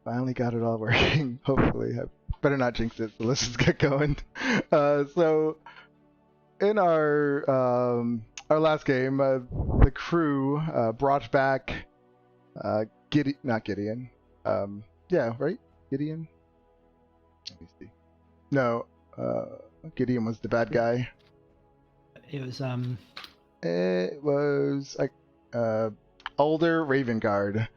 Finally got it all working. Hopefully, I better not jinx it. So let's just get going. So in our last game, the crew brought back not Gideon. Yeah, right, Gideon. Let me see. No, Gideon was the bad guy. It was It was like older Raven Guard.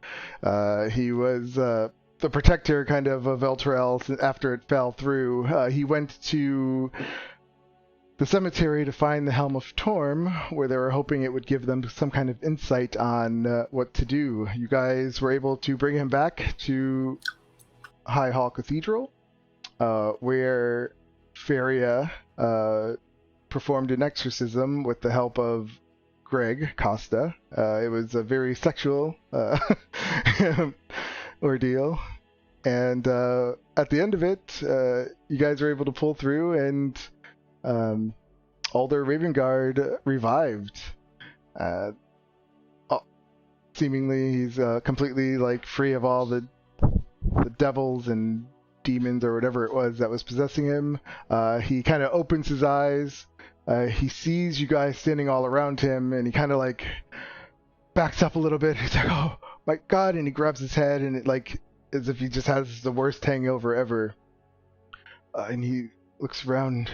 He was the protector kind of Elturel after it fell through. He went to the cemetery to find the Helm of Torm, where they were hoping it would give them some kind of insight on what to do. You guys were able to bring him back to High Hall Cathedral, where Feria performed an exorcism with the help of Greg Costa. It was a very sexual ordeal. And at the end of it, you guys were able to pull through, and Alder Ravengard revived. Seemingly, he's completely like free of all the devils and demons or whatever it was that was possessing him. He kind of opens his eyes. He sees you guys standing all around him, and he kind of like backs up a little bit. He's like, "Oh my god!" And he grabs his head, and it like as if he just has the worst hangover ever. And he looks around.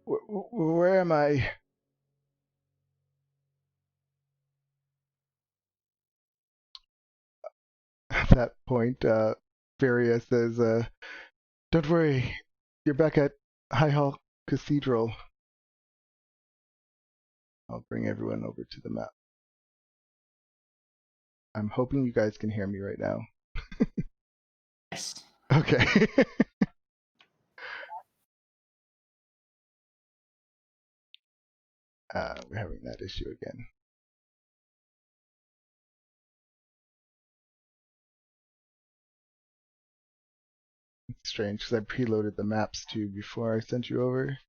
Where am I? At that point, Varia says, "Don't worry, you're back at High Hall Cathedral." I'll bring everyone over to the map. I'm hoping you guys can hear me right now. yes. Okay. We're having that issue again. It's strange because I preloaded the maps too before I sent you over.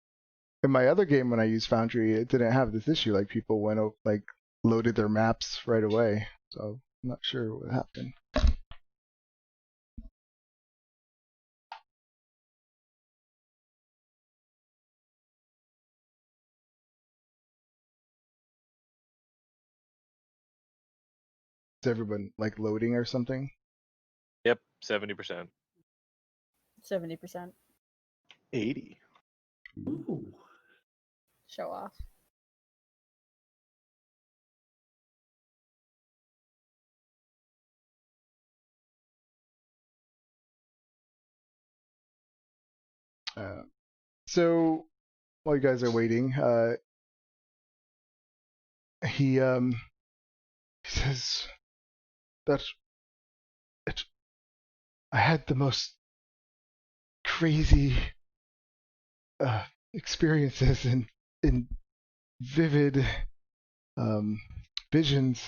In my other game, when I used Foundry, it didn't have this issue. Like people went like loaded their maps right away. So I'm not sure what happened. Is everyone like loading or something? Yep, 70%. 70%. 80. Ooh. Show off. So while you guys are waiting, he says that I had the most crazy experiences in vivid visions.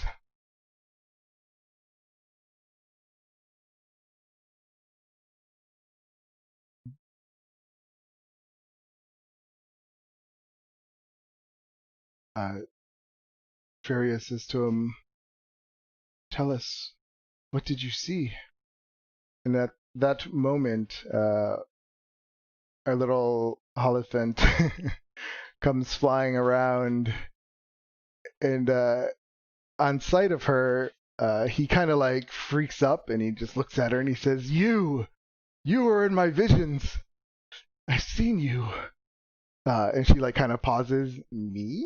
Feria says to him, "Tell us, what did you see?" And at that moment, our little Holophant comes flying around, and on sight of her, he kind of like freaks up, and he just looks at her and he says, You were in my visions. I've seen you." And she like kind of pauses. Me?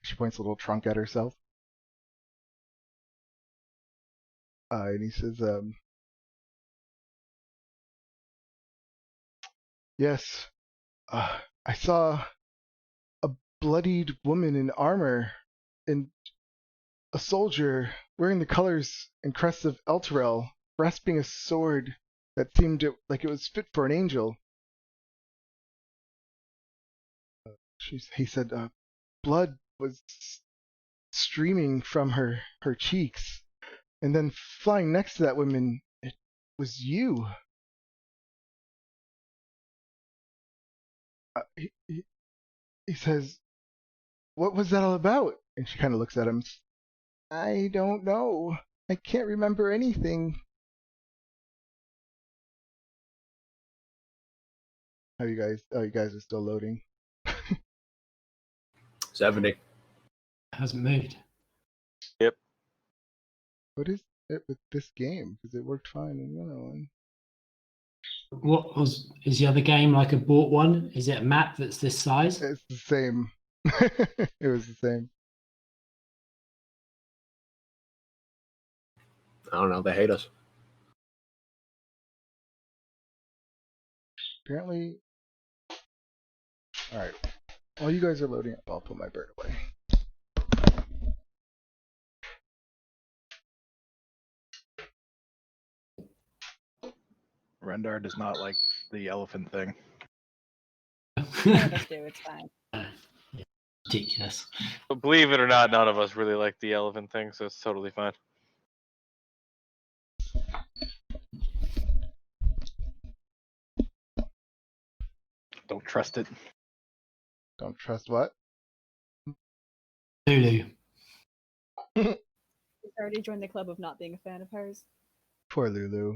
She points a little trunk at herself. And he says, "Yes, I saw a bloodied woman in armor and a soldier wearing the colors and crests of Elturel, grasping a sword that seemed like it was fit for an angel." He said, "Blood was streaming from her cheeks, and then flying next to that woman, it was you." He says, "What was that all about?" And she kind of looks at him. "I don't know. I can't remember anything." How you guys? Oh, you guys are still loading. 70. Hasn't moved. What is it with this game? Because it worked fine in the other one. Is the other game like a bought one? Is it a map that's this size? It's the same. It was the same. I don't know. They hate us. Apparently. All right. While you guys are loading up, I'll put my bird away. Rendar does not like the elephant thing. None of us do. It's fine. Ridiculous. But believe it or not, none of us really like the elephant thing, so it's totally fine. Don't trust it. Don't trust what? Lulu. He's already joined the club of not being a fan of hers. Poor Lulu.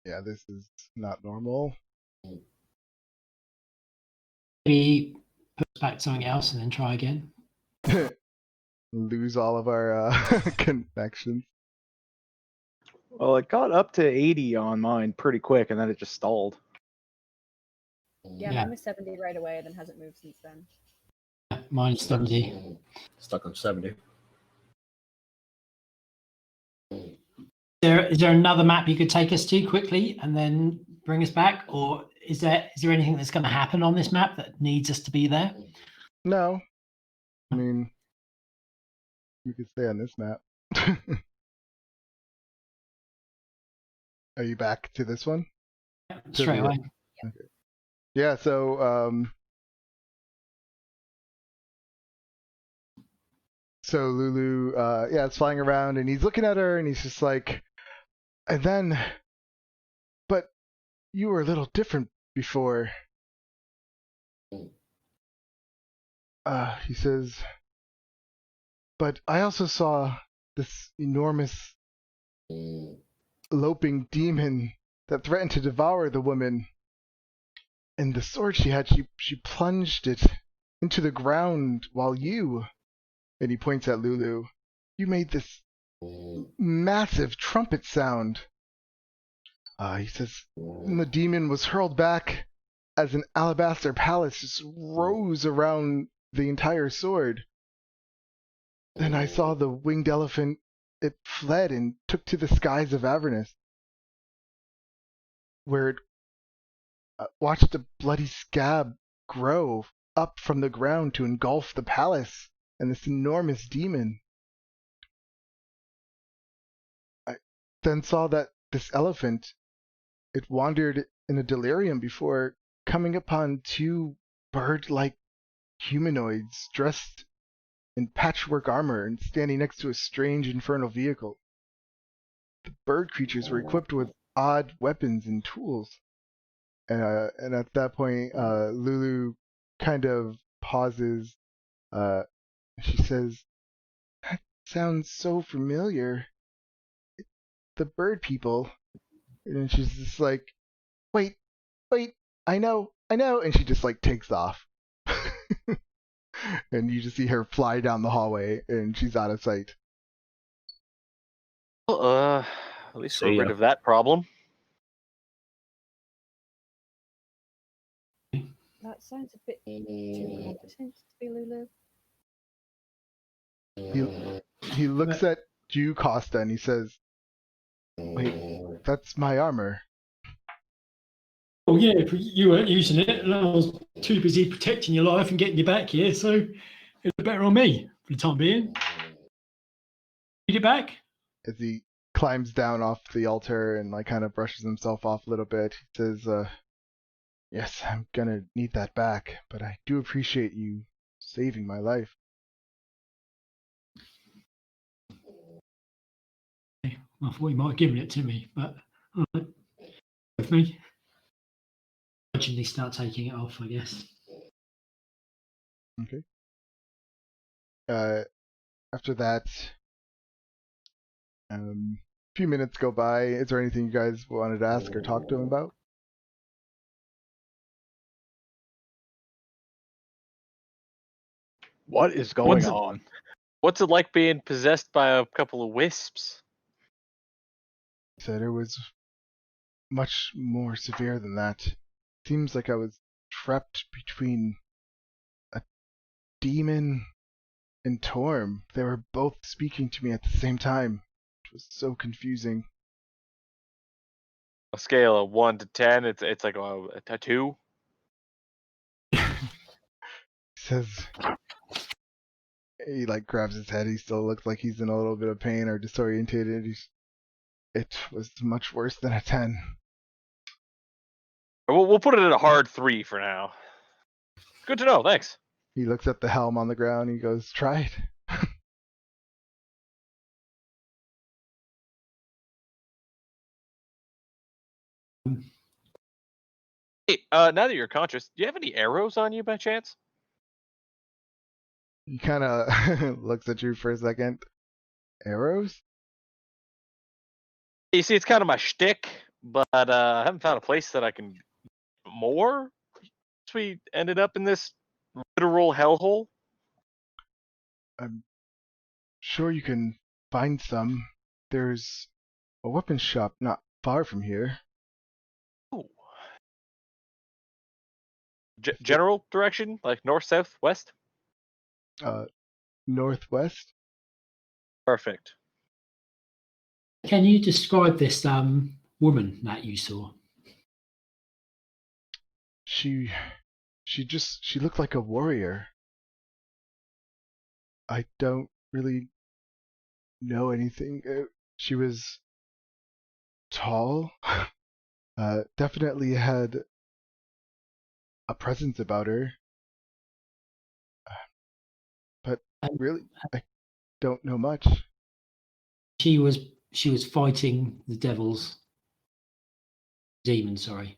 Yeah, this is not normal. Maybe put back something else and then try again. Lose all of our connections. Well, it got up to 80 on mine pretty quick, and then it just stalled. Yeah, Yeah. mine was 70 right away, then hasn't moved since then. Mine's 70. Stuck on 70. Is there another map you could take us to quickly and then bring us back, or is there anything that's going to happen on this map that needs us to be there? No. I mean, you could stay on this map. Are you back to this one? Straight the- away. Okay. Yeah, so Lulu it's flying around and he's looking at her and he's just like, and then, but you were a little different before. He says, but I also saw this enormous loping demon that threatened to devour the woman. And the sword she had, she plunged it into the ground while you, and he points at Lulu, you made this massive trumpet sound. He says, and the demon was hurled back as an alabaster palace just rose around the entire sword. Then I saw the winged elephant, it fled and took to the skies of Avernus, where it watched a bloody scab grow up from the ground to engulf the palace and this enormous demon. I then saw that this elephant, it wandered in a delirium before coming upon two bird-like humanoids dressed in patchwork armor and standing next to a strange infernal vehicle. The bird creatures were equipped with odd weapons and tools. And at that point, Lulu kind of pauses. She says, that sounds so familiar. The bird people. And she's just like, wait, I know. And she just like takes off. And you just see her fly down the hallway and she's out of sight. Well, at least See we're ya. rid of that problem. That sounds a bit too competent to be Lulu. He looks at you, Costa, and he says, wait, that's my armor. Oh yeah, but you weren't using it, and I was too busy protecting your life and getting you back here, so it's better on me for the time being. Need it back? As he climbs down off the altar and like kind of brushes himself off a little bit, he says, yes, I'm gonna need that back, but I do appreciate you saving my life. I thought you might have given it to me, but all right. With me. Gradually start taking it off, I guess. Okay. after that, a few minutes go by. Is there anything you guys wanted to ask or talk to him about? What is going What's it- on? What's it like being possessed by a couple of wisps? He said it was much more severe than that. Seems like I was trapped between a demon and Torm. They were both speaking to me at the same time. It was so confusing. A scale of 1 to 10, it's like a 2. He says he like grabs his head. He still looks like he's in a little bit of pain or disorientated. It was much worse than a 10. We'll put it at a hard 3 for now. Good to know. Thanks. He looks at the helm on the ground. He goes, "Try it." Hey, now that you're conscious, do you have any arrows on you by chance? He kind of looks at you for a second. Arrows? You see, it's kind of my shtick, but I haven't found a place that I can get more. So we ended up in this literal hellhole. I'm sure you can find some. There's a weapons shop not far from here. Ooh. General direction, like north, south, west. Northwest. Perfect. Can you describe this woman that you saw? She looked like a warrior. I don't really know anything. She was tall. Definitely had a presence about her. But really, I don't know much. She was fighting the demon. Sorry.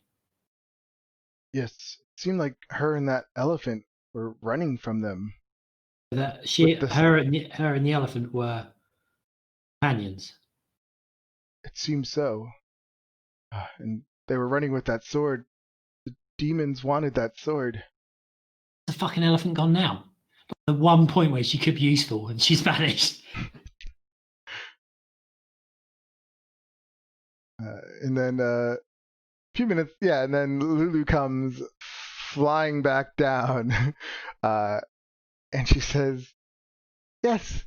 Yes, it seemed like her and that elephant were running from them. That With this- her and the elephant were companions. It seemed so. And they were running with that sword. The demons wanted that sword. The fucking elephant gone now? The one point where she could be useful and she's vanished. And then a few minutes, yeah, and then Lulu comes flying back down. And she says, "Yes,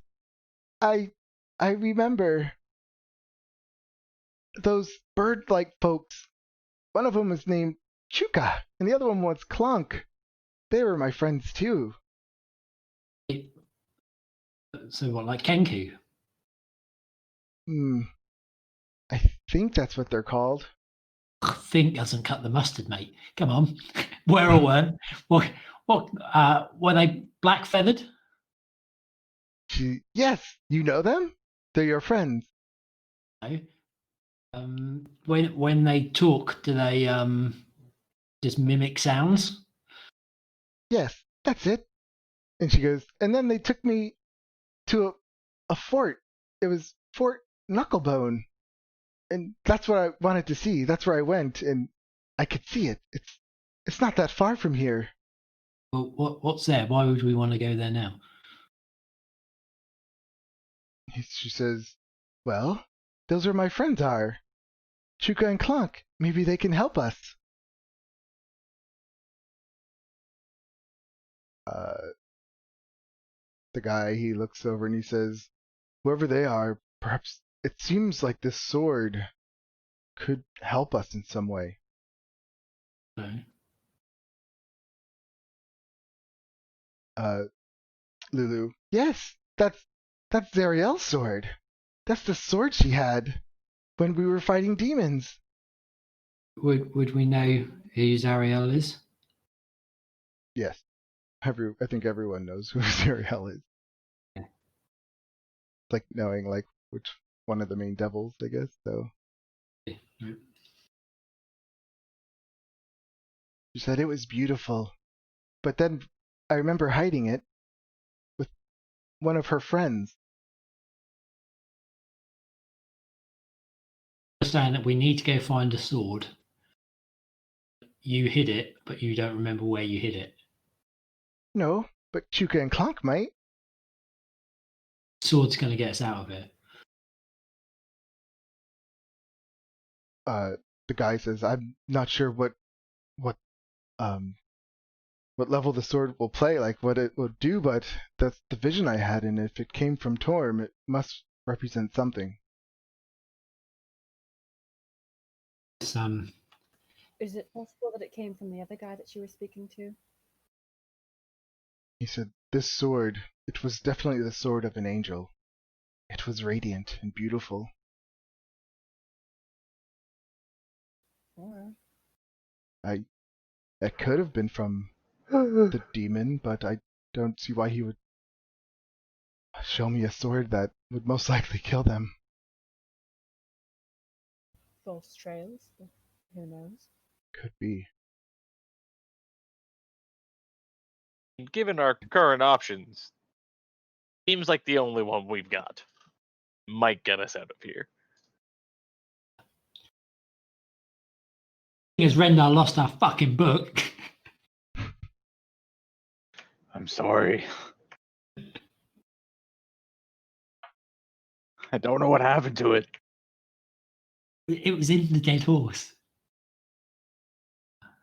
I remember those bird-like folks. One of them was named Chuka, and the other one was Clunk. They were my friends too." So what, like Kenku? I think that's what they're called. Think doesn't cut the mustard, mate. Come on. Where or weren't? What were they black feathered? Yes, you know them? They're your friends. No. When they talk, do they just mimic sounds? Yes, that's it. And she goes, and then they took me to a fort. It was Fort Knucklebone. And that's what I wanted to see. That's where I went, and I could see it. It's not that far from here. Well, what's there? Why would we want to go there now? She says, "Well, those are my friends are. Chuka and Clunk. Maybe they can help us." The guy, he looks over and he says, "Whoever they are, perhaps it seems like this sword could help us in some way." Okay. Lulu, "Yes, that's Zariel's sword. That's the sword she had when we were fighting demons." Would we know who Zariel is? Yes. I think everyone knows who Zariel is. Yeah. Like knowing like which one of the main devils, I guess. So Yeah. she said it was beautiful, but then I remember hiding it with one of her friends. Saying that we need to go find a sword. You hid it, but you don't remember where you hid it. No, but Chuka and Clonk might. Sword's going to get us out of it. The guy says, I'm not sure what level the sword will play, like what it will do, but that's the vision I had, and if it came from Torm, it must represent something. It's, Is it possible that it came from the other guy that you were speaking to? He said, this sword, it was definitely the sword of an angel. It was radiant and beautiful. Or It could have been from the demon, but I don't see why he would show me a sword that would most likely kill them. false trails? Who knows? Could be. Given our current options, seems like the only one we've got. Might get us out of here. as Rendar lost our fucking book. I'm sorry. I don't know what happened to it. It was in the dead horse.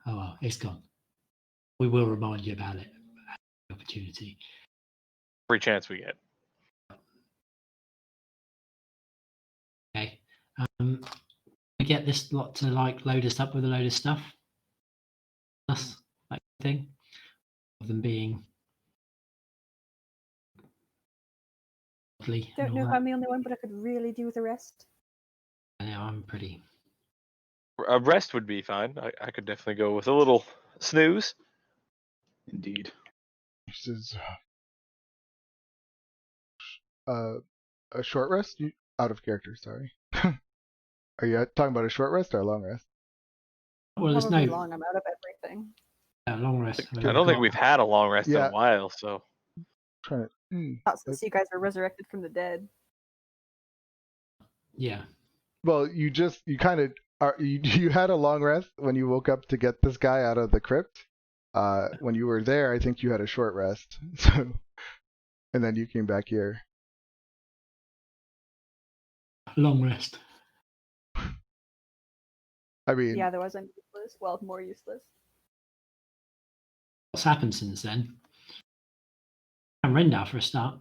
Oh well, it's gone. We will remind you about it. At the opportunity. Every chance we get. Okay. We get this lot to like load us up with a load of stuff. Us, like thing. Of them being lovely. Don't know if I'm the only one, but I could really do with a rest. I know I'm pretty. A rest would be fine. I could definitely go with a little snooze. Indeed. This is a short rest? You out of character, sorry. Are you talking about a short rest or a long rest? Well, there's Probably no long. I'm out of everything. long rest. I don't think we've had a long rest in Yeah. a while, so Trying to. Not since you guys were resurrected from the dead. Yeah. Well, you kind of are. You had a long rest when you woke up to get this guy out of the crypt. When you were there, I think you had a short rest. So, and then you came back here. Long rest. I mean, Yeah, otherwise I'm useless. Well, more useless. What's happened since then? And Rendar for a start.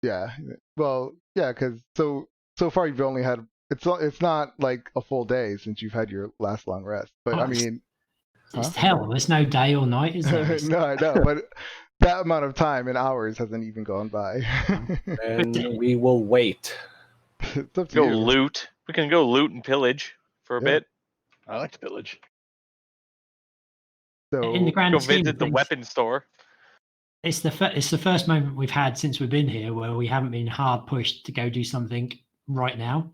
yeah. Well, yeah, because so far you've only had it's not like a full day since you've had your last long rest. But Oh, I mean, It's Huh? hell. There's no day or night, is there? It's- no, I know, but that amount of time in hours hasn't even gone by. And we will wait. It's up to go you. loot. We can go loot and pillage for a Yeah. bit. I like the village. So in the grand Go scheme visit of the things, weapon store. it's the first moment we've had since we've been here where we haven't been hard pushed to go do something right now.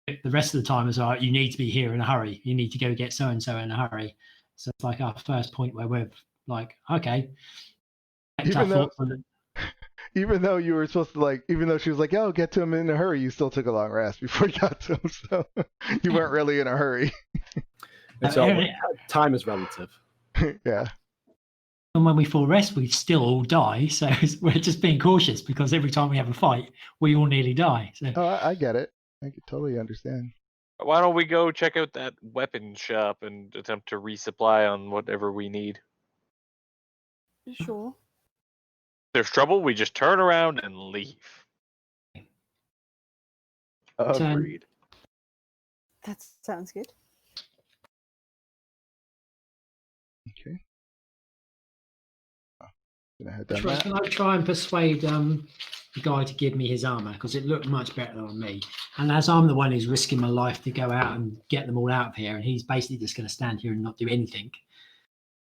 The rest of the time is all right, you need to be here in a hurry. You need to go get so and so in a hurry. So it's like our first point where we're like, okay. Even though you were supposed to even though she was like, "Oh, get to him in a hurry," you still took a long rest before you got to him. So you weren't really in a hurry. It's all, time is relative. Yeah. And when we full rest, we still all die. So we're just being cautious because every time we have a fight, we all nearly die. So Oh, I get it. I can totally understand. Why don't we go check out that weapon shop and attempt to resupply on whatever we need? Sure. If there's trouble, we just turn around and leave. Agreed. That sounds good. Okay. Gonna head down that. can I try and persuade the guy to give me his armor because it looked much better on me. And as I'm the one who's risking my life to go out and get them all out of here, and he's basically just going to stand here and not do anything.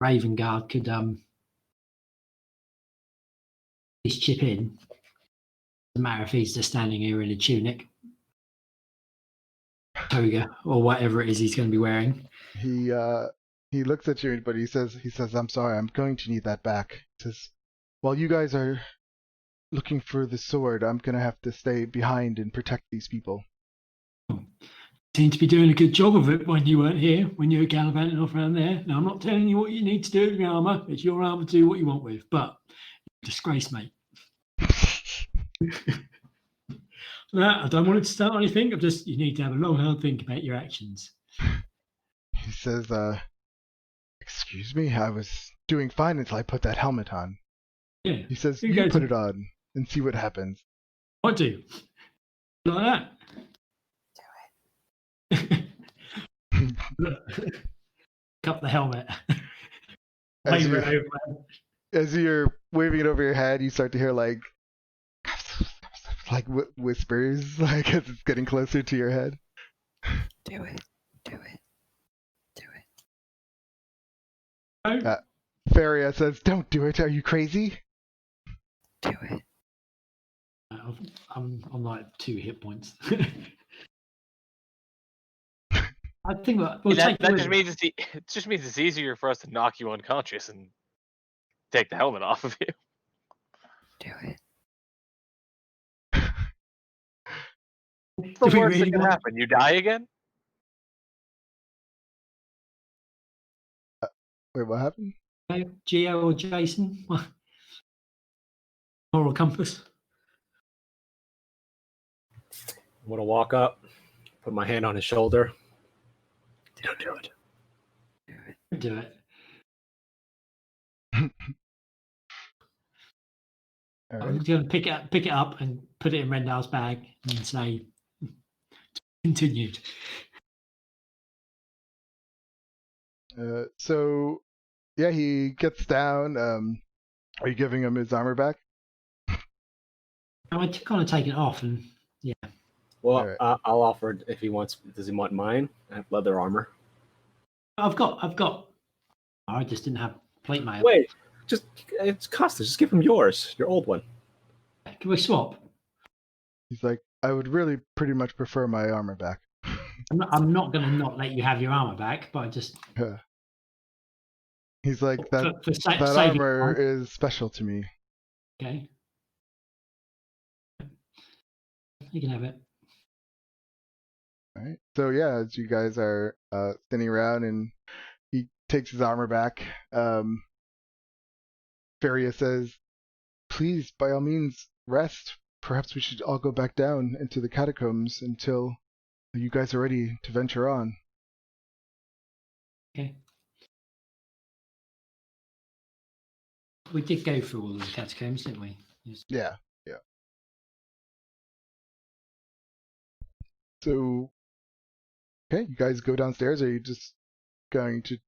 Raven Guard could just chip in. Doesn't matter if he's just standing here in a tunic, toga, or whatever it is he's going to be wearing. He looks at you, but he says, "I'm sorry, I'm going to need that back." He says, "While you guys are looking for the sword. I'm gonna have to stay behind and protect these people. Seem to be doing a good job of it when you weren't here, when you were gallivanting off around there. Now, I'm not telling you what you need to do with your armour. It's your armour to do what you want with, but disgrace, mate. No, I don't want it to start anything. You need to have a long, hard think about your actions. He says, excuse me, I was doing fine until I put that helmet on. Yeah. He says, You you go put to- it on and see what happens. I do. Like that. Look. Cup the helmet. As Wave it you- over. As you're waving it over your head, you start to hear like whispers, like as it's getting closer to your head. Do it. Do it. Do it. No? Faria says, don't do it, are you crazy? Do it. I'm on like 2 hit points. I think we'll that take just means it just means it's easier for us to knock you unconscious and take the helmet off of you. Do it. What's the Do we worst that really can want- happen? You die again? Wait, what happened? Geo or Jason? Moral compass. I'm gonna walk up, put my hand on his shoulder. Don't do it. Don't do it. All I'm right. going to pick it up and put it in Rendell's bag and say, continued. So, yeah, he gets down. Are you giving him his armor back? I kind of take it off and Well, Alright. I'll offer it if he wants. Does he want mine? I have leather armor. I've got. I just didn't have plate mail. Wait, it's Costa. Just give him yours, your old one. Can we swap? He's like, I would really pretty much prefer my armor back. I'm not going to not let you have your armor back, but I just He's like, that saving armor time. is special to me. Okay. You can have it. All right. So yeah, as you guys are standing around, and he takes his armor back. Faria says, "Please, by all means, rest. Perhaps we should all go back down into the catacombs until you guys are ready to venture on." Okay. We did go through all of the catacombs, didn't we? Yes. Yeah. So, okay, you guys go downstairs. Or are you just going to?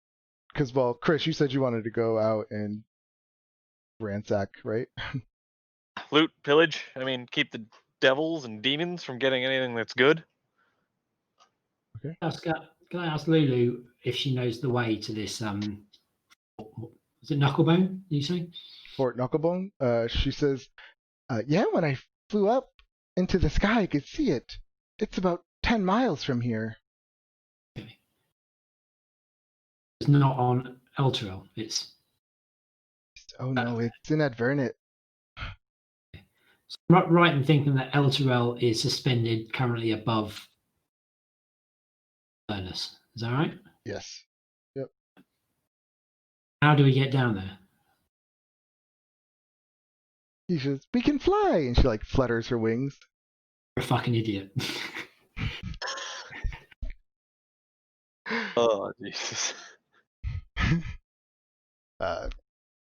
Because well, Chris, you said you wanted to go out and ransack, right? Loot, pillage. I mean, keep the devils and demons from getting anything that's good. Can I ask Lulu if she knows the way to this? Is it Knucklebone? You say? Fort Knucklebone. She says, "Yeah, when I flew up into the sky, I could see it. It's about 10 miles from here." It's not on Elturel. It's Oh no, it's in Avernus. right in thinking that Elturel is suspended currently above Avernus. Is that right? Yes. How do we get down there? He says, "We can fly," and she like flutters her wings. You're a fucking idiot. Oh, Jesus.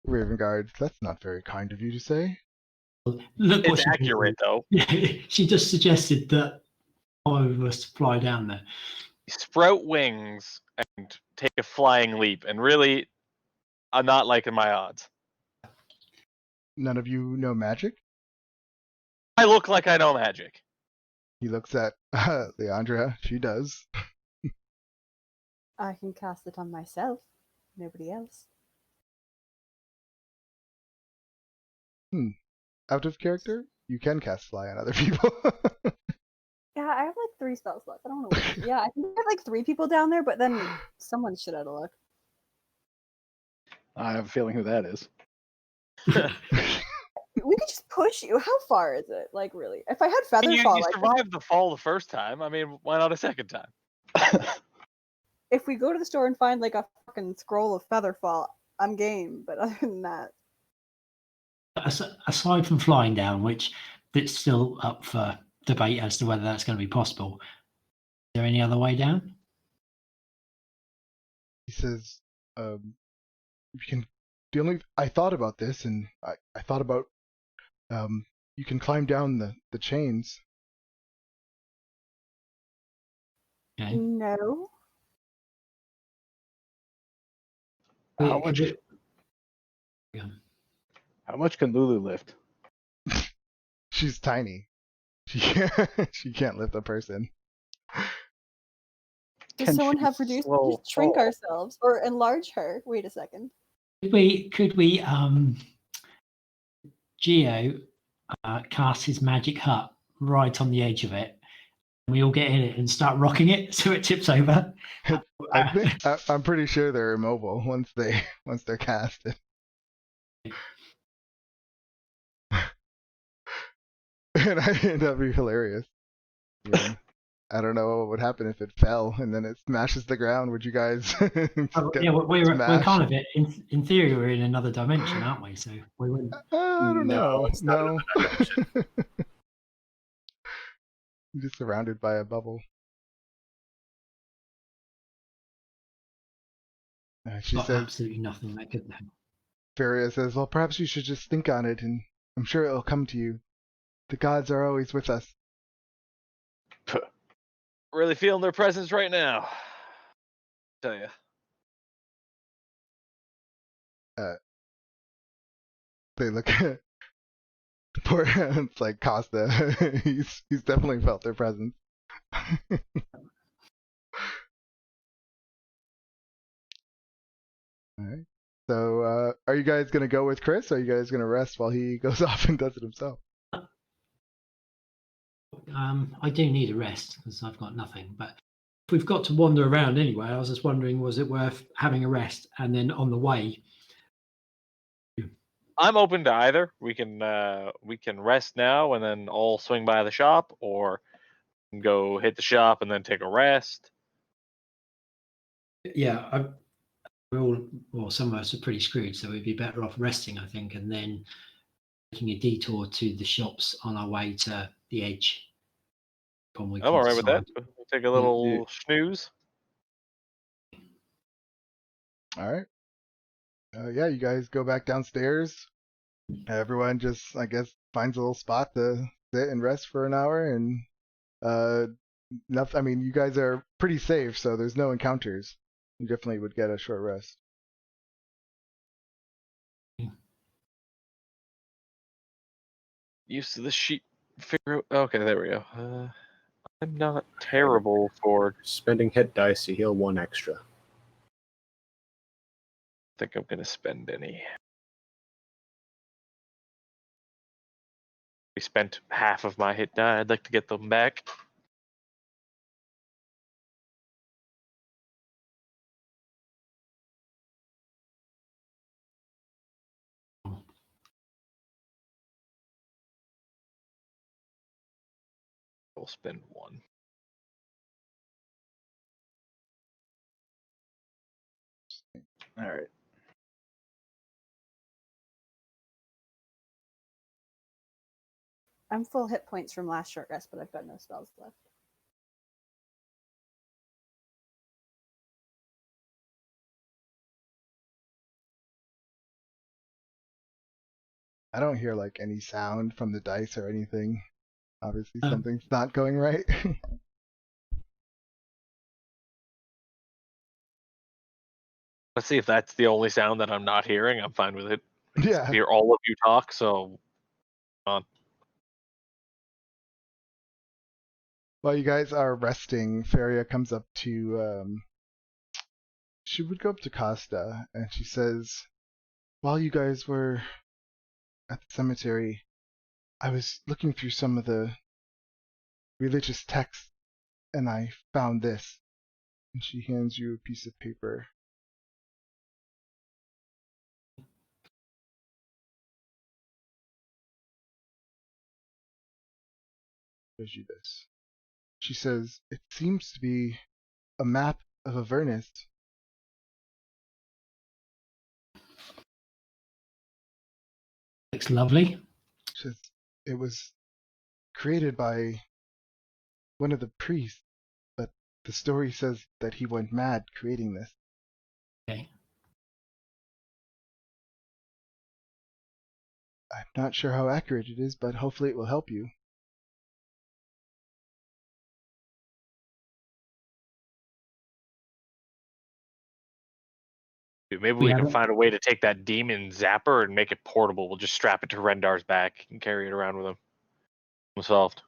Ravengard, that's not very kind of you to say. Look what It's she accurate, though. did. She just suggested that all of us fly down there. Sprout wings and take a flying leap. And really, I'm not liking my odds. None of you know magic? I look like I know magic. He looks at Leandra. She does. I can cast it on myself. Nobody else. Out of character, you can cast fly on other people. Yeah, I have like 3 spell slots. I don't know. Yeah, I think I have like 3 people down there, but then someone should have a look. I have a feeling who that is. We could just push you. How far is it? Like, really? If I had And feather you fall, I could- survived the fall the first time. I mean, why not a second time? if we go to the store and find like a fucking scroll of feather fall, I'm game. But other than that, Aside from flying down, which it's still up for debate as to whether that's going to be possible, is there any other way down? He says, you can. The only I thought about this, and I thought about you can climb down the chains. Okay. no. How Could much? we- Yeah. How much can Lulu lift? She's tiny. She can't lift a person. Does Can someone she have reduced? slow Just shrink fall? ourselves or enlarge her. Wait a second. Could we Geo cast his magic hut right on the edge of it? We all get in it and start rocking it so it tips over. I think I'm pretty sure they're immobile once they're casted. And that'd be hilarious. I mean, I don't know what would happen if it fell and then it smashes the ground. Would you guys? get Yeah, we're smashed? kind of in theory we're in another dimension, aren't we? So we wouldn't. I don't No, know. it's not No. another dimension. You're just surrounded by a bubble. She Got says, absolutely nothing that could happen. Feria says, well, perhaps you should just think on it, and I'm sure it'll come to you. The gods are always with us. Really feeling their presence right now. Tell you. They look at the poor. It's like Costa. he's definitely felt their presence. All right. So, are you guys gonna go with Chris? Or are you guys gonna rest while he goes off and does it himself? I do need a rest because I've got nothing. But if we've got to wander around anyway, I was just wondering, was it worth having a rest and then on the way? I'm open to either. We can rest now and then all swing by the shop, or go hit the shop and then take a rest. Yeah, we're all, well, some of us are pretty screwed, so we'd be better off resting, I think, and then taking a detour to the shops on our way to the edge. I'm all right with that. We'll take a little snooze. All right. Yeah, you guys go back downstairs. Everyone just, I guess, finds a little spot to sit and rest for an hour, and nothing. I mean, you guys are pretty safe, so there's no encounters. You definitely would get a short rest. Used to this sheet. Figure out. Okay, there we go. I'm not terrible for. Spending hit dice to heal 1 extra. Think I'm gonna spend any. We spent half of my hit die. I'd like to get them back. We'll spend 1. All right. I'm full hit points from last short rest, but I've got no spells left. I don't hear like any sound from the dice or anything. Obviously, Oh. something's not going right. Let's see if that's the only sound that I'm not hearing. I'm fine with it. I can Yeah. hear all of you talk, so While you guys are resting, Feria comes up to. She would go up to Costa, and she says, while you guys were at the cemetery, I was looking through some of the religious texts, and I found this. And she hands you a piece of paper. shows you this. She says, it seems to be a map of Avernus. Looks lovely. She says, it was created by one of the priests, but the story says that he went mad creating this. Okay. I'm not sure how accurate it is, but hopefully it will help you. Dude, maybe We we have can it. find a way to take that demon zapper and make it portable. We'll just strap it to Rendar's back and carry it around with him. Problem solved.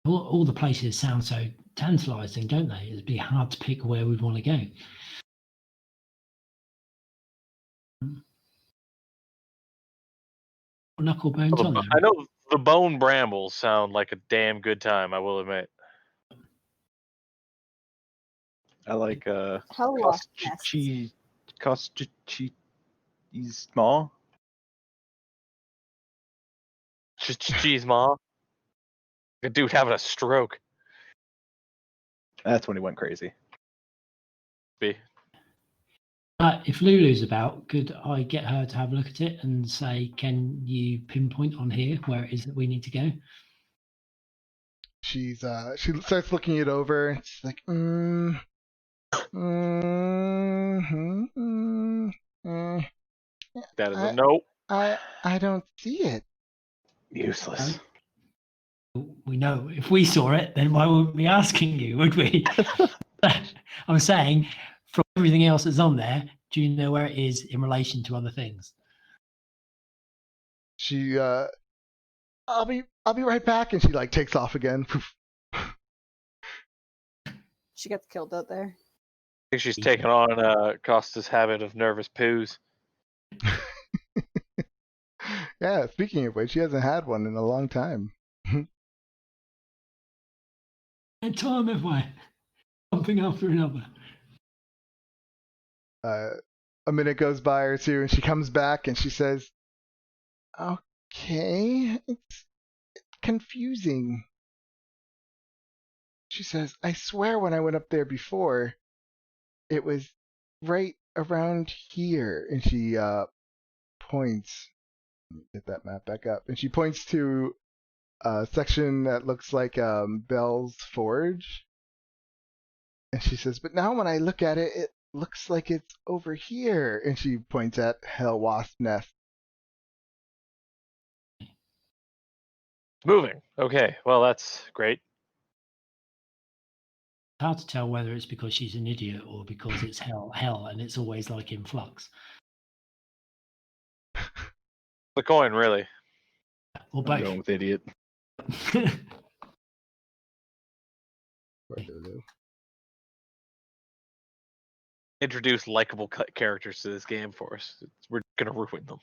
All the places sound so tantalising, don't they? It'd be hard to pick where we'd want to go. Knuckle bones on there. I know the bone brambles sound like a damn good time, I will admit. I like Hell lost nests. He's small. Jeez, Ma. The dude having a stroke. That's when he went crazy. Be. If Lulu's about, could I get her to have a look at it and say, can you pinpoint on here where it is that we need to go? She starts looking it over and she's like, That is a nope. I don't see it. Useless. We know if we saw it, then why wouldn't we be asking you, would we? I'm saying, from everything else that's on there, do you know where it is in relation to other things? She I'll be right back, and she like takes off again. She gets killed out there. I think she's taken on Costa's habit of nervous poos. Yeah, speaking of which, she hasn't had one in a long time. And time have I? Something after another. A minute goes by or two, and she comes back and she says, okay, it's confusing. She says, I swear when I went up there before, it was right around here. And she points, get that map back up, and she points to a section that looks like Bell's Forge. And she says, but now when I look at it, it looks like it's over here. And she points at Hell Wasp Nest. Moving. Okay, well, that's great. It's hard to tell whether it's because she's an idiot or because it's hell, and it's always like in flux. The coin, really. Or I'm both. going with idiot. Introduce likable characters to this game for us. We're gonna ruin them.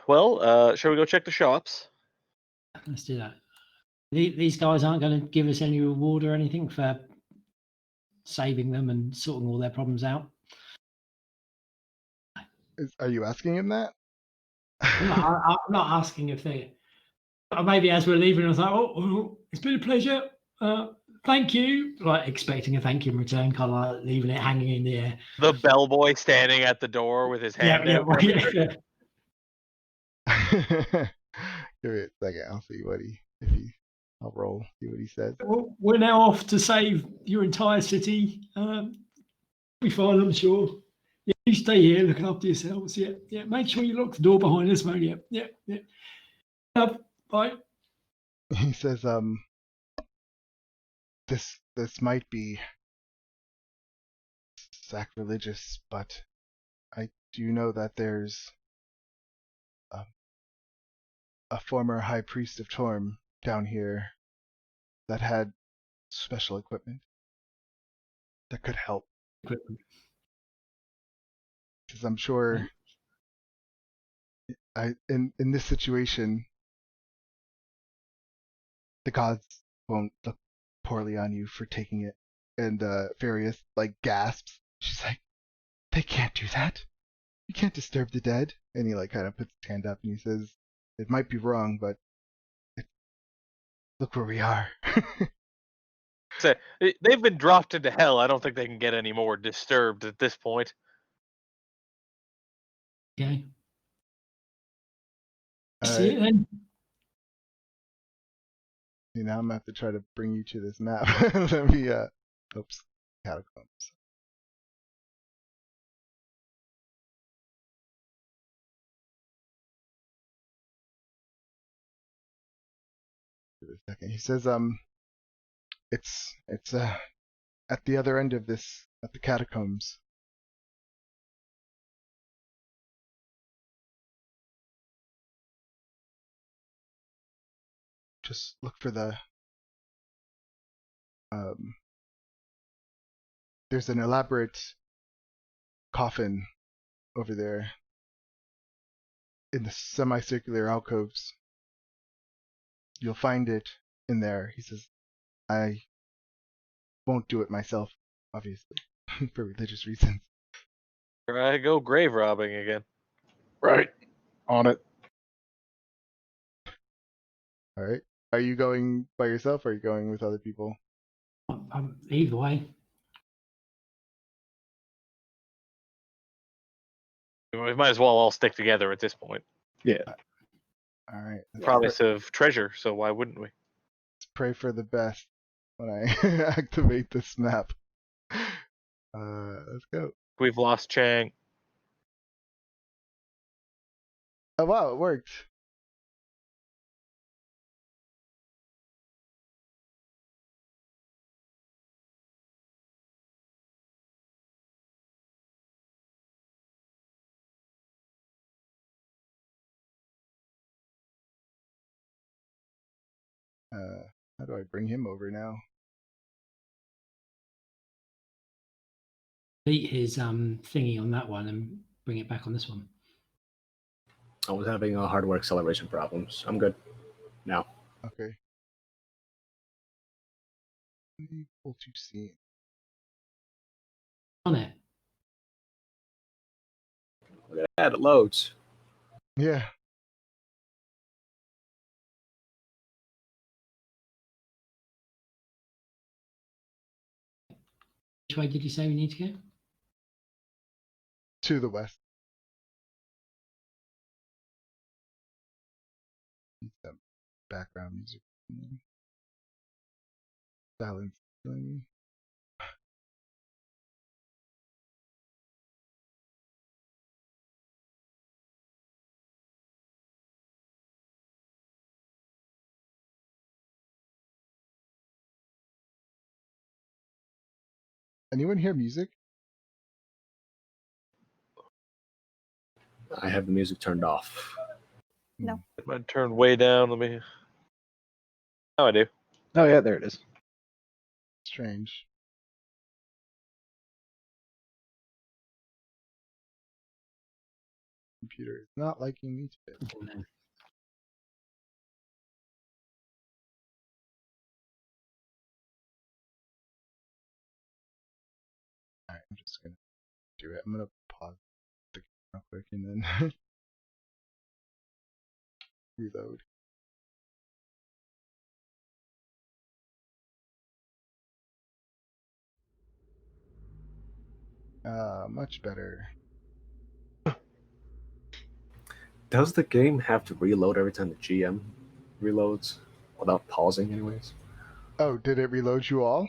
Well, shall we go check the shops? Let's do that. These guys aren't going to give us any reward or anything for saving them and sorting all their problems out. Are you asking him that? I'm not asking if they. Maybe as we're leaving, I was like, "Oh, it's been a pleasure. Thank you." Like expecting a thank you in return, kind of like leaving it hanging in the air. The bellboy standing at the door with his hand out. Yeah. Give it a second. I'll see I'll roll, see what he says. Well, we're now off to save your entire city. Be fine, I'm sure. Yeah, you stay here, look after yourselves. Yeah. Make sure you lock the door behind us, man. Yeah. Bye. He says, this might be sacrilegious, but I do know that there's a former high priest of Torm down here that had special equipment that could help. Because I'm sure in this situation, the gods won't look poorly on you for taking it. And Furious like gasps. She's like, "They can't do that. You can't disturb the dead." And he like kind of puts his hand up and he says, "It might be wrong, but look where we are." So, they've been dropped into hell. I don't think they can get any more disturbed at this point. Okay. All See it right. then. Now I'm gonna have to try to bring you to this map. Let me oops, catacombs. Give it a second. He says, it's at the other end of this, at the catacombs. Just look for the there's an elaborate coffin over there in the semicircular alcoves. You'll find it in there. He says, I won't do it myself, obviously, for religious reasons. Here I go grave robbing again. Right. On it. All right. Are you going by yourself or are you going with other people? Either way. We might as well all stick together at this point. Yeah. All right. Promise of treasure, so why wouldn't we? Let's pray for the best when I activate this map. Let's go. We've lost Chang. Oh wow, it worked. How do I bring him over now? Delete his thingy on that one and bring it back on this one. I was having hardware acceleration problems. I'm good now. Okay. Able to see. On it. Look at that, it loads. Yeah. Which way did you say we need to go? To the west. Some background music. Silence. Anyone hear music? I have the music turned off. No. It might turn way down. Let me. Oh, I do. Oh yeah, there it is. Strange. Computer is not liking me today. Okay, then. Alright, I'm just gonna do it. I'm gonna pause the camera real quick and then reload. Much better. Does the game have to reload every time the GM reloads without pausing, anyways? Oh, did it reload you all?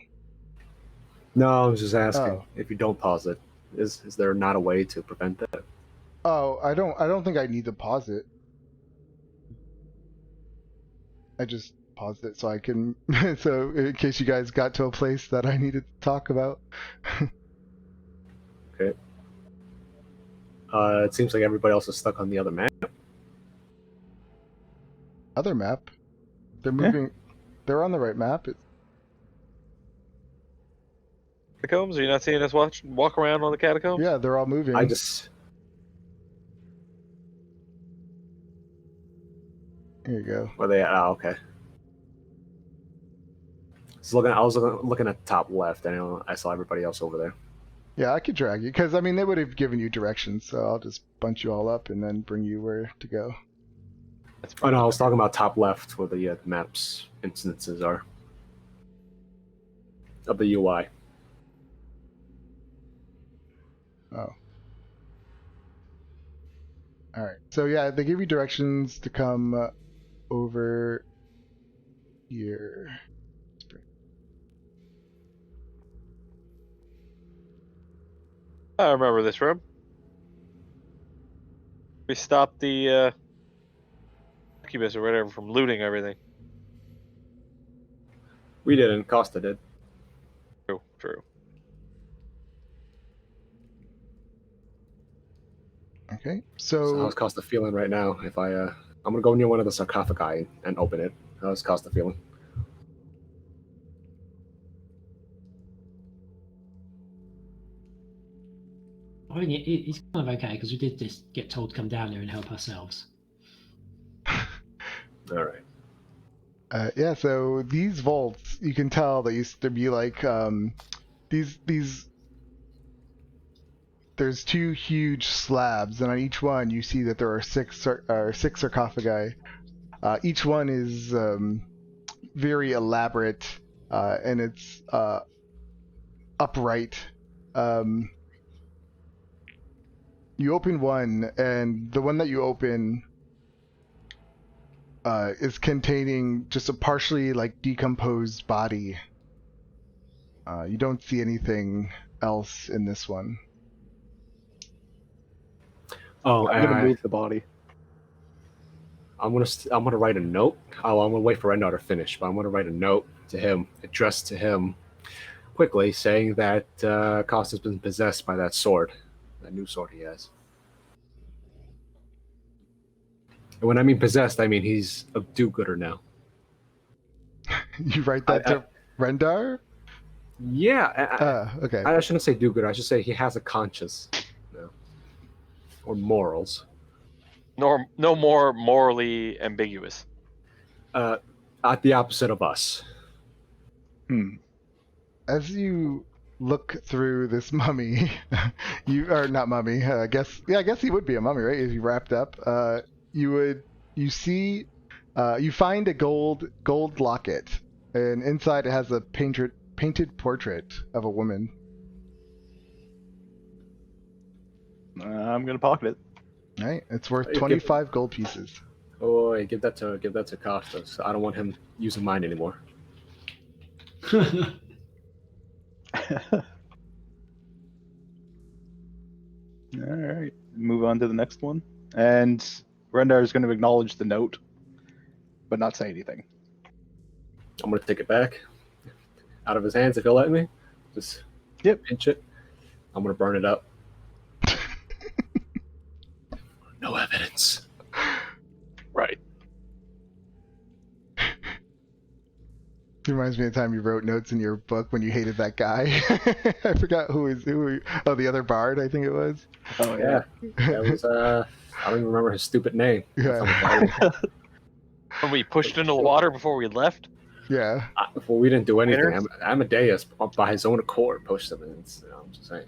No, I was just asking. Oh. If you don't pause it, is there not a way to prevent that? Oh, I don't think I need to pause it. I just paused it so I can so in case you guys got to a place that I needed to talk about. Okay. It seems like everybody else is stuck on the other map. Other map. They're Yeah. moving. They're on the right map. It's, Catacombs? Are you not seeing us walk around on the catacombs? yeah, they're all moving. I just Here you go. where they at? Oh, okay. I was looking at the top left, and I saw everybody else over there. Yeah, I could drag you because I mean they would have given you directions, so I'll just bunch you all up and then bring you where to go. That's Oh no, I was talking about top left where the maps instances are of the UI. Oh. All right. So yeah, they give you directions to come over here. I remember this room. We stopped the succubus or whatever from looting everything. We didn't. Costa did. True. Okay. So how's Costa feeling right now? If I'm gonna go near one of the sarcophagi and open it. How's Costa feeling? I think it's kind of okay because we did just get told to come down there and help ourselves. All right. Yeah, so these vaults, you can tell they used to be like these. There's two huge slabs, and on each one you see that there are six sarcophagi. Each one is very elaborate, and it's upright. You open one, and the one that you open is containing just a partially like decomposed body. You don't see anything else in this one. Oh, I'm gonna move the body. I'm gonna write a note. Oh, I'm gonna wait for Rendar to finish, but I'm gonna write a note to him, addressed to him, quickly, saying that Costa's been possessed by that sword, that new sword he has. And when I mean possessed, I mean he's a do-gooder now. You write that to Rendar? Yeah. Okay. I shouldn't say do-gooder. I should say he has a conscience, or morals. No more morally ambiguous. Not the opposite of us. As you look through this mummy, you are not mummy. I guess he would be a mummy, right? If you wrapped up, you find a gold locket, and inside it has a painted portrait of a woman. I'm gonna pocket it. All right, it's worth You 25 gold pieces. Oh, hey, give that to Costa. So I don't want him using mine anymore. All right, move on to the next one. And Rendar is going to acknowledge the note, but not say anything. I'm gonna take it back out of his hands if he'll let me. Just pinch it. I'm gonna burn it up. No evidence. Right. It reminds me of the time you wrote notes in your book when you hated that guy. I forgot who. Oh, the other bard, I think it was. Oh yeah. That was I don't even remember his stupid name. Yeah. When we pushed into the water before we left. Yeah. Well, we didn't do anything. Winners? Amadeus, by his own accord, pushed him in. I'm just saying.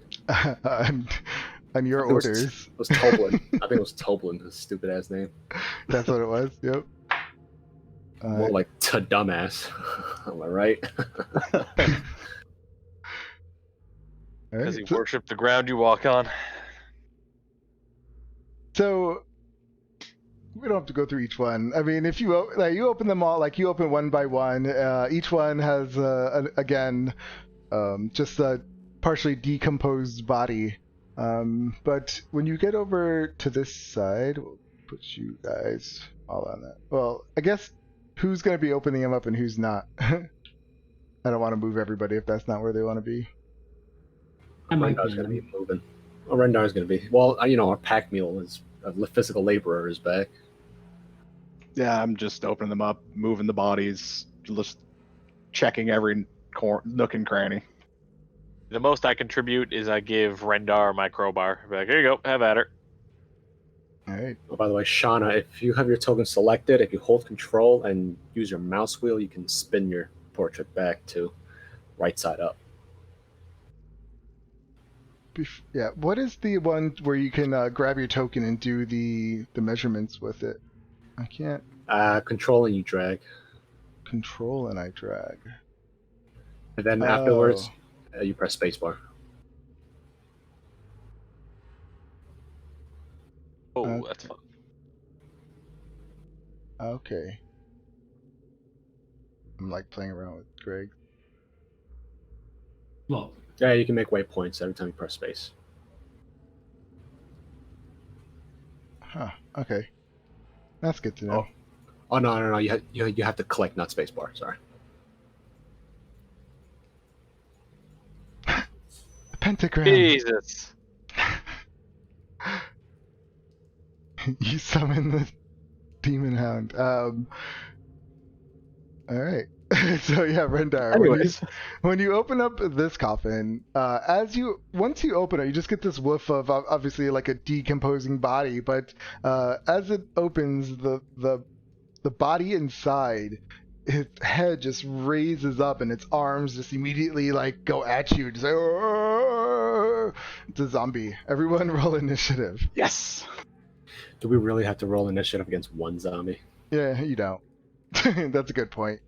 On your orders. It was Toblin. I think it was Toblin, his stupid ass name. That's what it was. Yep. More like to dumbass. Am I right? Because he worshipped the ground you walk on. So we don't have to go through each one. I mean, if you open them all, like you open one by one, each one has just a partially decomposed body. But when you get over to this side, we'll put you guys all on that. Well, I guess who's going to be opening them up and who's not? I don't want to move everybody if that's not where they want to be. Rendar's going to be moving. Well, Rendar's going to be. Well, our pack mule is a physical laborer is back. Yeah, I'm just opening them up, moving the bodies, just checking every nook and cranny. The most I contribute is I give Rendar my crowbar. Be like, here you go, have at her. All right. Oh, by the way, Shauna, if you have your token selected, if you hold control and use your mouse wheel, you can spin your portrait back to right side up. Yeah. What is the one where you can grab your token and do the measurements with it? I can't Control and you drag. control and I drag. And then afterwards, you press spacebar. Oh, that's fun. Okay. I'm like playing around with Greg. What? Yeah, you can make waypoints every time you press space. Huh. Okay. That's good to know. Oh no! You have to click, not spacebar. Sorry. The pentagram. Jesus. You summon the demon hound. All right. So yeah, Rendar. Anyways, When you open up this coffin, once you open it, you just get this whiff of obviously like a decomposing body. But as it opens, the body inside, its head just raises up, and its arms just immediately like go at you. Just like, "Arrgh!" It's a zombie. Everyone roll initiative. yes. Do we really have to roll initiative against one zombie? Yeah, you don't. That's a good point.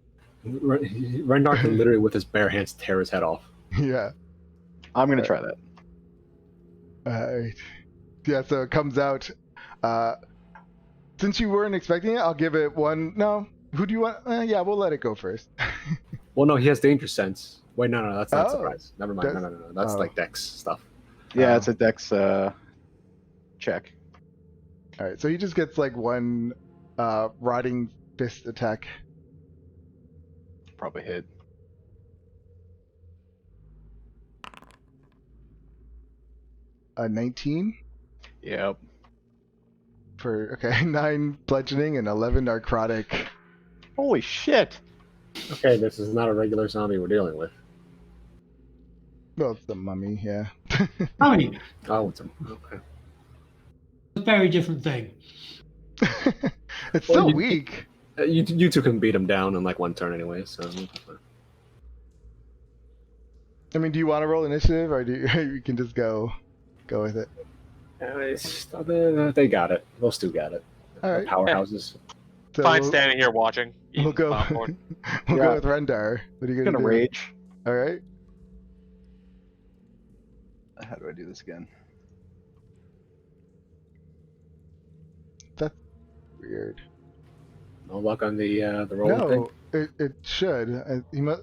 Rendar can literally, with his bare hands, tear his head off. Yeah. I'm gonna try that. Alright. Yeah, so it comes out. Since you weren't expecting it, I'll give it one. No. Who do you want? Yeah, we'll let it go first. Well, no, he has danger sense. Wait, no, that's not Oh. surprise. Never mind. Does- No. That's oh. like Dex stuff. Yeah, Oh. it's a Dex check. Alright, so he just gets like one rotting fist attack. Probably hit. A 19 Yep. for, okay, 9 bludgeoning and 11 necrotic. Holy shit. Okay, this is not a regular zombie we're dealing with. Well, it's the mummy, yeah. I mean, Oh, it's okay. a very different thing. It's Well, still you- weak. You two can beat him down in like one turn anyway. So I mean, do you want to roll initiative, or do you can just go with it? they got it. Those two got it. All right. Powerhouses. So Fine standing here watching. We'll eating go. popcorn. We'll Yeah. go with Rendar. What are you I'm gonna gonna do? rage. All right. How do I do this again? That's weird. No luck on the rolling thing. No, it should.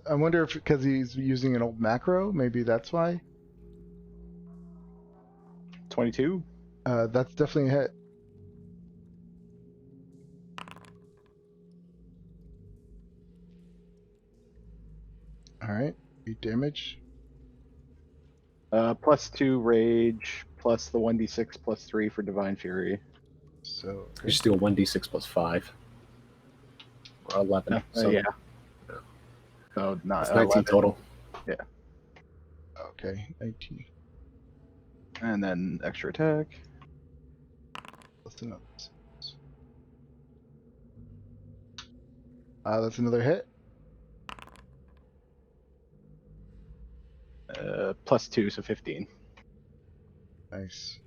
I wonder if because he's using an old macro, maybe that's why. 22. That's definitely a hit. All right, 8 damage. +2 rage, plus the 1d6 +3 for divine fury. So You okay. just do a 1d6 plus 5. Or 11. So Yeah. So not it's 19 11. total. Okay, 19 And then extra attack. plus another 6. That's another hit. +2, so 15. Nice.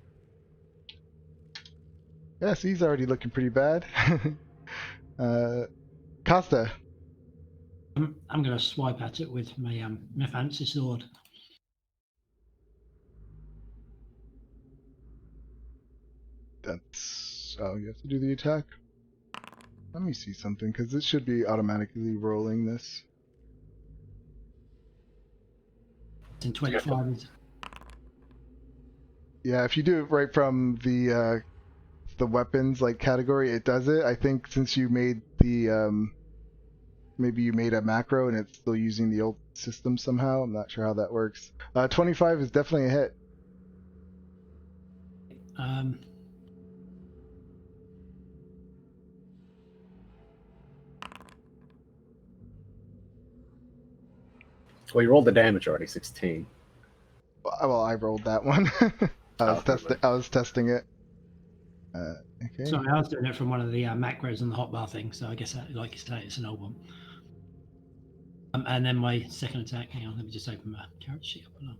Yes, he's already looking pretty bad. Costa. I'm going to swipe at it with my fancy sword. That's... Oh, you have to do the attack? Let me see something, because it should be automatically rolling this. It's in 25. Yeah, if you do it right from the weapons like category, it does it. I think since you made the maybe you made a macro and it's still using the old system somehow. I'm not sure how that works. 25 is definitely a hit. Well, you rolled the damage already, 16. Well, I rolled that one. I was testing it. Okay. Sorry, I was doing it from one of the macros on the hotbar thing, so I guess, like you say, it's an old one. And then my second attack. Hang on, let me just open my character sheet up. Hold on.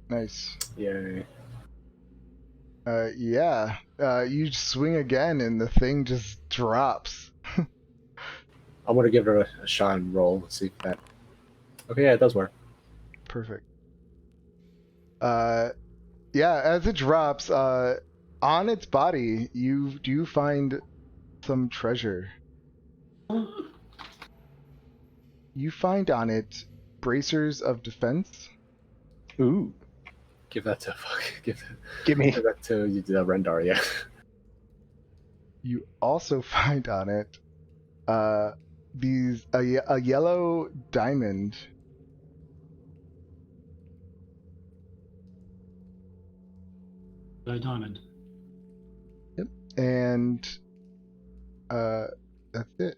Nice. Yay. Yeah. You swing again, and the thing just drops. I'm gonna give it a shot and roll. Let's see if that. Okay, yeah, it does work. Perfect. Yeah. As it drops, on its body, you do find some treasure. You find on it bracers of defense. Ooh, Give that to give me. give that to Rendar. Yeah. You also find on it a yellow diamond. Low diamond. And that's it.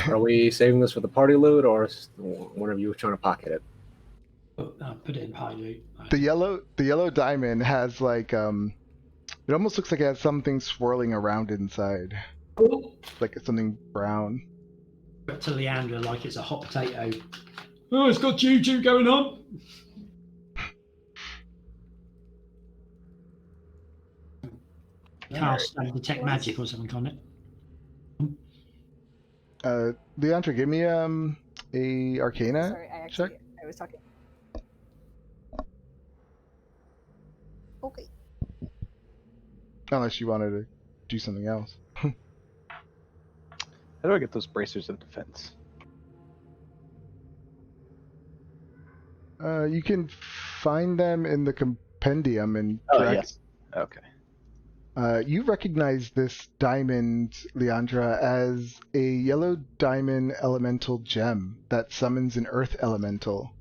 Are we saving this for the party loot, or is one of you trying to pocket it? Put it in high loot. The yellow diamond has like it almost looks like it has something swirling around inside, like it's something brown. To Leandra like it's a hot potato. Oh, it's got juju going on. Cast detect magic or something on it. Leandra, give me a Arcana Sorry, check. I was talking. Okay. Unless you wanted to do something else. How do I get those bracers of defense? You can find them in the compendium and Oh, drag. yes. Okay. You recognize this diamond, Leandra, as a yellow diamond elemental gem that summons an earth elemental.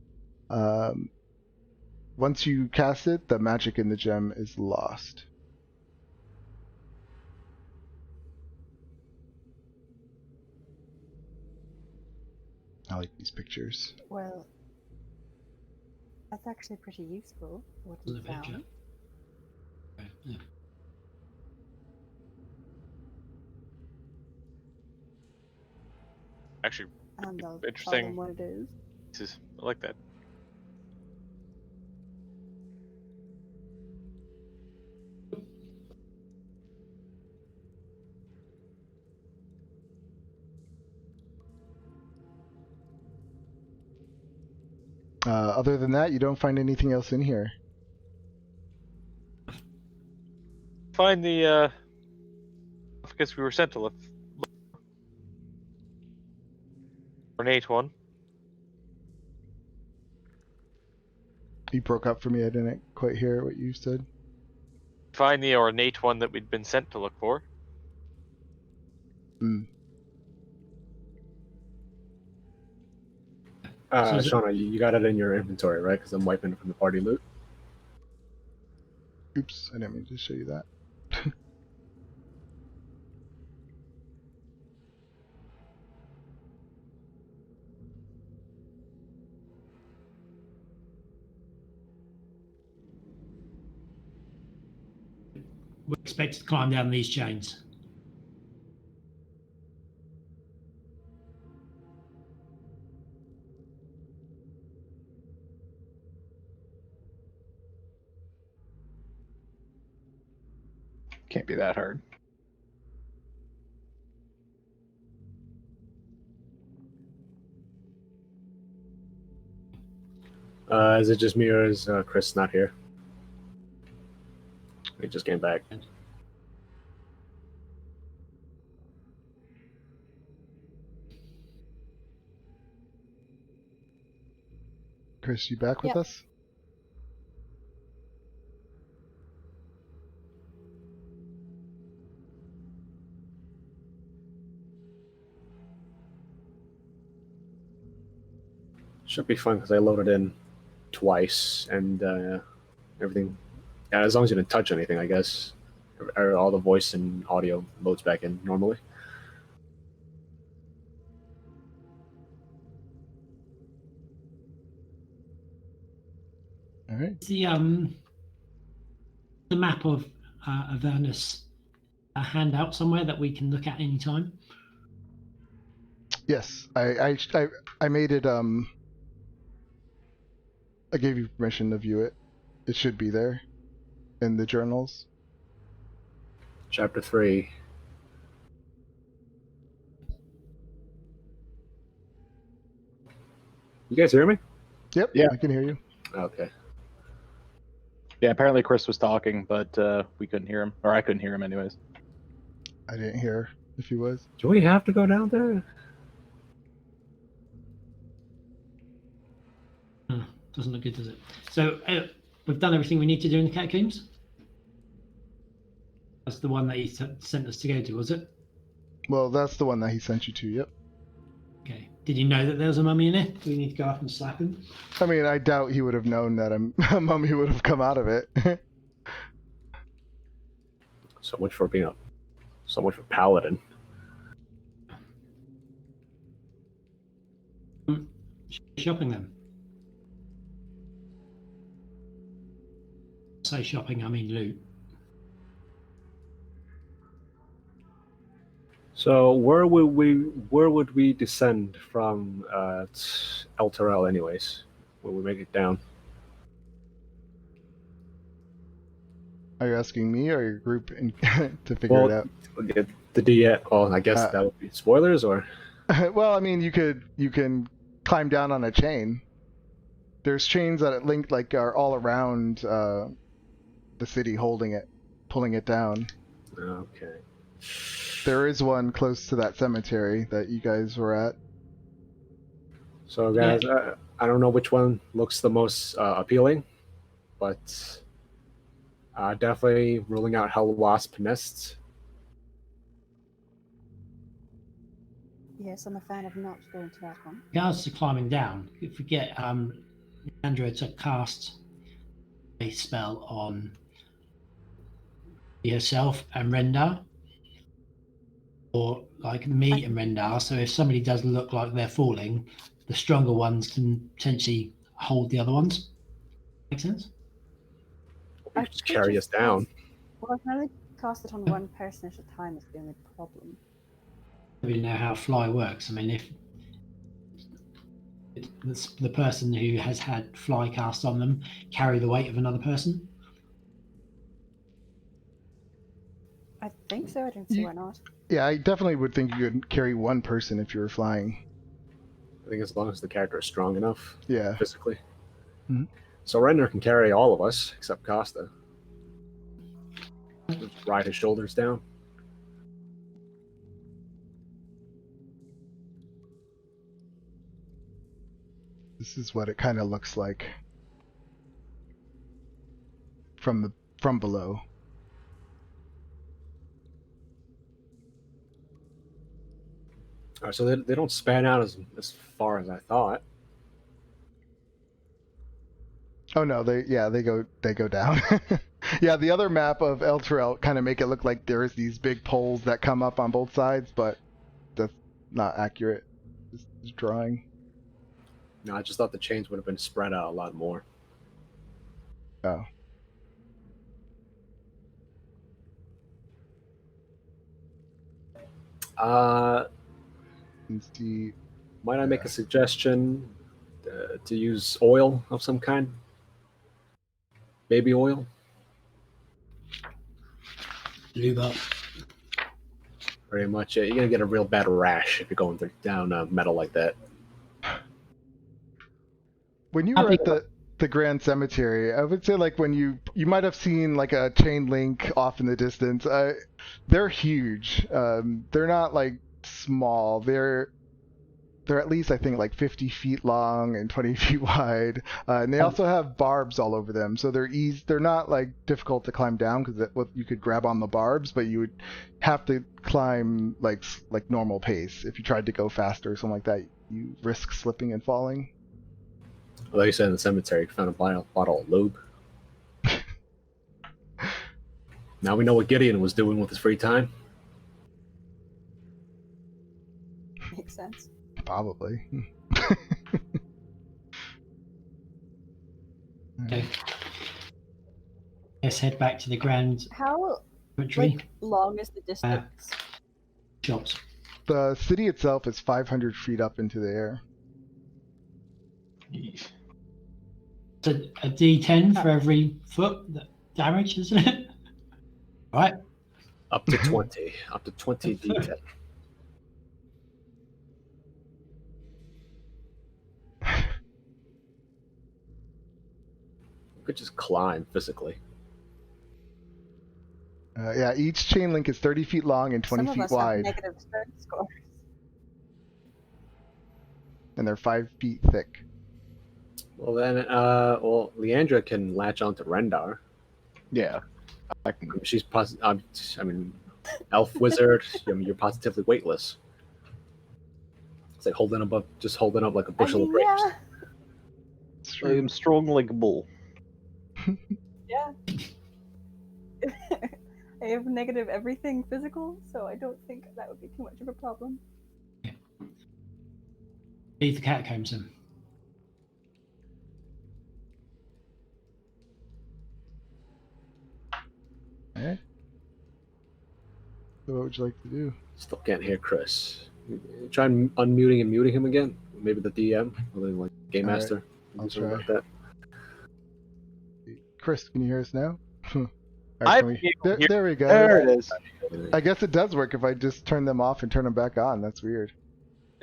Once you cast it, the magic in the gem is lost. I like these pictures. Well, that's actually pretty useful. What The you picture. found. Okay, yeah. Actually, And I'll Interesting. tell them what it is. I like that. Other than that, you don't find anything else in here. Find the I guess we were sent to look. Ornate one. You broke up for me. I didn't quite hear what you said. Find the ornate one that we'd been sent to look for. Hmm. So is it- Shauna, you got it in your inventory, right? Because I'm wiping it from the party loot. Oops, I didn't mean to show you that. We're expected to climb down these chains. Can't be that hard. Is it just me or is Chris not here? He just came back. Chris, you back with Yep. us? Should be fun because I loaded in twice and everything. Yeah, as long as you didn't touch anything, I guess. All the voice and audio loads back in normally. All right. Is the map of Avernus a handout somewhere that we can look at any time? Yes, I made it. I gave you permission to view it. It should be there in the journals. Chapter 3. You guys hear me? Yep. Yeah. I can hear you. Okay. Yeah, apparently Chris was talking, but we couldn't hear him, or I couldn't hear him anyways. I didn't hear if he was. Do we have to go down there? Doesn't look good, does it? So we've done everything we need to do in the catacombs? That's the one that he sent us to go to, was it? Well, that's the one that he sent you to. Yep. Okay. Did you know that there was a mummy in it? Do we need to go up and slap him? I mean, I doubt he would have known that a mummy would have come out of it. So much for being so much for paladin. Shopping then. Say shopping, I mean loot. So where would we descend from El Terrell anyways? When we make it down? Are you asking me or your group to figure it out? The DM. Oh, I guess that would be spoilers, or Well, I mean, you can climb down on a chain. There's chains that link are all around the city, holding it, pulling it down. okay. There is one close to that cemetery that you guys were at. So guys, I don't know which one looks the most appealing, but definitely ruling out Hell Wasp nests. Yes, I'm a fan of not going to that one. In regards to climbing down, if we get Andrea to cast a spell on herself and Rendar, or like me and Rendar, so if somebody does look like they're falling, the stronger ones can potentially hold the other ones. Make sense? You just carry us down. Well, I can only cast it on one person at a time. Is the only problem. I don't really know how fly works. I mean, if the person who has had fly cast on them carry the weight of another person. I think so. I don't see why not. Yeah, I definitely would think you could carry one person if you were flying. I think as long as the character is strong enough Yeah. physically. Mhm. So Renner can carry all of us except Costa. Just ride his shoulders down. This is what it kind of looks like from below. All right, so they don't span out as far as I thought. Oh no, they go down. Yeah, the other map of El Terrell kind of make it look like there's these big poles that come up on both sides, but that's not accurate. Just drawing. No, I just thought the chains would have been spread out a lot more. Oh. Let's see. Might I make a suggestion to use oil of some kind? Baby oil? Lube up. Very much. You're going to get a real bad rash if you're going down metal like that. When you were at the Grand Cemetery, I would say when you might have seen a chain link off in the distance. They're huge. They're not small. They're at least I think 50 feet long and 20 feet wide, and they also have barbs all over them. So they're not difficult to climb down because you could grab on the barbs, but you would have to climb like normal pace. If you tried to go faster or something like that, you risk slipping and falling. Well, you said in the cemetery, you found a bottle of lube. Now we know what Gideon was doing with his free time. Makes sense. Probably. Okay. Let's head back to the grand How cemetery. long is the distance? Shops. The city itself is 500 feet up into the air. Yeesh. It's a D10 for every foot damage, isn't it? Right. Up to 20. Up to 20 D10. You could just climb physically. Yeah, each chain link is 30 feet long and 20 Some of feet us have wide, negative strength scores. and they're 5 feet thick. Well then, Leandra can latch onto Rendar. Yeah. I can. I mean, she's elf wizard. You're positively weightless. It's like holding up like a bushel of grapes. Yeah. It's I true. am strong like a bull. Yeah. I have negative everything physical, so I don't think that would be too much of a problem. Leave the catacombs then. Okay. So what would you like to do? Still can't hear Chris. Try unmuting and muting him again. Maybe the DM, or then like Game All right, Master. I'll Do something try. like that. Chris, can you hear us now? All I've right, been able to hear- there we go. There it is. I guess it does work if I just turn them off and turn them back on. That's weird.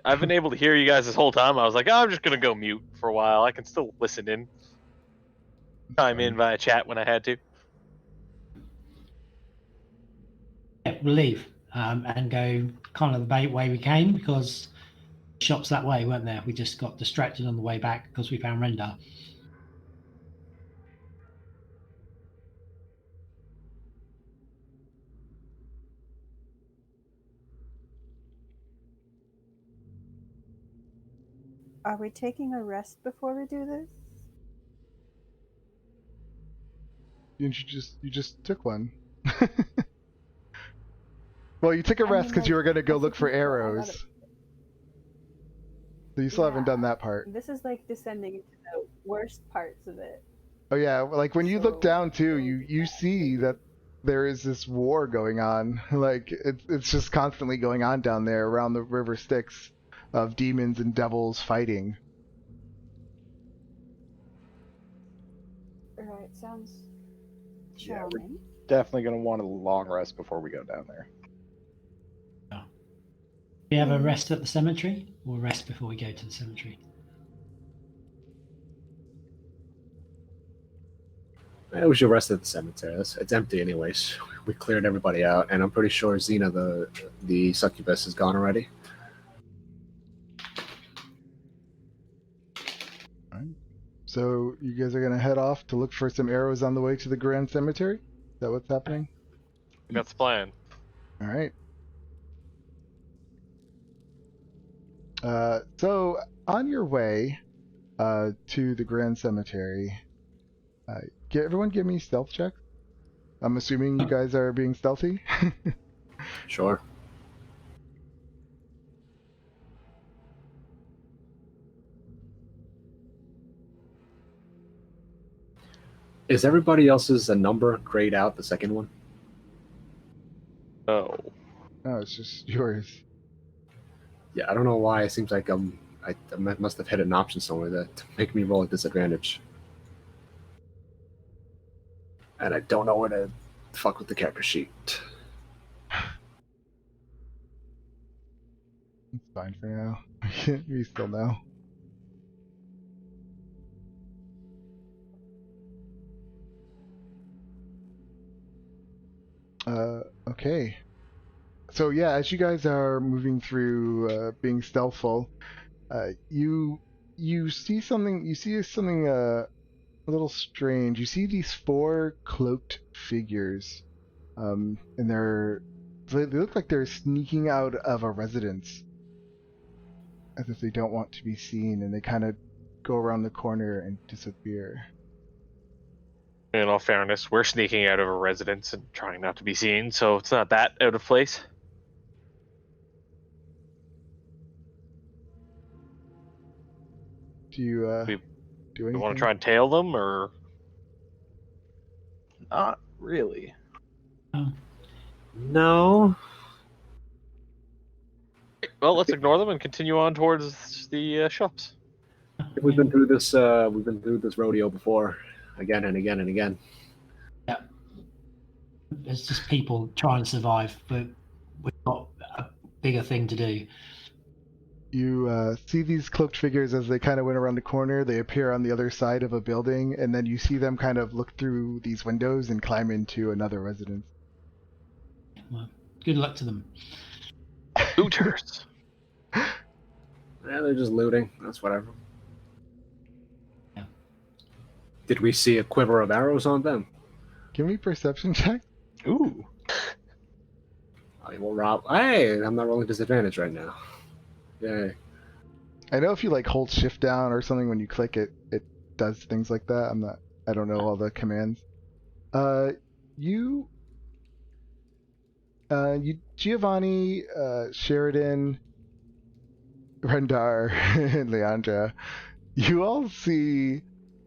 I've been able to hear you guys this whole time. I was like, oh, I'm just gonna go mute for a while. I can still listen in, chime in via chat when I had to. Yeah, we'll leave and go kind of the way we came because the shops that way, weren't there? We just got distracted on the way back because we found Rendar. Are we taking a rest before we do this? You just took one. Well, you took a I rest mean, because you were like, gonna go I look for think we still have arrows. So you still haven't done that part. This is like descending into the worst parts of it. Oh yeah, like when you look So, down too, we'll you do that see later. that there is this war going on. Like it's just constantly going on down there around the river Styx of demons and devils fighting. Alright, sounds Yeah, we're- charming. Definitely gonna want a long rest before we go down there. We have a rest at the cemetery or rest before we go to the cemetery? We should rest at the cemetery. It's empty anyways. We cleared everybody out, and I'm pretty sure Xena, the succubus, is gone already. So you guys are gonna head off to look for some arrows on the way to the Grand Cemetery? Is that what's happening? That's the plan. All right. So on your way to the Grand Cemetery, everyone give me stealth checks. I'm assuming you guys are being stealthy. Sure. Is everybody else's a number grayed out, the second one? Oh. No, it's just yours. Yeah, I don't know why. It seems like I must have hit an option somewhere that to make me roll a disadvantage. And I don't know where to fuck with the character sheet. It's fine for now. We still know. Okay. So yeah, as you guys are moving through, being stealthful, you see something. You see something a little strange. You see these four cloaked figures, and they look like they're sneaking out of a residence, as if they don't want to be seen, and they kind of go around the corner and disappear. In all fairness, we're sneaking out of a residence and trying not to be seen, so it's not that out of place. Do you We- do We anything? want to try and tail them, or Not really. No. Well, let's ignore them and continue on towards the shops. We've been through this. We've been through this rodeo before, again and again and again. It's just people trying to survive, but we've got a bigger thing to do. You see these cloaked figures as they kind of went around the corner. They appear on the other side of a building, and then you see them kind of look through these windows and climb into another residence. Well, good luck to them. Looters. Yeah, they're just looting. That's whatever. Yeah. Did we see a quiver of arrows on them? Give me perception check. Ooh. I will rob. Hey, I'm not rolling disadvantage right now. Yay. I know if you like hold shift down or something when you click it, it does things like that. I don't know all the commands. You Giovanni, Sheridan, Rendar, and Leandra, you all see,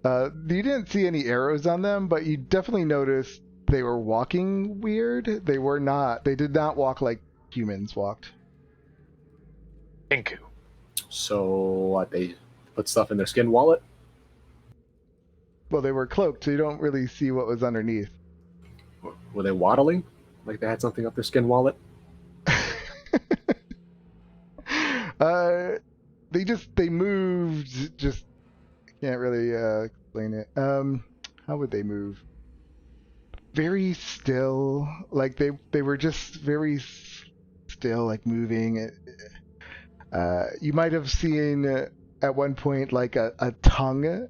you didn't see any arrows on them, but you definitely noticed they were walking weird. They did not walk like humans walked. Inku. So what? They put stuff in their skin wallet? Well, they were cloaked, so you don't really see what was underneath. Were they waddling? Like they had something up their skin wallet? They moved, just can't really explain it. How would they move? Very still, like they were just very still, like moving. You might have seen at one point like a tongue,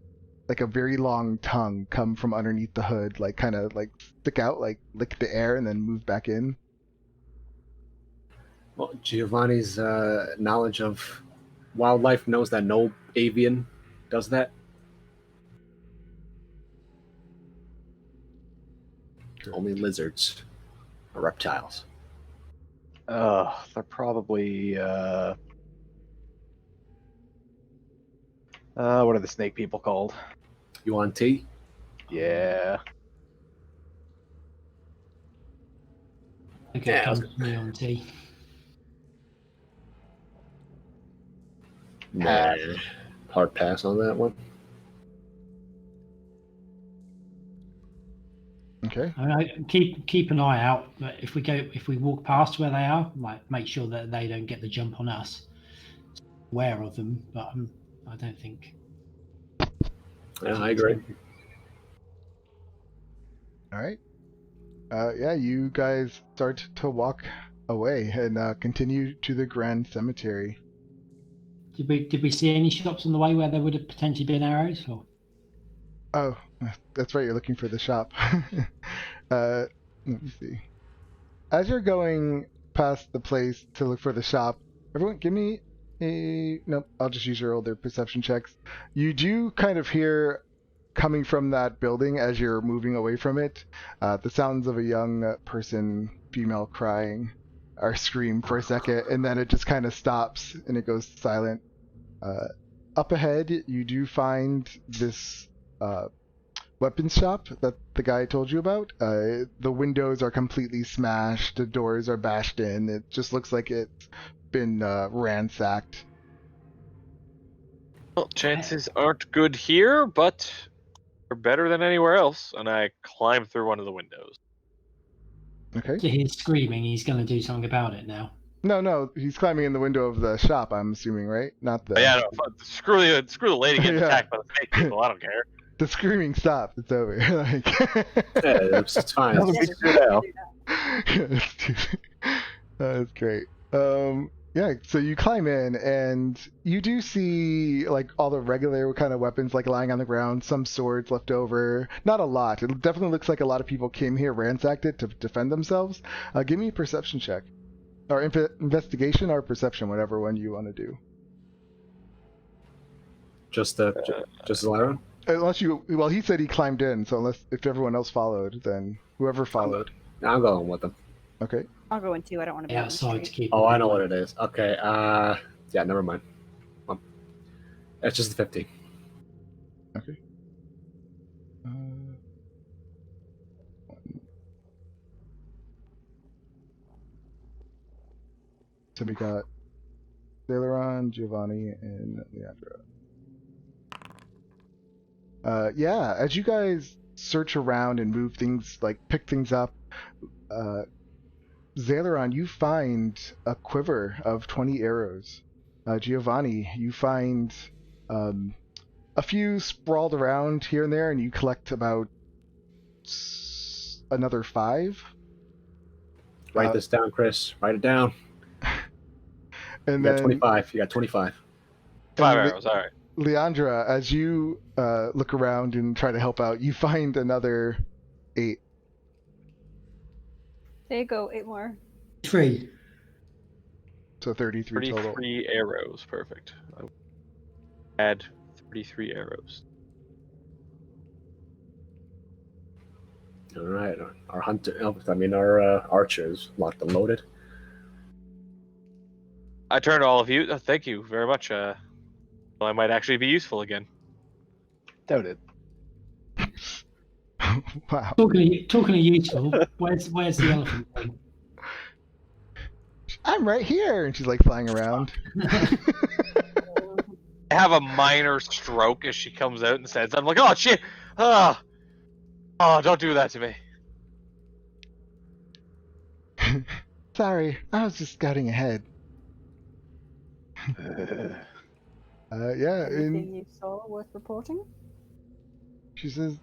like a very long tongue, come from underneath the hood, like kind of like stick out, like lick the air and then move back in. Well, Giovanni's knowledge of wildlife knows that no avian does that. Sure. Only lizards or reptiles. They're probably what are the snake people called? You want tea? Yeah. Okay, Yeah, I was comes me on tea. Nah. Hard pass on that one. Okay. I mean, keep an eye out. But if we walk past where they are, like make sure that they don't get the jump on us. Aware of them, but I don't think. Yeah, I agree. All right. Yeah, you guys start to walk away and continue to the Grand Cemetery. Did we see any shops on the way where there would have potentially been arrows? Or Oh, that's right. You're looking for the shop. Let me see. As you're going past the place to look for the shop, everyone, give me a. Nope, I'll just use your older perception checks. You do kind of hear, coming from that building as you're moving away from it, the sounds of a young person, female, crying or scream for a second, and then it just kind of stops and it goes silent. Up ahead, you do find this weapons shop that the guy told you about. The windows are completely smashed, the doors are bashed in. It just looks like it's been ransacked. Well, chances aren't good here, but they're better than anywhere else. And I climb through one of the windows. Okay. to his screaming, he's going to do something about it now. No, he's climbing in the window of the shop, I'm assuming, right? Not the... But yeah, no, screw the lady getting Yeah. attacked by the snake people. I don't care. The screaming stopped. It's over. Like... Yeah, it's fine. That'll be true now. That's great. Yeah, so you climb in and you do see like all the regular kind of weapons like lying on the ground, some swords left over. Not a lot. It definitely looks like a lot of people came here, ransacked it to defend themselves. Give me a perception check. Or investigation or perception, whatever one you want to do. Just Lyron? Unless you, well, he said he climbed in, so if everyone else followed, then whoever followed. I'm going with them. Okay. I'll go in too. I don't want to be on the Outside to street. keep. Oh, I know what it is. Okay. Yeah, never mind. It's just a 50. Okay. So we got Celeron, Giovanni, and Leandra. Yeah, as you guys search around and move things, like pick things up, Celeron, you find a quiver of 20 arrows. Giovanni, you find a few sprawled around here and there, and you collect about another 5. Write this down, Chris. Write it down. And You got then 25. You got 25. 5 and arrows. All right. Leandra, as you look around and try to help out, you find another 8. There you go, 8 more. 3. So 33 total. 33 arrows. Perfect. I will add 33 arrows. All right. Our our archers locked and loaded. I turn to all of you. Thank you very much. Well, I might actually be useful again. Doubt it. Wow. Talking of useful, where's the elephant thing? I'm right here, and she's like flying around. I have a minor stroke as she comes out and says, I'm like, oh, shit. Oh, don't do that to me. Sorry, I was just scouting ahead. Yeah, Anything and you saw worth reporting? she says,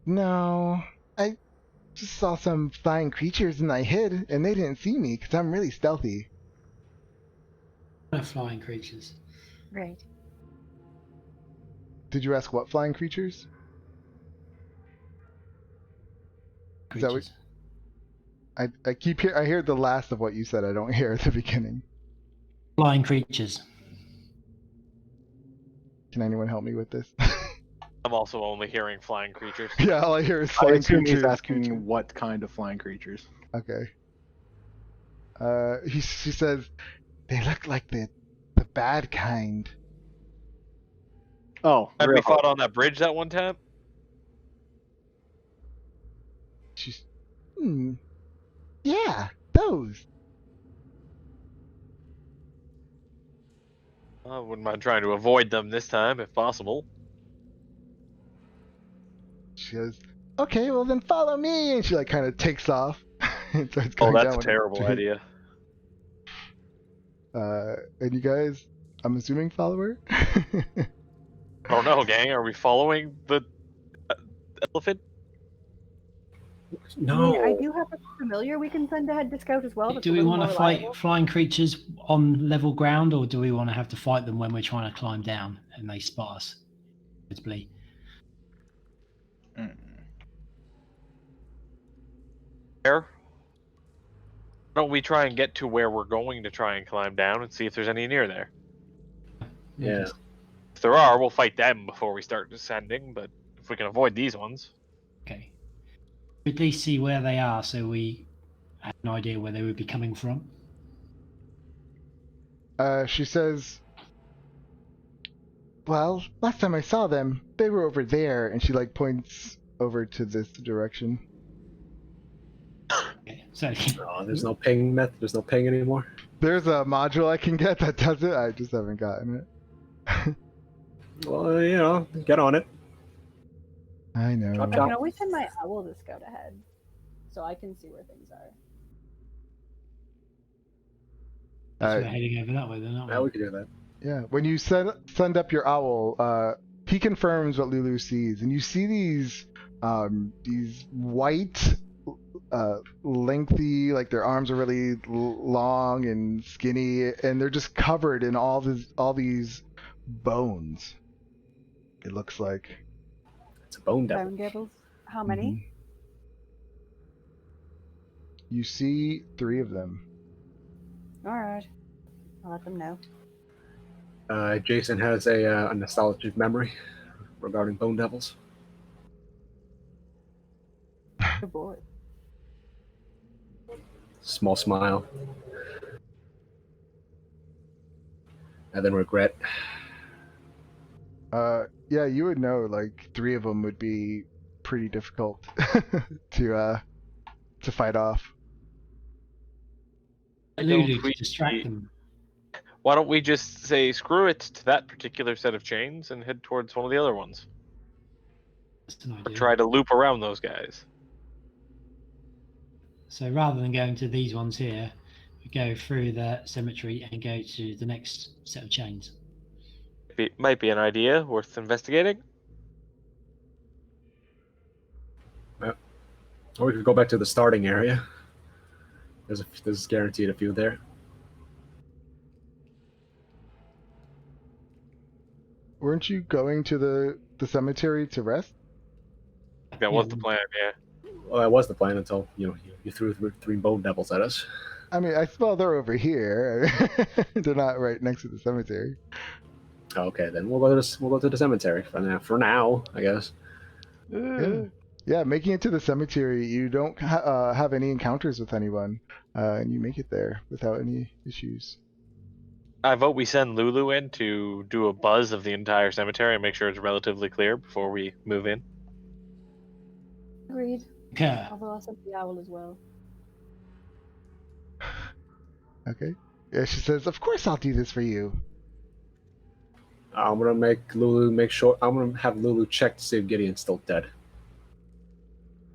no, I just saw some flying creatures and I hid, and they didn't see me because I'm really stealthy. Flying creatures. Right. Did you ask what flying creatures? Is that what- Creatures. I hear the last of what you said. I don't hear at the beginning. Flying creatures. Can anyone help me with this? I'm also only hearing flying creatures. Yeah, all I hear is I flying assume creatures. he's asking what kind of flying creatures. Okay. She says, they look like the bad kind. Oh, Had we real. fought on that bridge that one time? She's, yeah, those. I wouldn't mind trying to avoid them this time, if possible. She goes, okay, well then follow me, and she like kind of takes off and starts Oh, going that's down a with the terrible street. idea. And you guys, I'm assuming follow her. I don't know, gang. Are we following the elephant? No. I do have a familiar we can send ahead to scout as well. That's Do a we little want to more fight reliable. flying creatures on level ground, or do we want to have to fight them when we're trying to climb down and they spot us? Visibly. Where? Why don't we try and get to where we're going to try and climb down and see if there's any near there? Yeah. If there are, we'll fight them before we start descending, but if we can avoid these ones. Okay. At least see where they are, so we have an idea where they would be coming from. She says, well, last time I saw them, they were over there, and she like points over to this direction. Okay. So Oh, there's no ping method. There's no ping anymore. There's a module I can get that does it. I just haven't gotten it. Well, get on it. I know. Chop, I chop. can always send my owl to scout ahead, so I can see where things are. we're heading over that way, then, aren't Yeah, we? we can do that. Yeah, when you send up your owl, he confirms what Lulu sees, and you see these white, lengthy, like their arms are really long and skinny, and they're just covered in all these bones. It looks like. It's a bone devil. Bone devils. How many? Mhm. You see 3 of them. All right, I'll let them know. Jason has a nostalgic memory regarding bone devils. Good boy. Small smile. And then regret. Yeah, you would know. Like 3 of them would be pretty difficult to fight off. Lulu don't to distract them. Why don't we just say screw it to that particular set of chains and head towards one of the other ones? That's an Or idea. try to loop around those guys. So rather than going to these ones here, we go through the cemetery and go to the next set of chains. Might be an idea worth investigating. Or we could go back to the starting area. There's guaranteed a few there. Weren't you going to the cemetery to rest? That was the plan, yeah. Well, that was the plan until you threw three bone devils at us. I mean, they're over here. They're not right next to the cemetery. Okay, then we'll go to the cemetery for now, I guess. Yeah, making it to the cemetery, you don't have any encounters with anyone, and you make it there without any issues. I vote we send Lulu in to do a buzz of the entire cemetery and make sure it's relatively clear before we move in. Agreed. Okay. Although I said the owl as well. Okay. Yeah, she says, "Of course I'll do this for you." I'm gonna make sure. I'm gonna have Lulu check to see if Gideon's still dead.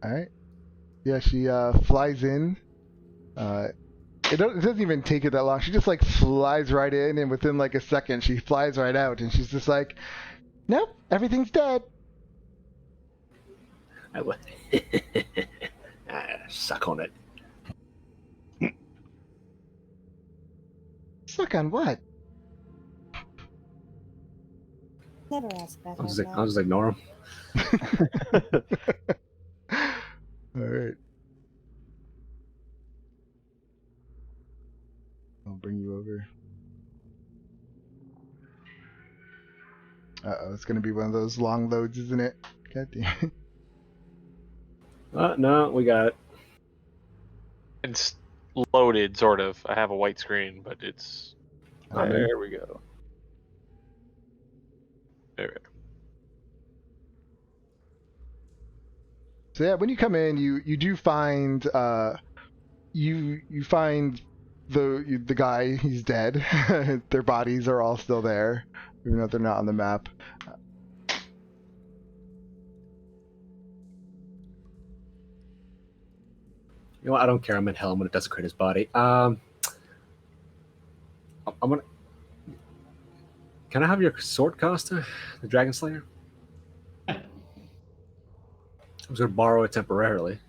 All right. Yeah, she flies in. It doesn't even take her that long. She just like flies right in, and within like a second, she flies right out, and she's just like, "Nope, everything's dead." I would suck on it. Suck on what? Never ask that. I'll just ignore him. All right. I'll bring you over. Uh-oh, it's gonna be one of those long loads, isn't it? God damn. No, we got it. It's loaded, sort of. I have a white screen, but it's... There we go. There we go. So yeah, when you come in, you do find you find the guy. He's dead. Their bodies are all still there, even though they're not on the map. You know what? I don't care. I'm in hell. I'm gonna desecrate his body. I'm gonna. Can I have your sword, Costa? The Dragon Slayer. I was gonna borrow it temporarily.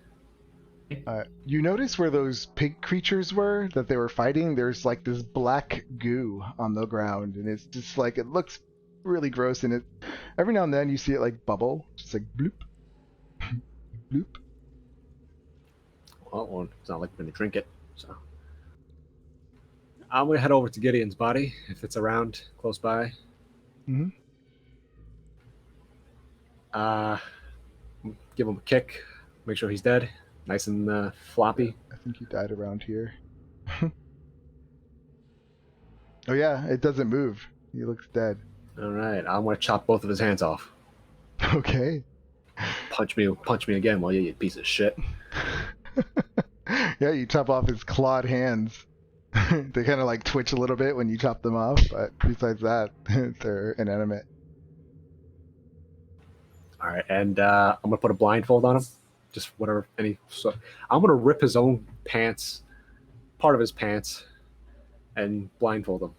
You notice where those pig creatures were that they were fighting? There's like this black goo on the ground, and it's just like it looks really gross. And it every now and then you see it like bubble, just like bloop, bloop. Well, it's not like I'm gonna drink it, so I'm gonna head over to Gideon's body if it's around close by. Mhm. Give him a kick, make sure he's dead, nice and floppy. I think he died around here. Oh yeah, it doesn't move. He looks dead. All right, I'm gonna chop both of his hands off. Okay. Punch me again, will you piece of shit? Yeah, you chop off his clawed hands. They kind of like twitch a little bit when you chop them off, but besides that, they're inanimate. All right, and I'm gonna put a blindfold on him, just whatever. So I'm gonna rip his own pants, part of his pants, and blindfold him.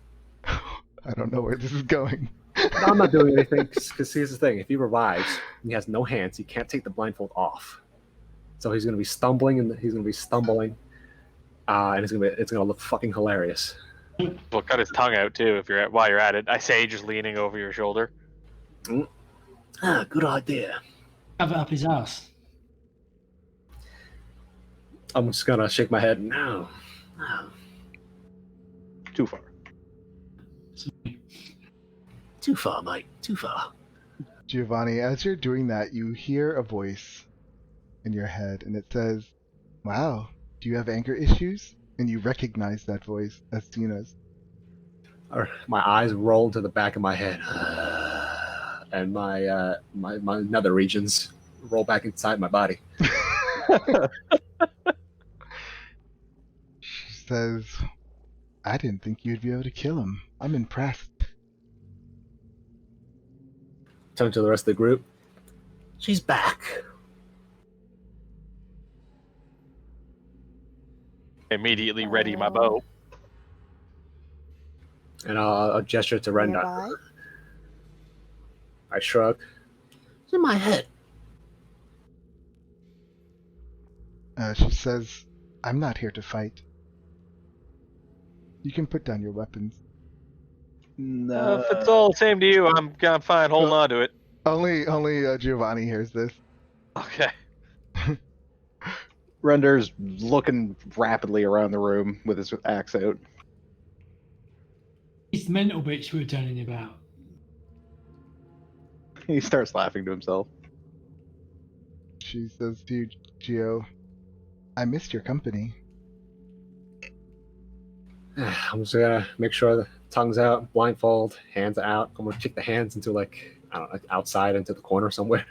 I don't know where this is going. No, I'm not doing anything because here's the thing: if he revives, and he has no hands, he can't take the blindfold off. So he's gonna be stumbling, and it's gonna look fucking hilarious. We'll cut his tongue out too while you're at it. I say, just leaning over your shoulder. Good idea. Have it up his ass. I'm just gonna shake my head. No. Too far. Too far, mate. Too far. Giovanni, as you're doing that, you hear a voice in your head, and it says, "Wow, do you have anger issues?" And you recognize that voice as Tina's. My eyes roll to the back of my head, and my nether regions roll back inside my body. She says, I didn't think you'd be able to kill him. I'm impressed. Turn to the rest of the group. She's back. Immediately ready my bow. And I'll gesture to Rendar. Nearby? I shrug. It's in my head. She says, I'm not here to fight. You can put down your weapons. No. If it's all the same to you, I'm fine holding on to it. Only Giovanni hears this. Okay. Render's looking rapidly around the room with his axe out. It's the mental bitch we were telling you about. He starts laughing to himself. She says to you, Gio, I missed your company. I'm just gonna make sure the tongue's out, blindfold, hands out. I'm gonna kick the hands into like, I don't know, like outside into the corner somewhere.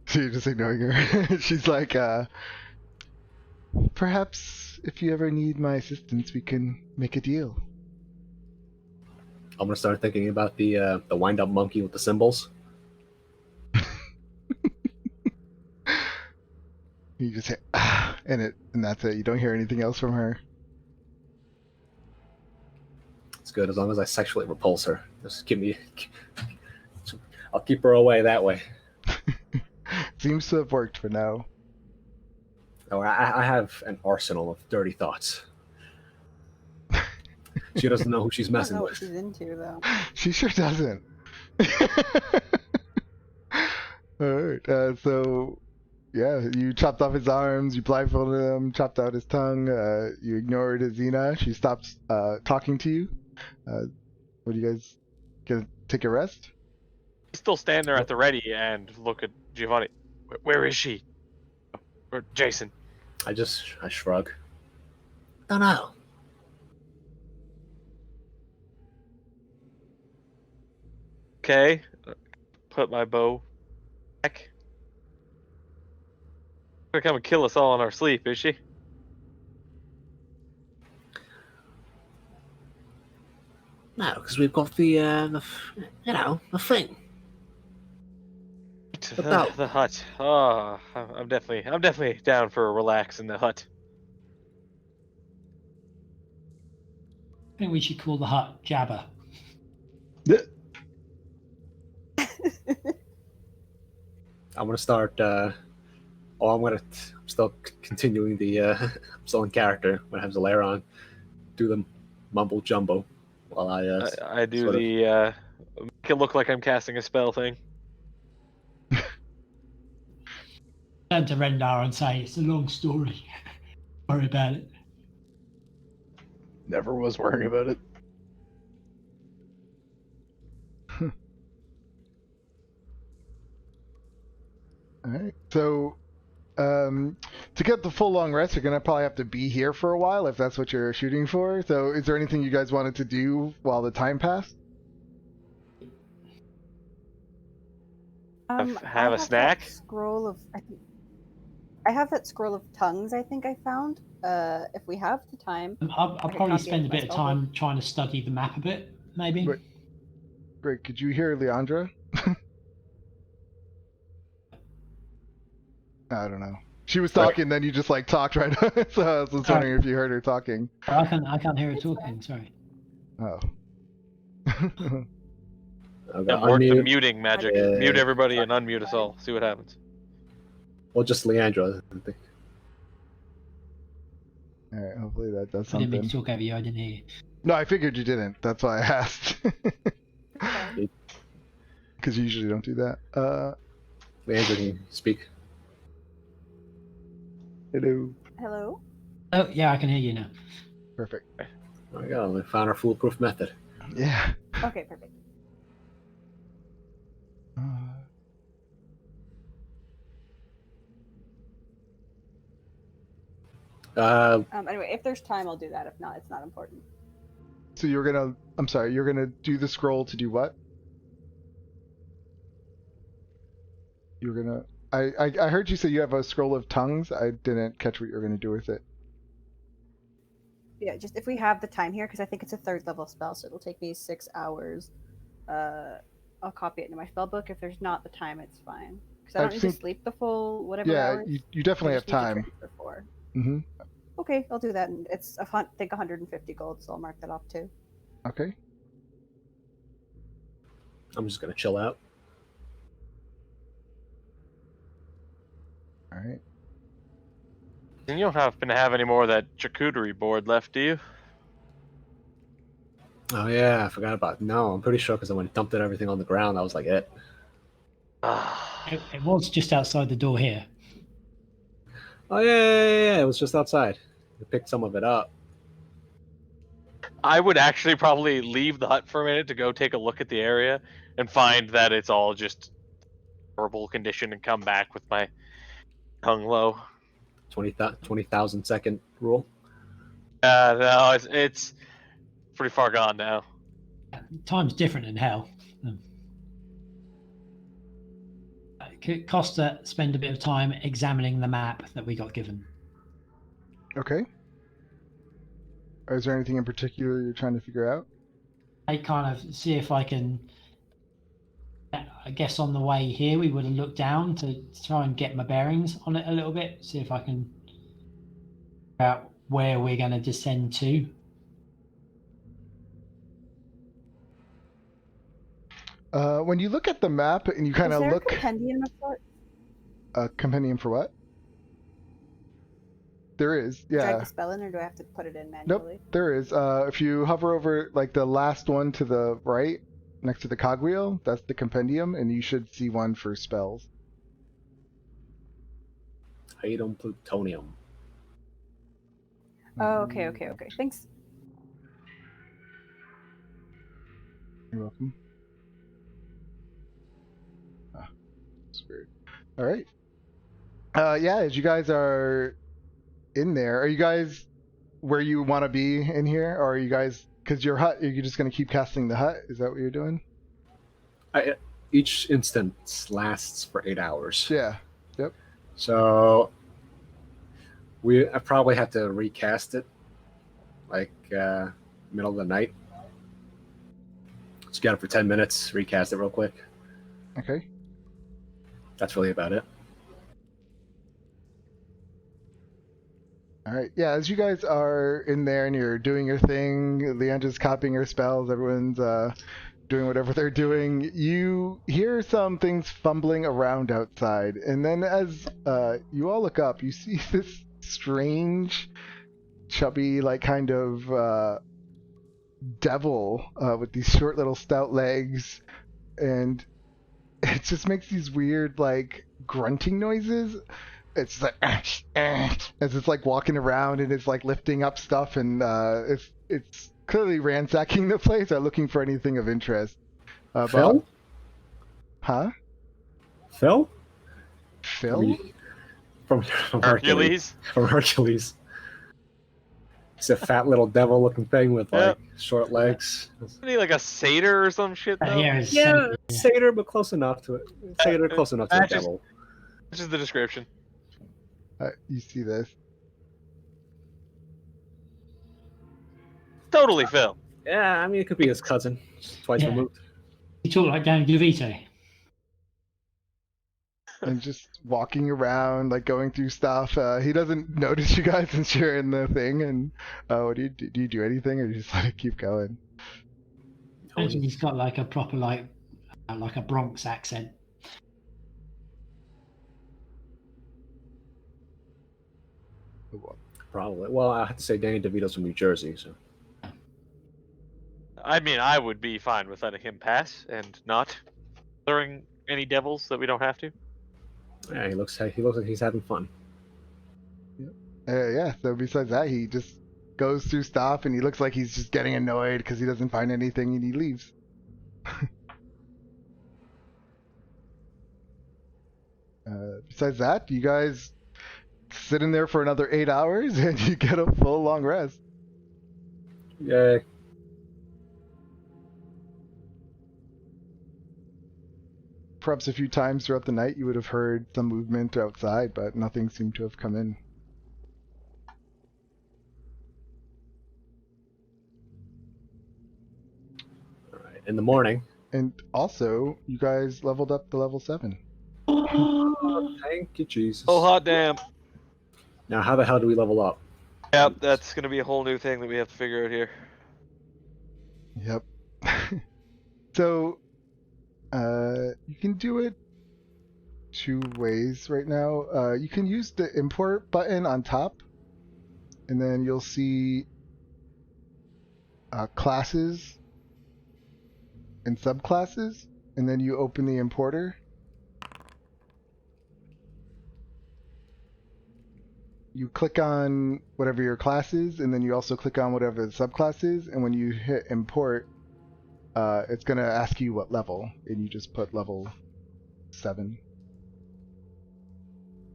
So you're just ignoring her. She's like, perhaps if you ever need my assistance, we can make a deal. I'm gonna start thinking about the wind-up monkey with the cymbals. You just say, and that's it. You don't hear anything else from her. It's good as long as I sexually repulse her. Just give me. I'll keep her away that way. Seems to have worked for now. Oh, I have an arsenal of dirty thoughts. She doesn't know who she's I don't messing know what with. she's into though. She sure doesn't. Alright, so yeah, you chopped off his arms, you blindfolded him, chopped out his tongue, you ignored Azina, she stops talking to you. What do you guys gonna take a rest? Still stand there at the ready and look at Giovanni. Where is she? Or Jason? I shrug. Don't know. Okay. Put my bow back. Gonna come and kill us all in our sleep, is she? No, because we've got the thing. About- The hut. Oh, I'm definitely down for a relax in the hut. I think we should call the hut Jabba. I'm gonna start. I'm still continuing the. I'm still in character. I'm gonna have Zalair do the mumble jumbo while I do sort of- the make it look like I'm casting a spell thing. Turn to Rendar and say it's a long story. Worry about it. Never was worrying about it. Alright, so to get the full long rest, you're gonna probably have to be here for a while if that's what you're shooting for. So is there anything you guys wanted to do while the time passed? Have I a have snack? that scroll of I have that scroll of tongues. I think I found. If we have the time, I'll could probably copy spend it a bit of myself. time trying to study the map a bit, maybe. Right. Great, could you hear Leandra? I don't know. She was talking, then you just like talked right. So I was just wondering if you heard her talking. I can't hear her talking. Sorry. Oh. I'll And work the unmute. muting magic. Yeah. Mute everybody and unmute us all. See what happens. Well, just Leandra. I think. Alright, hopefully that does I didn't mean something. to talk over you. I didn't hear you. No, I figured you didn't. That's why I asked. Okay. Because you usually don't do that. Leandra, can you speak? Hello. Hello. Oh yeah, I can hear you now. Perfect. There we go. We found our foolproof method. Yeah. Okay, perfect. Anyway, if there's time, I'll do that. If not, it's not important. So you're gonna do the scroll to do what? You're gonna, I heard you say you have a scroll of tongues. I didn't catch what you were going to do with it. Yeah, just if we have the time here, because I think it's a 3rd level spell, so it'll take me 6 hours. I'll copy it into my spell book. If there's not the time, it's fine. Because I don't need to sleep the full whatever Yeah, hours. you definitely I have just need to time. train for 4. Mm-hmm. Okay, I'll do that. And it's I think 150 gold, so I'll mark that off too. Okay. I'm just gonna chill out. All right. And you don't happen to have any more of that charcuterie board left, do you? Oh yeah, I forgot about. No, I'm pretty sure because I went and dumped it everything on the ground. That was like it. It was just outside the door here. Oh yeah. It was just outside. I picked some of it up. I would actually probably leave the hut for a minute to go take a look at the area and find that it's all just horrible condition and come back with my tongue low. 20,000 second rule. No, it's pretty far gone now. Time's different in hell. Costa spend a bit of time examining the map that we got given. Okay. Is there anything in particular you're trying to figure out? I kind of see if I can. I guess on the way here we would have looked down to try and get my bearings on it a little bit. See if I can figure out where we're going to descend to. When you look at the map and you kind Is of there look. a compendium of sorts? A compendium for what? There is, Drag yeah. the spell in, or do I have to put it in Nope, manually? there is. If you hover over like the last one to the right, next to the cogwheel, that's the compendium, and you should see one for spells. Item plutonium. Oh, okay. Thanks. You're welcome. Ah, that's weird. All right. Yeah, as you guys are in there, are you guys where you want to be in here, or are you guys? Because your hut, are you just going to keep casting the hut? Is that what you're doing? Each instance lasts for 8 hours. Yeah. Yep. So I probably have to recast it, like middle of the night. Just get it for 10 minutes, recast it real quick. Okay. That's really about it. All right. Yeah, as you guys are in there and you're doing your thing, Leandra's copying her spells, everyone's doing whatever they're doing, you hear some things fumbling around outside. And then as you all look up, you see this strange, chubby, like kind of devil with these short little stout legs. And it just makes these weird, like, grunting noises. It's like as it's like walking around and it's like lifting up stuff, and it's clearly ransacking the place or looking for anything of interest. Phil? Huh? Phil? Phil? From Hercules? From Hercules. He's a fat little devil-looking thing with like short legs. Isn't he like a satyr or some shit though? Yeah, satyr, but close enough to it. Satyr, close enough to a devil. Which is the description. You see this? Totally Phil. Yeah, I mean it could be his cousin, twice removed. You talk like Danny DeVito. And just walking around, like going through stuff. He doesn't notice you guys since you're in the thing. And what do you do? Do you do anything, or do you just let it keep going? Imagine he's got like a proper like a Bronx accent. Probably. Well, I have to say Danny DeVito's from New Jersey, so. I mean, I would be fine with letting him pass and not throwing any devils that we don't have to. Yeah, he looks like he's having fun. Yeah. So besides that, he just goes through stuff, and he looks like he's just getting annoyed because he doesn't find anything, and he leaves. Besides that, you guys sit in there for another 8 hours, and you get a full long rest. Yeah. perhaps a few times throughout the night you would have heard some movement outside, but nothing seemed to have come in. All right. In the morning. And also, you guys leveled up to level 7. Thank you, Jesus. Oh, hot damn. Now, how the hell do we level up? Yep, that's going to be a whole new thing that we have to figure out here. Yep. So, you can do it 2 ways right now. You can use the import button on top, and then you'll see classes and subclasses, and then you open the importer. You click on whatever your class is, and then you also click on whatever the subclass is, and when you hit import, it's going to ask you what level, and you just put level 7.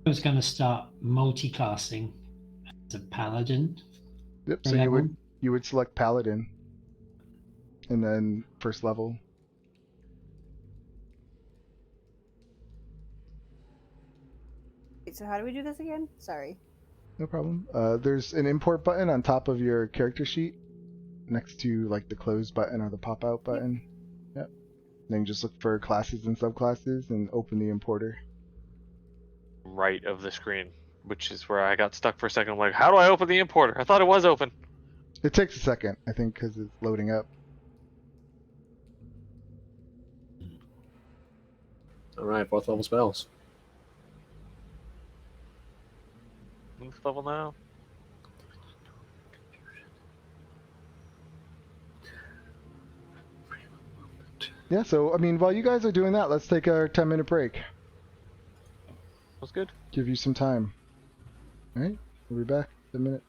I was going to start multi-classing as a paladin. Yep, for so level. you would select paladin, and then first level. Wait, so how do we do this again? Sorry. No problem. There's an import button on top of your character sheet, next to like the close button or the pop out button. Yep. Then you just look for classes and subclasses and open the importer. Right of the screen, which is where I got stuck for a second. I'm like, how do I open the importer? I thought it was open. It takes a second, I think, because it's loading up. All right, 4th level spells. Move level now. Yeah, so I mean, while you guys are doing that, let's take our 10-minute break. That's good. Give you some time. All right, we'll be back in a minute.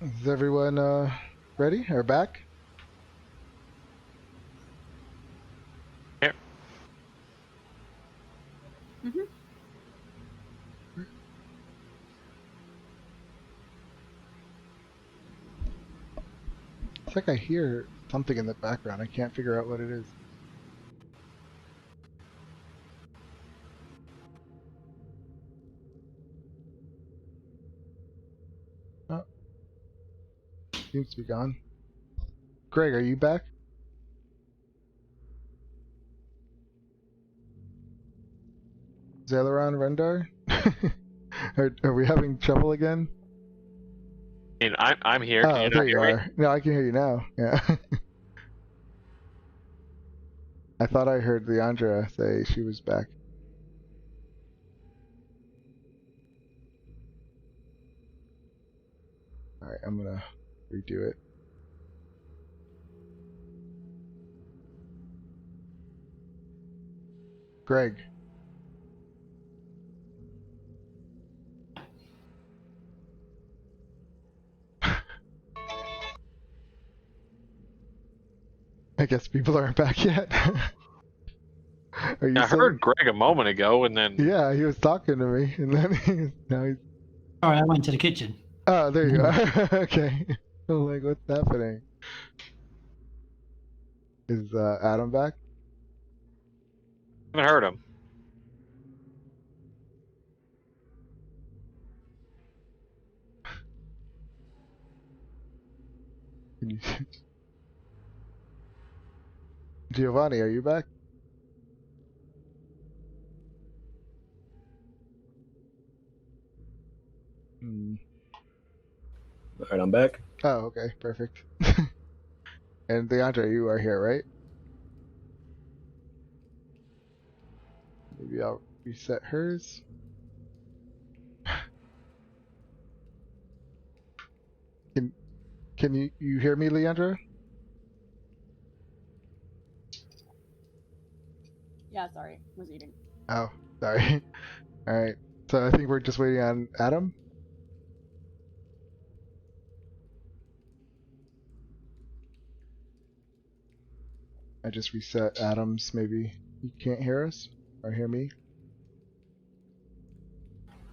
Is everyone ready or back? Here. Mhm. It's like I hear something in the background. I can't figure out what it is. Oh, seems to be gone. Greg, are you back? Zalaron, Rendar? Are we having trouble again? I mean, I'm here. Can Oh, you there not you hear me? are. No, I can hear you now. Yeah. I thought I heard Leandra say she was back. Alright, I'm gonna redo it. Greg. I guess people aren't back yet. Are you I still... heard Greg a moment ago, and then Yeah, he was talking to me, and then now he's... Sorry, I went to the kitchen. Oh, there you are. Okay. I'm like, what's happening? Is Adam back? I haven't heard him. Can you... Giovanni, are you back? Hmm. All right, I'm back. Oh, okay, perfect. And DeAndre, you are here, right? Maybe I'll reset hers. Can you hear me, Leandra? Yeah, sorry, was eating. Oh, sorry. All right. So I think we're just waiting on Adam. I just reset Adam's. Maybe he can't hear us or hear me.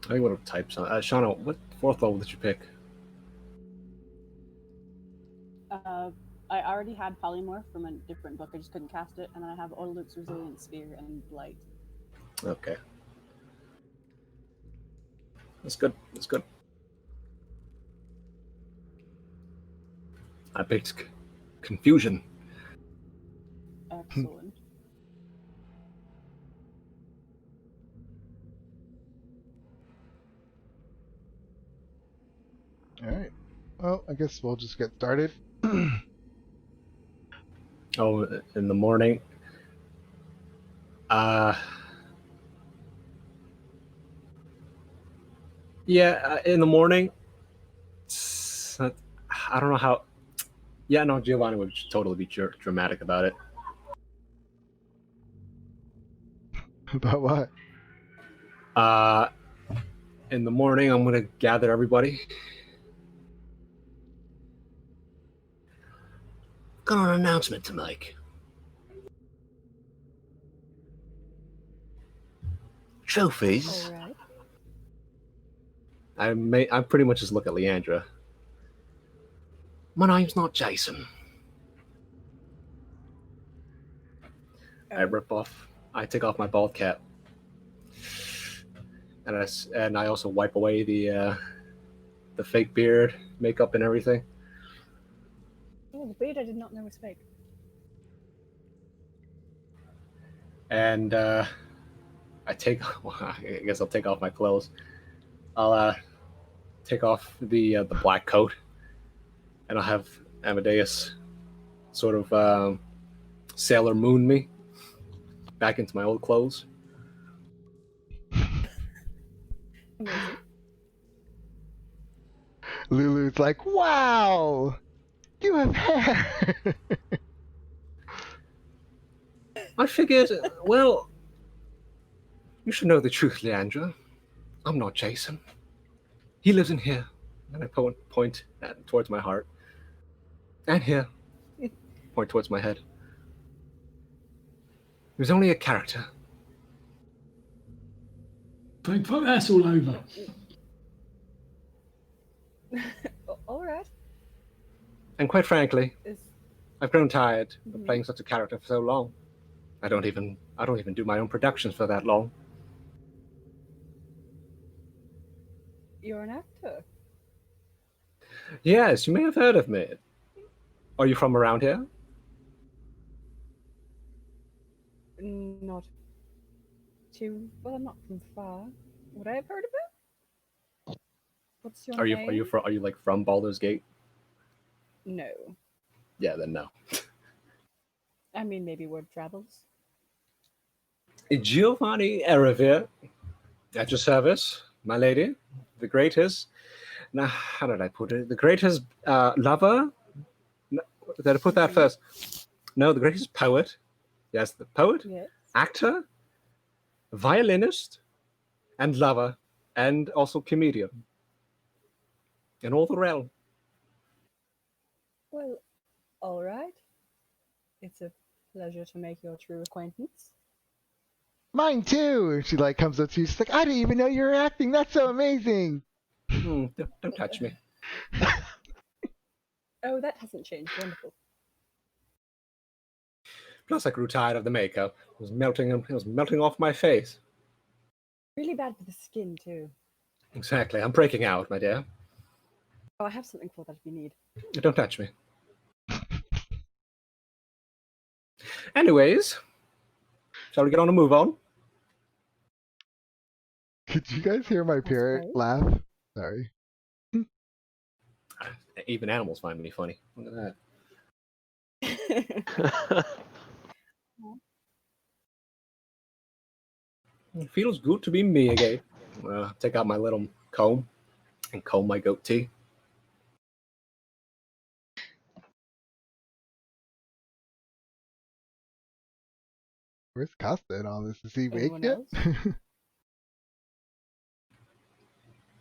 I think what type some. Shauna, what 4th level did you pick? I already had polymorph from a different book. I just couldn't cast it, and I have Odaluk's Resilient Spear and Blight. Okay. That's good. That's good. I picked Confusion. Excellent. All right. Well, I guess we'll just get started. Oh, in the morning. Yeah, in the morning. I don't know how. Yeah, no, Giovanni would totally be dramatic about it. About what? In the morning, I'm gonna gather everybody. Got an announcement to make. Trophies. All right. I pretty much just look at Leandra. My name's not Jason. I take off my bald cap, and I also wipe away the fake beard, makeup, and everything. Oh, the beard I did not know was fake. And I guess I'll take off my clothes. I'll take off the black coat, and I'll have Amadeus sort of Sailor Moon me back into my old clothes. Amazing. Lulu's like, wow, you have hair. I figured, well, you should know the truth, Leandra. I'm not Jason. He lives in here And I point towards my heart. And here. Point towards my head. He was only a character. Fuck, that's all over. All right. And quite frankly, I've grown tired of Mhm. playing such a character for so long. I don't even do my own productions for that long. You're an actor. Yes, you may have heard of me. Are you from around here? Not too well. I'm not from far. Would I have heard of it? What's your name? Are you like from Baldur's Gate? No. Yeah, then no. I mean, maybe word travels. Giovanni Eravir, at your service, my lady. The greatest. Now, how did I put it? The greatest lover. No, did I put that first? No, the greatest poet. Yes, the poet, Yes. actor, violinist, and lover, and also comedian. In all the realm. Well, all right. It's a pleasure to make your true acquaintance. Mine too. She like comes up to you. She's like, I didn't even know you were acting. That's so amazing. Don't touch me. Oh, that hasn't changed. Wonderful. Plus, I grew tired of the makeup. It was melting off my face. Really bad for the skin too. Exactly. I'm breaking out, my dear. Oh, I have something for that if you need. Don't touch me. Anyways, shall we get on and move on? Could you guys hear my parrot suppose. laugh? Sorry. Even animals find me funny. Look at that. It feels good to be me again. Take out my little comb and comb my goatee. Where's Costa in all this? Is he awake Anyone yet? else?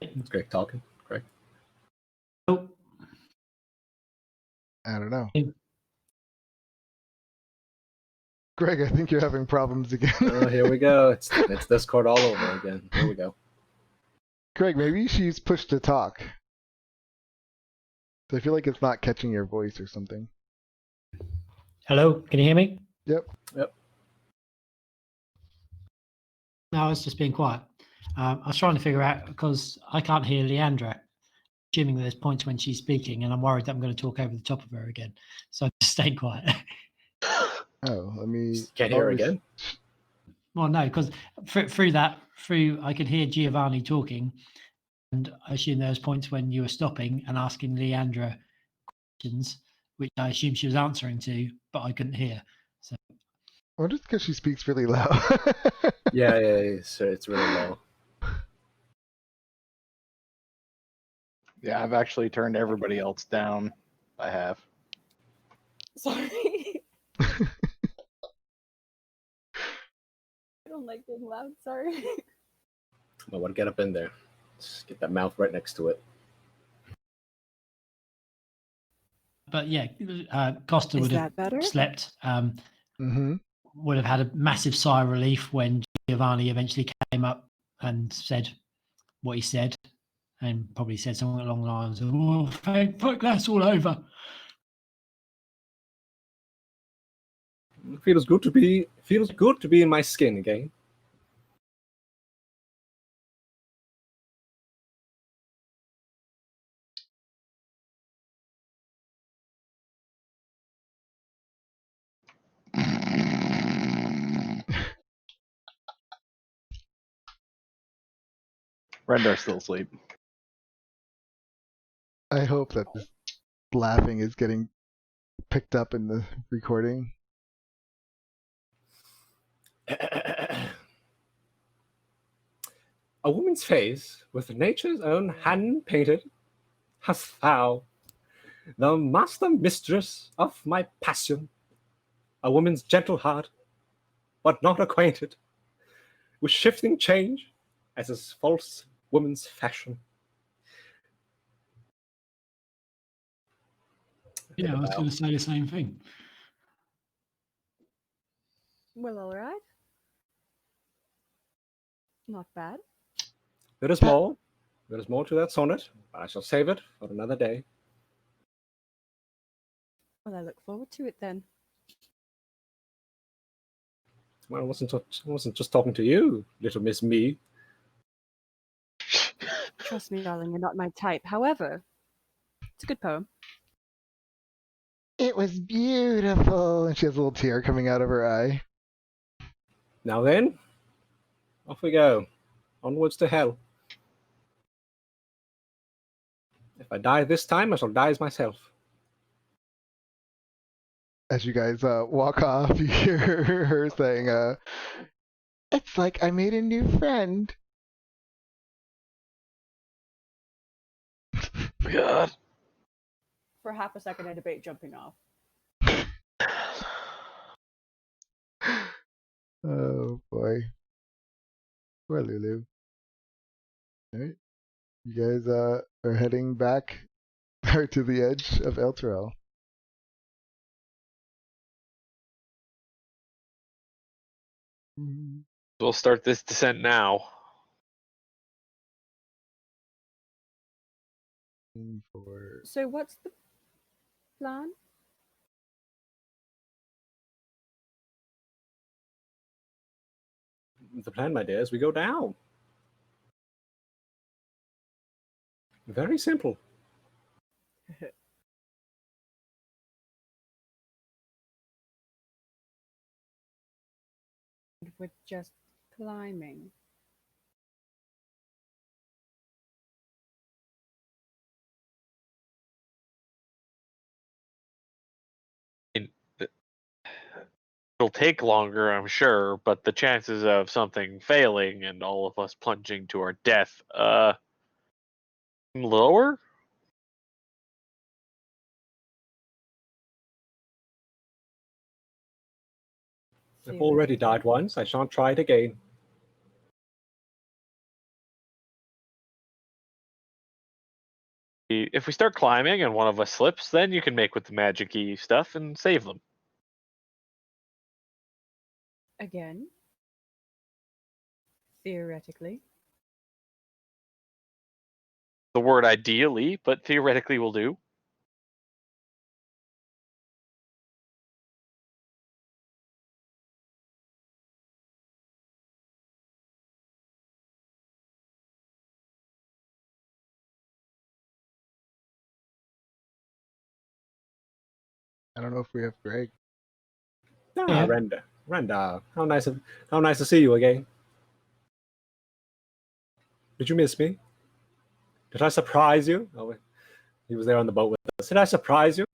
It's Greg talking. Greg. Nope. I don't know. Hey. Greg, I think you're having problems again. Oh, here we go. It's Discord all over again. Here we go. Greg, maybe she's pushed to talk. So I feel like it's not catching your voice or something. Hello, can you hear me? Yep. No, I was just being quiet. I was trying to figure out because I can't hear Leandra, assuming there's points when she's speaking, and I'm worried that I'm going to talk over the top of her again. So I'm just staying quiet. Oh, let me. Can't hear her again. Well, no, because through I could hear Giovanni talking, and I assume there was points when you were stopping and asking Leandra questions, which I assume she was answering to, but I couldn't hear. So Well, just because she speaks really loud. Yeah, so it's really low. Yeah, I've actually turned everybody else down. I have. Sorry. I don't like being loud. Sorry. I want to get up in there. Just get that mouth right next to it. but yeah, Costa Is would have that better? slept. Mm-hmm. Would have had a massive sigh of relief when Giovanni eventually came up and said what he said, and probably said something along the lines of, "Oh, thank fuck, that's all over." It feels good to be in my skin again. Rendar's still asleep. I hope that this laughing is getting picked up in the recording. A woman's face with nature's own hand painted, hast thou, the master mistress of my passion, a woman's gentle heart, but not acquainted with shifting change as is false woman's fashion. Yeah, I was going to say the same thing. Well, all right. Not bad. There is more. There is more to that sonnet, but I shall save it for another day. Well, I look forward to it then. Well, I wasn't just talking to you, little Miss Me. Trust me, darling, you're not my type. However, it's a good poem. It was beautiful. And she has a little tear coming out of her eye. Now then, off we go. Onwards to hell. If I die this time, I shall die as myself. As you guys walk off, you hear her saying, it's like I made a new friend. God. For half a second, I debate jumping off. Oh boy. Poor Lulu. Alright. You guys are heading back to the edge of Elturel. We'll start this descent now. For So, what's the plan? The plan, my dear, is we go down. Very simple. We're just climbing. It'll take longer, I'm sure, but the chances of something failing and all of us plunging to our death, lower? I've already died once. I shan't try it again. If we start climbing and one of us slips, then you can make with the magic-y stuff and save them. Again. Theoretically. The word ideally, but theoretically will do. I don't know if we have Greg. Ah, Yeah. Renda, how nice to see you again. Did you miss me? Did I surprise you? Oh, he was there on the boat with us. Did I surprise you?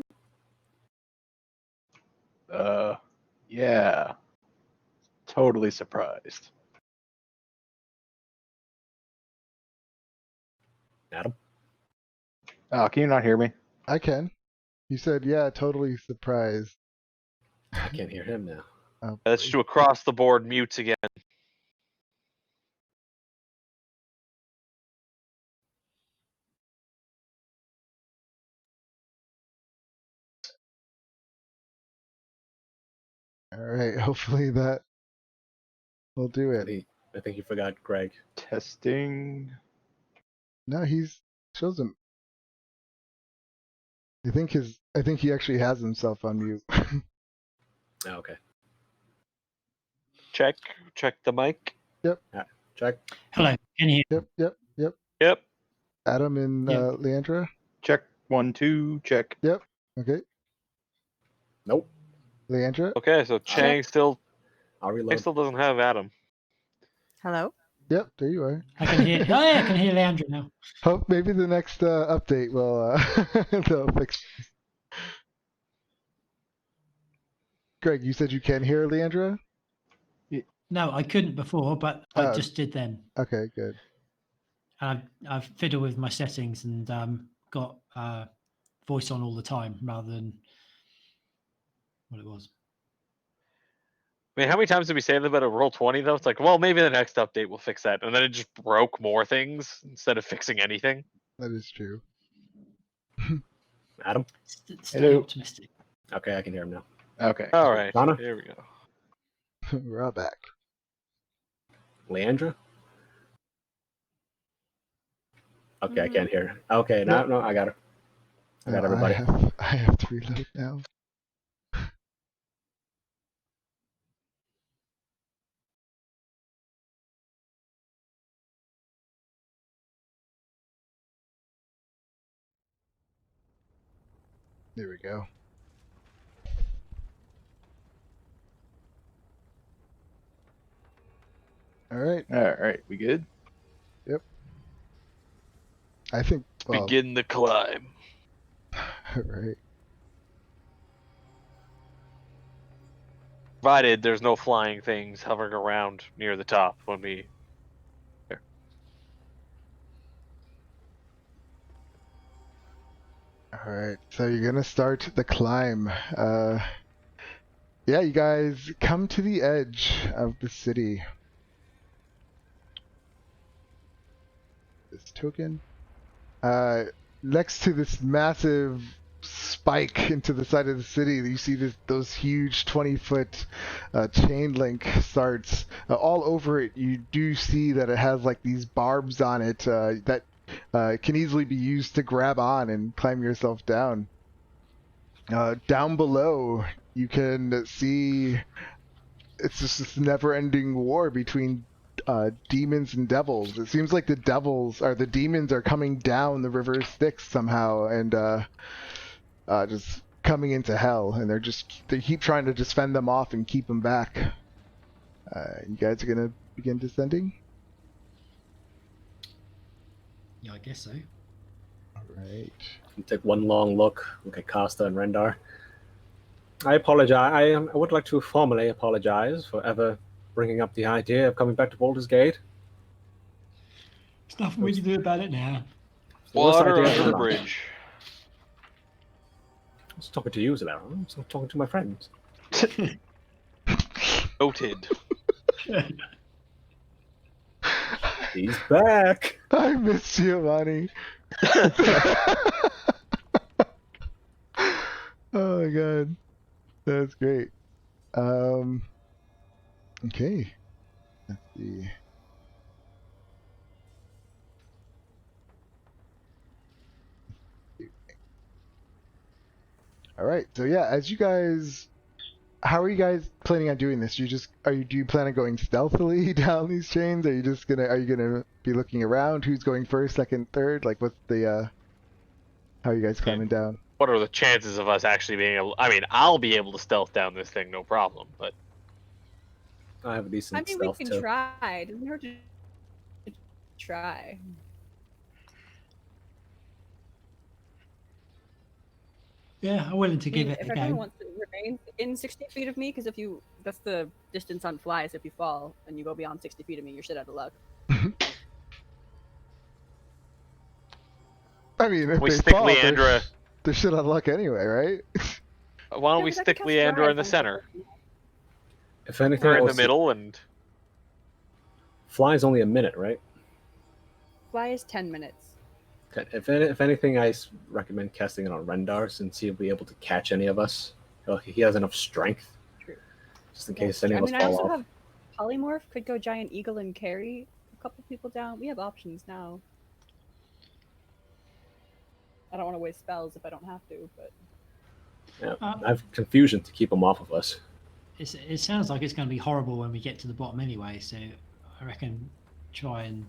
Yeah. Totally surprised. Adam? Oh, can you not hear me? I can. You said, yeah, totally surprised. I can't hear him now. Oh, Let's boy. do across the board mutes again. All right. Hopefully that will do it. I think you forgot Greg. Testing. No, he's shows him. I think he actually has himself on mute. Oh, okay. Check the mic. Check. Hello, can you hear? Yep. Yep. Adam and Yeah. Leandra. Check 1, 2. Check. Okay. Nope. Leandra. Okay, so Chang still I'll reload. doesn't have Adam. Hello? Yep. There you are. I can hear. Oh yeah, I can hear Leandra now. Hope maybe the next update will they'll fix. Greg, you said you can hear Leandra. No, I couldn't before, but I Oh. just did then. Okay, good. And I've fiddled with my settings and got voice on all the time rather than what it was. I mean, how many times did we say that about a Roll20 though? It's like, well, maybe the next update will fix that, and then it just broke more things instead of fixing anything. That is true. Adam? Stay Hello. optimistic. Okay, I can hear him now. Okay. All right, Donna? here we go. We're all back. Leandra? Okay, I can't hear her. Okay, now no, I got her. I got everybody. I have to reload now. There we go. All right. All right. We good? I think. Well, Begin the climb. right. Provided there's no flying things hovering around near the top when we. All right. So you're gonna start the climb. Yeah, you guys come to the edge of the city. This token. Next to this massive spike into the side of the city, you see those huge 20-foot chain link starts. All over it, you do see that it has like these barbs on it that can easily be used to grab on and climb yourself down. Down below, you can see it's just this never-ending war between demons and devils. It seems like the demons are coming down the river Styx somehow and just coming into hell, and they keep trying to just fend them off and keep them back. You guys are gonna begin descending? Yeah, I guess so. Alright. Take one long look at Costa and Rendar. I apologize. I would like to formally apologize for ever bringing up the idea of coming back to Baldur's Gate. There's nothing we can do about it now. It's the worst Water idea under the ever. bridge. I was talking to you, Zalera. I was talking to my friends. Noted. He's back. I miss Giovanni. Oh my god. That's great. Okay. Let's see. Alright, so yeah, how are you guys planning on doing this? Do you plan on going stealthily down these chains? Are you gonna be looking around? Who's going first, second, third? Like what's the how are you guys climbing down? What are the chances of us actually being able? I mean, I'll be able to stealth down this thing, no problem. But I have a decent I mean, we stealth can too. try. It doesn't hurt to try. Yeah, I'm willing to give it If a everyone go. wants to remain in 60 feet of me, because that's the distance on flies. If you fall and you go beyond 60 feet of me, you're shit out of luck. I mean, if we they stick fall, Leandra. they're shit on luck anyway, right? Why don't Yeah, we but I stick can cast Leandra Fly in the on center? If anything, Her in I the was- middle, and Fly is only a minute, right? Fly is 10 minutes. Okay. If anything, I recommend casting it on Rendar since he'll be able to catch any of us. He has enough strength, True. just in case any I of us mean, I fall also off. have polymorph. Could go giant eagle and carry a couple people down. We have options now. I don't want to waste spells if I don't have to, but Yeah, I have confusion to keep him off of us. It sounds like it's going to be horrible when we get to the bottom anyway, so I reckon try and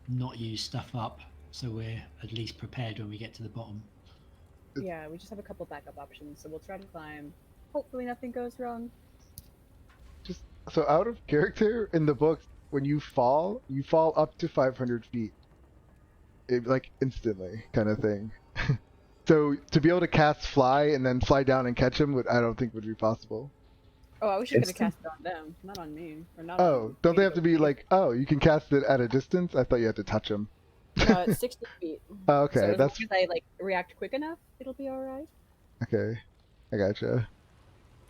not use stuff up so we're at least prepared when we get to the bottom. yeah, we just have a couple backup options. So we'll try to climb. Hopefully nothing goes wrong. So out of character in the book, when you fall up to 500 feet. Like instantly, kind of thing. So to be able to cast fly and then fly down and catch him, I don't think would be possible. Oh, I wish I could have Instant? cast it on them, not on me, or not. Oh, on don't they have to be me. like? Oh, you can cast it at a distance. I thought you had to touch him. No, it's 60 feet. Oh, okay, So as that's long as I like react quick enough, it'll be all right. okay. I gotcha.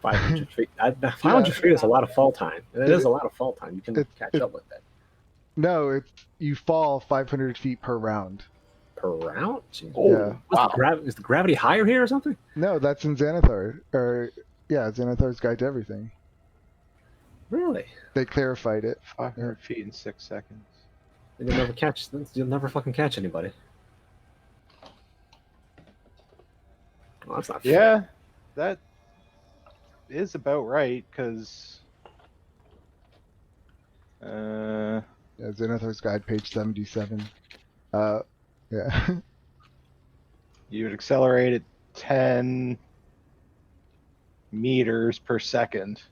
500 feet. 500 feet is a lot of fall time. It is a lot of fall time. You can catch up with that. No, you fall 500 feet per round. per round? Jeez. Yeah. Is the gravity higher here or something? No, that's in Xanathar. Xanathar's Guide to Everything. Really? They clarified it. 500 feet in 6 seconds. You'll never fucking catch anybody. Well, that's not fair. Yeah, that is about right, because... Yeah, Xanathar's Guide, page 77. Yeah. You would accelerate at 10 meters per second.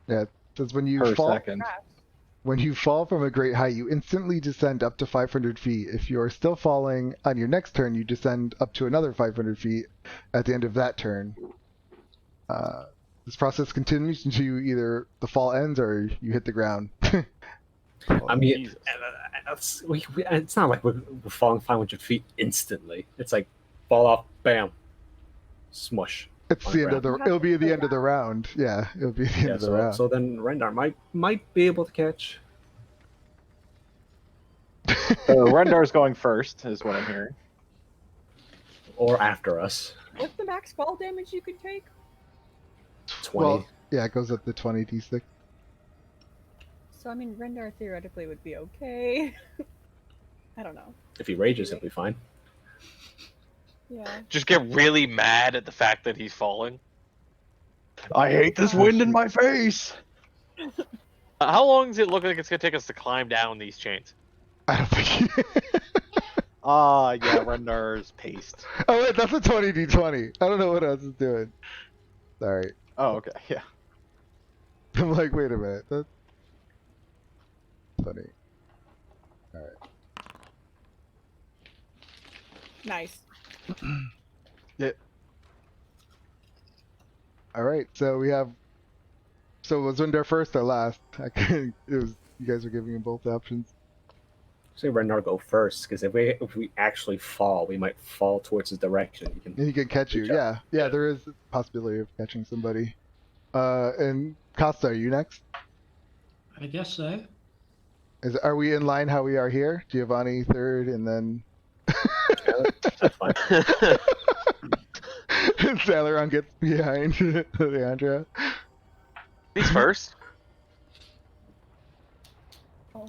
Yeah, it says when you Per fall second. when you fall from a great height, you instantly descend up to 500 feet. If you are still falling on your next turn, you descend up to another 500 feet at the end of that turn. This process continues until either the fall ends or you hit the ground. I mean, it's not like we're falling 500 feet instantly. It's like fall off, bam, smush. It's the end of the. It'll be the end of the round. Yeah, it'll be the end of the round. So then Rendar might be able to catch. So Rendar's going first, is what I'm hearing. Or after us. What's the max fall damage you could take? 20. Well, yeah, it goes up to 20 d6. So I mean, Rendar theoretically would be okay. I don't know. If he rages, he'll be fine. Yeah. Just get really mad at the fact that he's falling. I hate this wind in my face! How long does it look like it's gonna take us to climb down these chains? I don't think. Yeah, Rendar's paced. Oh wait, that's a 20 d20. I don't know what else is doing. Sorry. Oh, okay, yeah. I'm like, wait a minute. That's funny. Alright. Nice. Yeah. Alright, so we have. So was Windar first or last? It was. You guys were giving me both options. Say Rendar go first, because if we actually fall, we might fall towards his direction. And he can catch you. Yeah, yeah. There is a possibility of catching somebody. And Costa, are you next? I guess so. Are we in line how we are here? Giovanni third, and then That's fine. Salaron gets behind Leandra. He's first.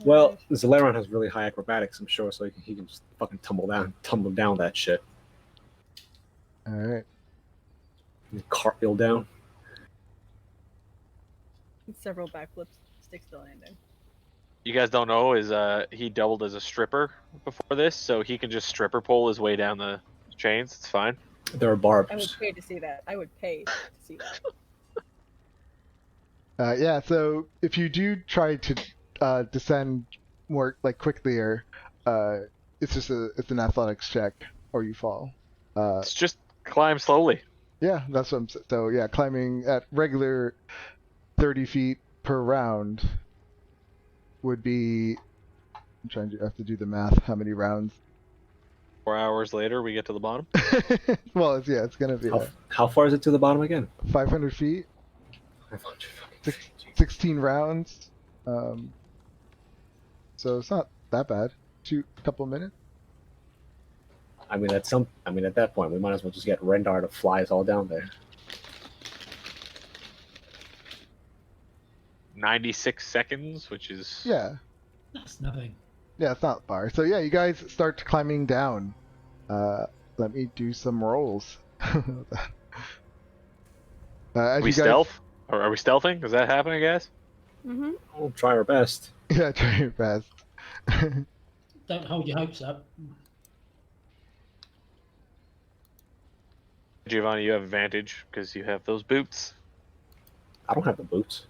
Well, Zalaron has really high acrobatics, I'm sure, so he can just fucking tumble down that shit. All right. And cartwheel down. Several backflips, stick still landing. You guys don't know is he doubled as a stripper before this, so he can just stripper pole his way down the chains. It's fine. There are I would barbs. pay to see that. I would pay to see that. Yeah. So if you do try to descend more like quickly, or it's an athletics check, or you fall. It's just climb slowly. Yeah, that's what I'm saying. So yeah, climbing at regular 30 feet per round would be. I have to do the math. How many rounds? 4 hours later, we get to the bottom. Well, it's gonna be How far is it to the bottom again? 500 feet, 500 fucking feet. 16 rounds. So it's not that bad. Couple minutes. I mean, at that point, we might as well just get Rendar to fly us all down there. 96 seconds, which is Yeah. That's nothing. Yeah, it's not far. So yeah, you guys start climbing down. Let me do some rolls. Are we you guys... stealth? Or are we stealthing? Is that happening, guys? Mm-hmm. We'll try our best. Yeah, try your best. Don't hold your hopes up. Giovanni, you have advantage because you have those boots. I don't have the boots.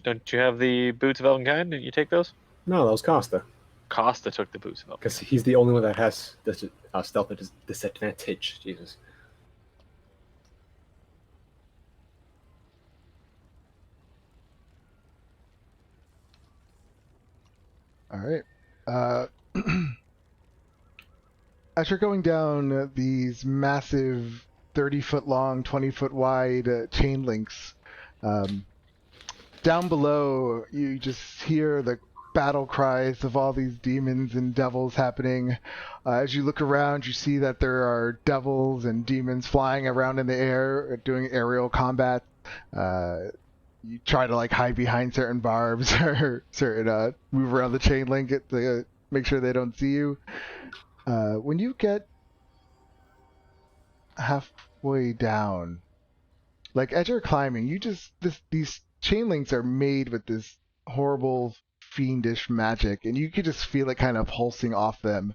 Don't you have the boots of Elvenkind? Didn't you take those? No, that was Costa. Costa took the boots of Elvenkind. Because he's the only one that has this stealth disadvantage. Jesus. All right. As you're going down these massive 30-foot long, 20-foot wide chain links, down below you just hear the battle cries of all these demons and devils happening. As you look around, you see that there are devils and demons flying around in the air, doing aerial combat. You try to like hide behind certain barbs or certain move around the chain link to make sure they don't see you. When you get halfway down, like as you're climbing, these chain links are made with this horrible fiendish magic, and you could just feel it kind of pulsing off them,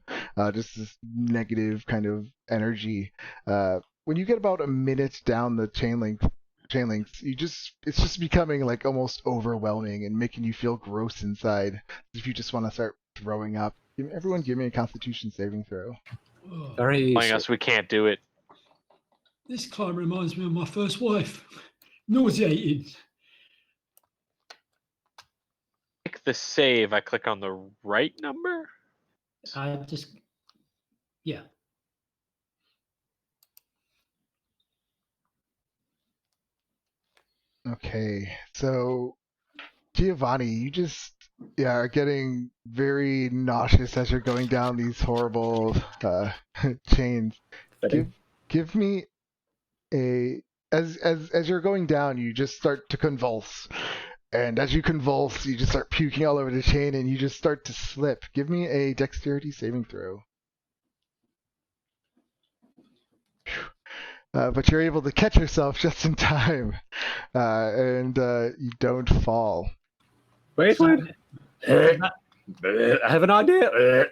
just this negative kind of energy. When you get about a minute down the chain links, it's just becoming like almost overwhelming and making you feel gross inside. If you just want to start throwing up, everyone give me a Constitution saving throw. Very Telling us we can't do it. This climb reminds me of my first wife. Nauseating. Click the save. I click on the right number. Yeah. Okay, so Giovanni, you just are getting very nauseous as you're going down these horrible chains. Give me as you're going down, you just start to convulse, and as you convulse, you just start puking all over the chain, and you just start to slip. Give me a dexterity saving throw. But you're able to catch yourself just in time, and you don't fall. Wait. I have an idea.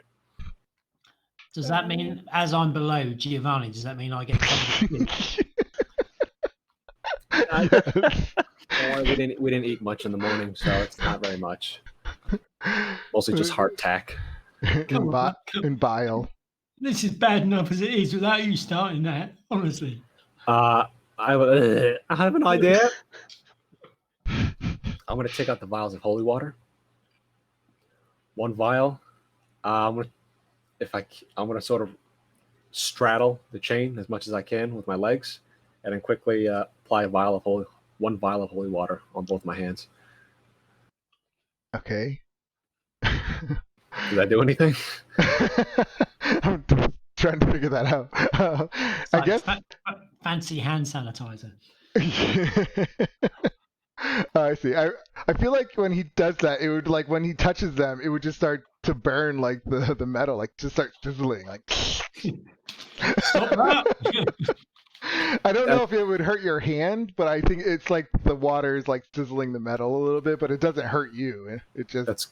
Does that mean, as I'm below Giovanni, does that mean I get covered? We didn't eat much in the morning, so it's not very much. Mostly just hardtack. And bile. This is bad enough as it is without you starting that, honestly. I have an idea. I'm gonna take out the vials of holy water. One vial. I'm gonna sort of straddle the chain as much as I can with my legs, and then quickly apply one vial of holy water on both my hands. Okay. Does that do anything? I'm trying to figure that out. I guess Fancy hand sanitizer. I see. I feel like when he does that, it would like when he touches them, it would just start to burn like the metal, like just start sizzling, like. Stop that! I don't know if it would hurt your hand, but I think it's like the water is like sizzling the metal a little bit, but it doesn't hurt you. It just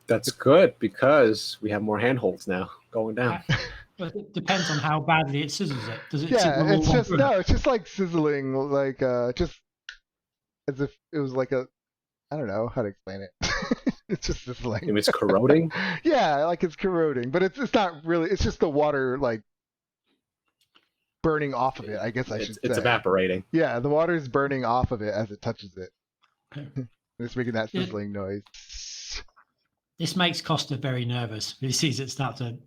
that's good because we have more handholds now going down. But it depends on how badly it sizzles it. Does it? yeah, it's just like sizzling, like just as if it was like a, I don't know how to explain it. It's just sizzling. It's corroding. Yeah, like it's corroding, but it's not really. It's just the water like burning off of it. I guess it's evaporating. Yeah, the water is burning off of it as it touches it. It's making that sizzling noise. This makes Costa very nervous. He sees it start to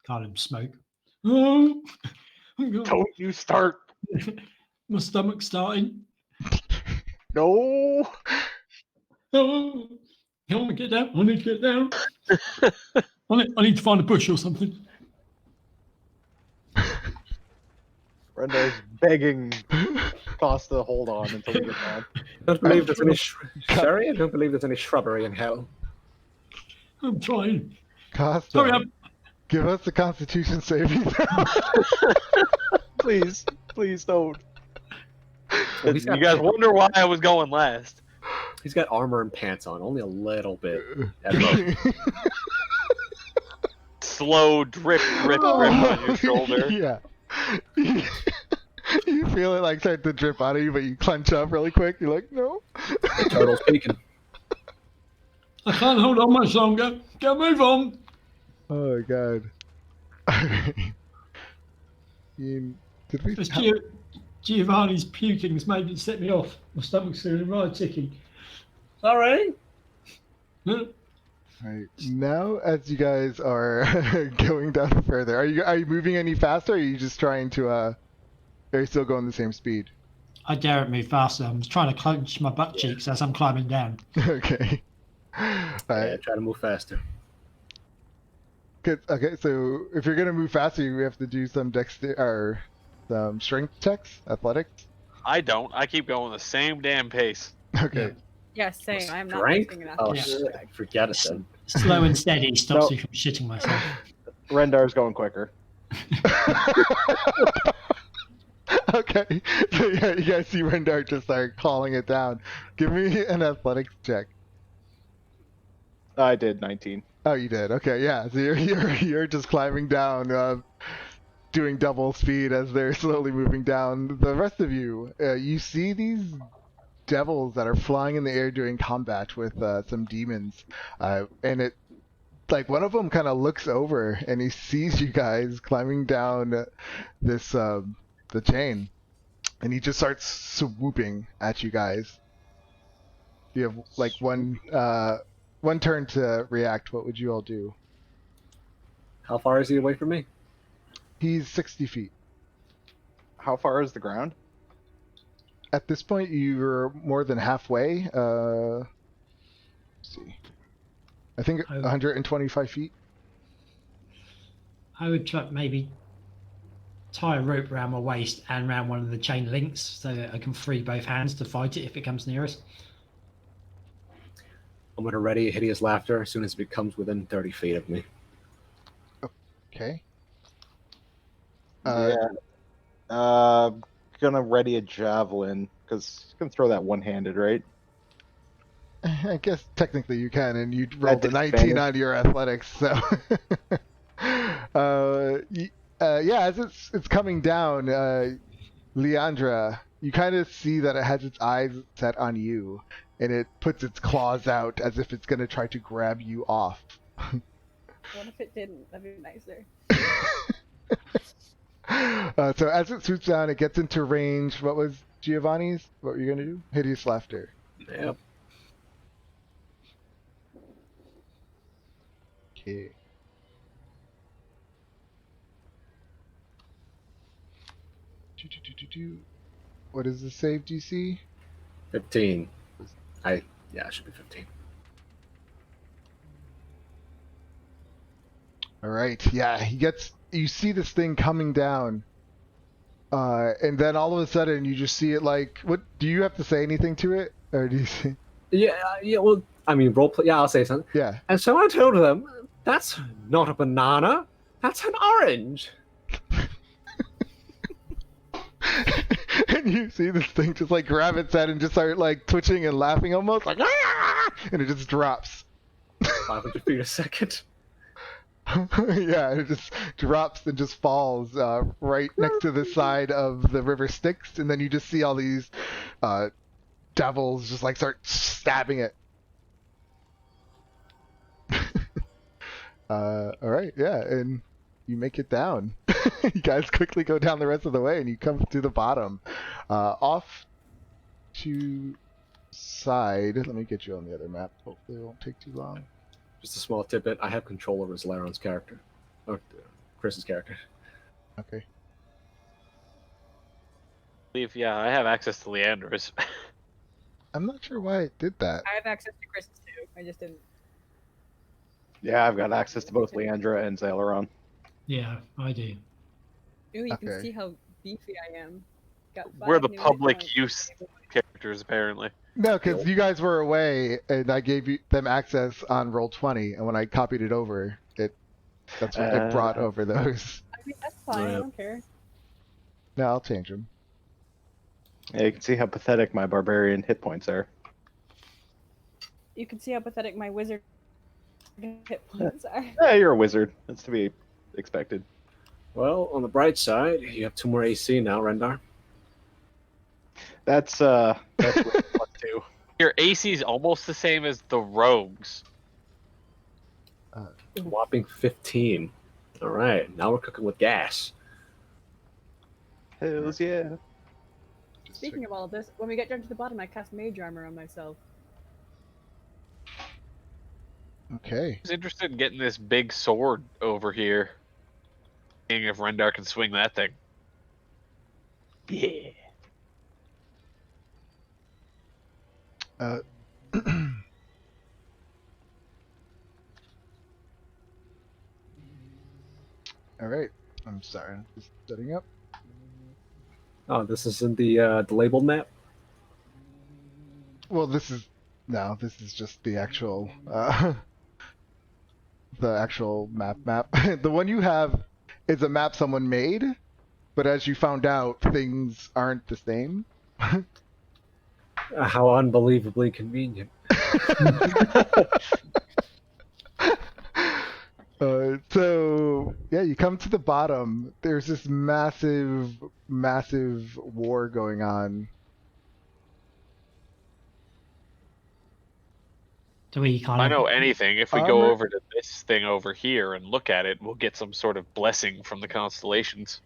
kind of smoke. Oh, Don't you start. my stomach's starting. No. Oh, I want to get down. I need to get down. I need to find a bush or something. Brenda's begging Costa to hold on until we get down. I don't believe there's any sorry, I don't believe there's any shrubbery in hell. I'm trying. Costa, Hurry up. give us the Constitution saving throw. Please don't. Well, You guys wonder why I was going last. He's got armor and pants on, only a little bit. At most. Slow drip on your shoulder. Yeah. You feel it like start to drip out of you, but you clench up really quick. You're like, no. The turtle's peeking. I can't hold on much longer. Go move on. Oh my god. Did we? This Giovanni's puking has made it set me off. My stomach's feeling right ticky. Sorry. Right. Now, as you guys are going down further, are you moving any faster? Or are you just trying to? Are you still going the same speed? I daren't move faster. I'm trying to clench my butt cheeks as I'm climbing down. Okay. Yeah, try to move faster. Good. Okay, so if you're gonna move faster, you have to do some or some strength checks, athletics. I don't. I keep going the same damn pace. Okay. Yeah, same. I'm not Strength? mixing enough. Oh, Yeah. shit. Forget it then. Slow and steady stops No. me from shitting myself. Rendar's going quicker. Okay. So yeah, you guys see Rendar just start calling it down. Give me an athletics check. I did 19. Oh, you did. Okay, yeah. So you're just climbing down, doing double speed as they're slowly moving down. The rest of you, you see these devils that are flying in the air doing combat with some demons, and it like one of them kind of looks over and he sees you guys climbing down this the chain, and he just starts swooping at you guys. You have like one turn to react. What would you all do? How far is he away from me? He's 60 feet. How far is the ground? At this point, you're more than halfway. Let's see. I think 125 feet. I would try maybe tie a rope around my waist and around one of the chain links so that I can free both hands to fight it if it comes near us. I'm going to ready hideous laughter as soon as it becomes within 30 feet of me. Okay. Yeah. Gonna ready a javelin because you can throw that one-handed, right? I guess technically you can, and you rolled a disadvantage. 19 on your athletics, so. Yeah, as it's coming down, Leandra, you kind of see that it has its eyes set on you, and it puts its claws out as if it's going to try to grab you off. What if it didn't? That'd be nicer. So as it swoops down, it gets into range. What was Giovanni's? What were you going to do? Hideous laughter. Yep. Okay. What is the save DC? 15. Yeah, it should be 15. All right. Yeah, you see this thing coming down. And then all of a sudden you just see it like, what, do you have to say anything to it? Or do you see? Yeah, well, I mean, roleplay. Yeah, I'll say something. Yeah. And so I told them, that's not a banana, that's an orange. And you see this thing just like grab its head and just start like twitching and laughing almost like, ah! And it just drops. 500 feet a second. Yeah, it just drops and just falls right next to the side of the river Styx, and then you just see all these devils just like start stabbing it. All right, yeah, and you make it down. You guys quickly go down the rest of the way, and you come to the bottom. Off to side. Let me get you on the other map. Hopefully, it won't take too long. Just a small tidbit. I have control over Zalaron's character. Or Chris's character. Okay. Yeah, I have access to Leandra's. I'm not sure why it did that. I have access to Chris's too. I just didn't. Yeah, I've got access to both Leandra and Zalaron. Yeah, I do. Ooh, you Okay. can see how beefy I am. Got We're 5 the new public hit points. use characters, apparently. No, because you guys were away, and I gave them access on Roll20, and when I copied it over, that's what it brought over those. I mean, that's fine. I Yeah. don't care. No, I'll change them. Yeah, you can see how pathetic my barbarian hit points are. You can see how pathetic my wizard hit points are. Yeah, you're a wizard. That's to be expected. Well, on the bright side, you have 2 more AC now, Rendar. That's really fun too. Your AC is almost the same as the rogues. Whopping 15. All right, now we're cooking with gas. Hells yeah. Speaking of all of this, when we get down to the bottom, I cast mage armor on myself. Okay. Who's interested in getting this big sword over here? Seeing if Rendar can swing that thing. Yeah. right. I'm sorry. I'm just setting up. Oh, this isn't the labeled map. Well, this is just the actual map. The one you have is a map someone made, but as you found out, things aren't the same. How unbelievably convenient. So yeah, you come to the bottom. There's this massive war going on. Do we If kind I of know anything, if we go over to this thing over here and look at it, we'll get some sort of blessing from the constellations.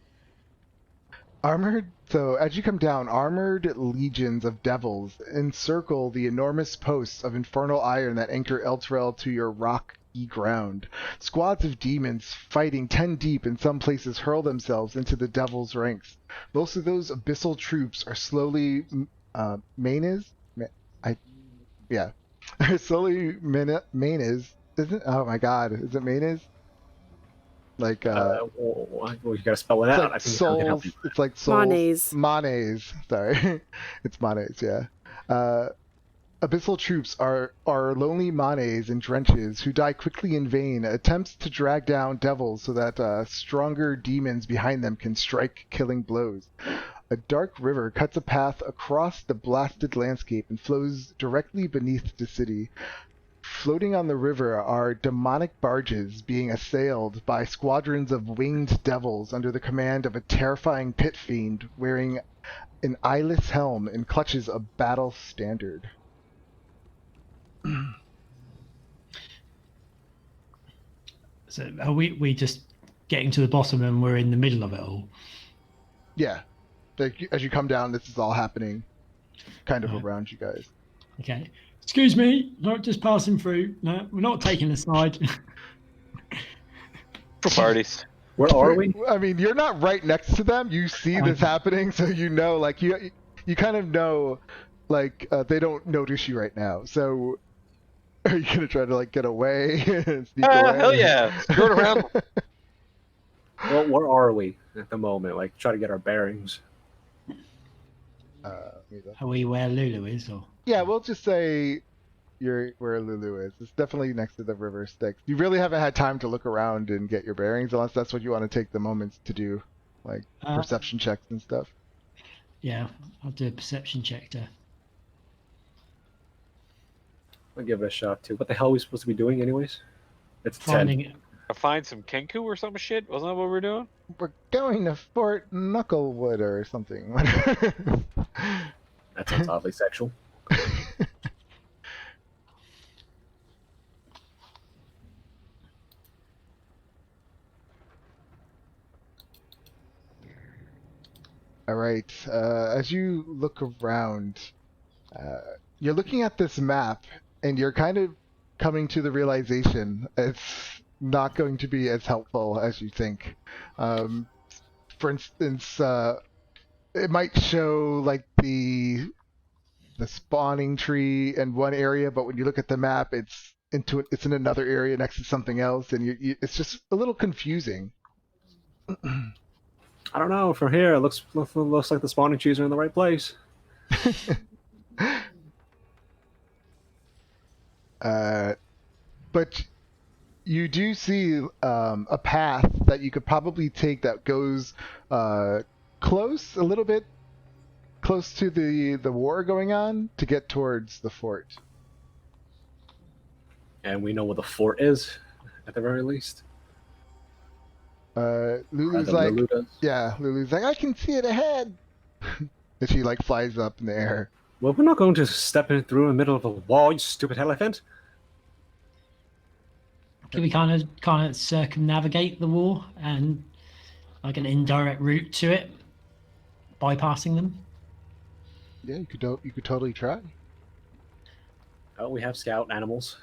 So as you come down, armored legions of devils encircle the enormous posts of infernal iron that anchor Elturel to your rocky ground. Squads of demons fighting 10 deep in some places hurl themselves into the devil's ranks. Most of those abyssal troops are slowly slowly manes. Isn't? Oh my God, is it manes? Like Well, you gotta spell it it's out. like I think I can help souls. you. It's like souls. Manes. Manes. Sorry, it's manes. Yeah. Abyssal troops are lonely manes in drenches who die quickly in vain. Attempts to drag down devils so that stronger demons behind them can strike killing blows. A dark river cuts a path across the blasted landscape and flows directly beneath the city. Floating on the river are demonic barges being assailed by squadrons of winged devils under the command of a terrifying pit fiend wearing an eyeless helm and clutches a battle standard. So are we just getting to the bottom and we're in the middle of it all? Yeah. Like, as you come down, this is all happening kind of Right. around you guys. Okay. Excuse me, not just passing through. No, we're not taking a side. For parties. Where are we? I mean, you're not right next to them. You see this happening, so you know, like, you kind of know, like, they don't notice you right now. So, are you gonna try to, like, get away and sneak away? Hell yeah! Screw it around. Well, where are we at the moment? Like, try to get our bearings. Are we where Lulu is, or? Yeah, we'll just say you're where Lulu is. It's definitely next to the river Styx. You really haven't had time to look around and get your bearings, unless that's what you want to take the moments to do, like perception checks and stuff. Yeah, I'll do a perception check to. I'll give it a shot too. What the hell are we supposed to be doing, anyways? It's 10. Finding Find some Kenku or some shit. Wasn't that what we're doing? We're going to Fort Knucklewood or something. That sounds oddly sexual. All right. As you look around, you're looking at this map, and you're kind of coming to the realization it's not going to be as helpful as you think. For instance, it might show like the spawning tree in one area, but when you look at the map, it's in another area next to something else, and it's just a little confusing. I don't know. From here, it looks like the spawning trees are in the right place. But you do see a path that you could probably take that goes a little bit close to the war going on to get towards the fort. And we know where the fort is, at the very least. Lulu's like, Lulu's like, I can see it ahead. And she like flies up in the air. Well, we're not going to step in through the middle of a wall, you stupid elephant. Can we kind of circumnavigate the wall and like an indirect route to it, bypassing them? Yeah, you could totally try. Oh, we have scout animals.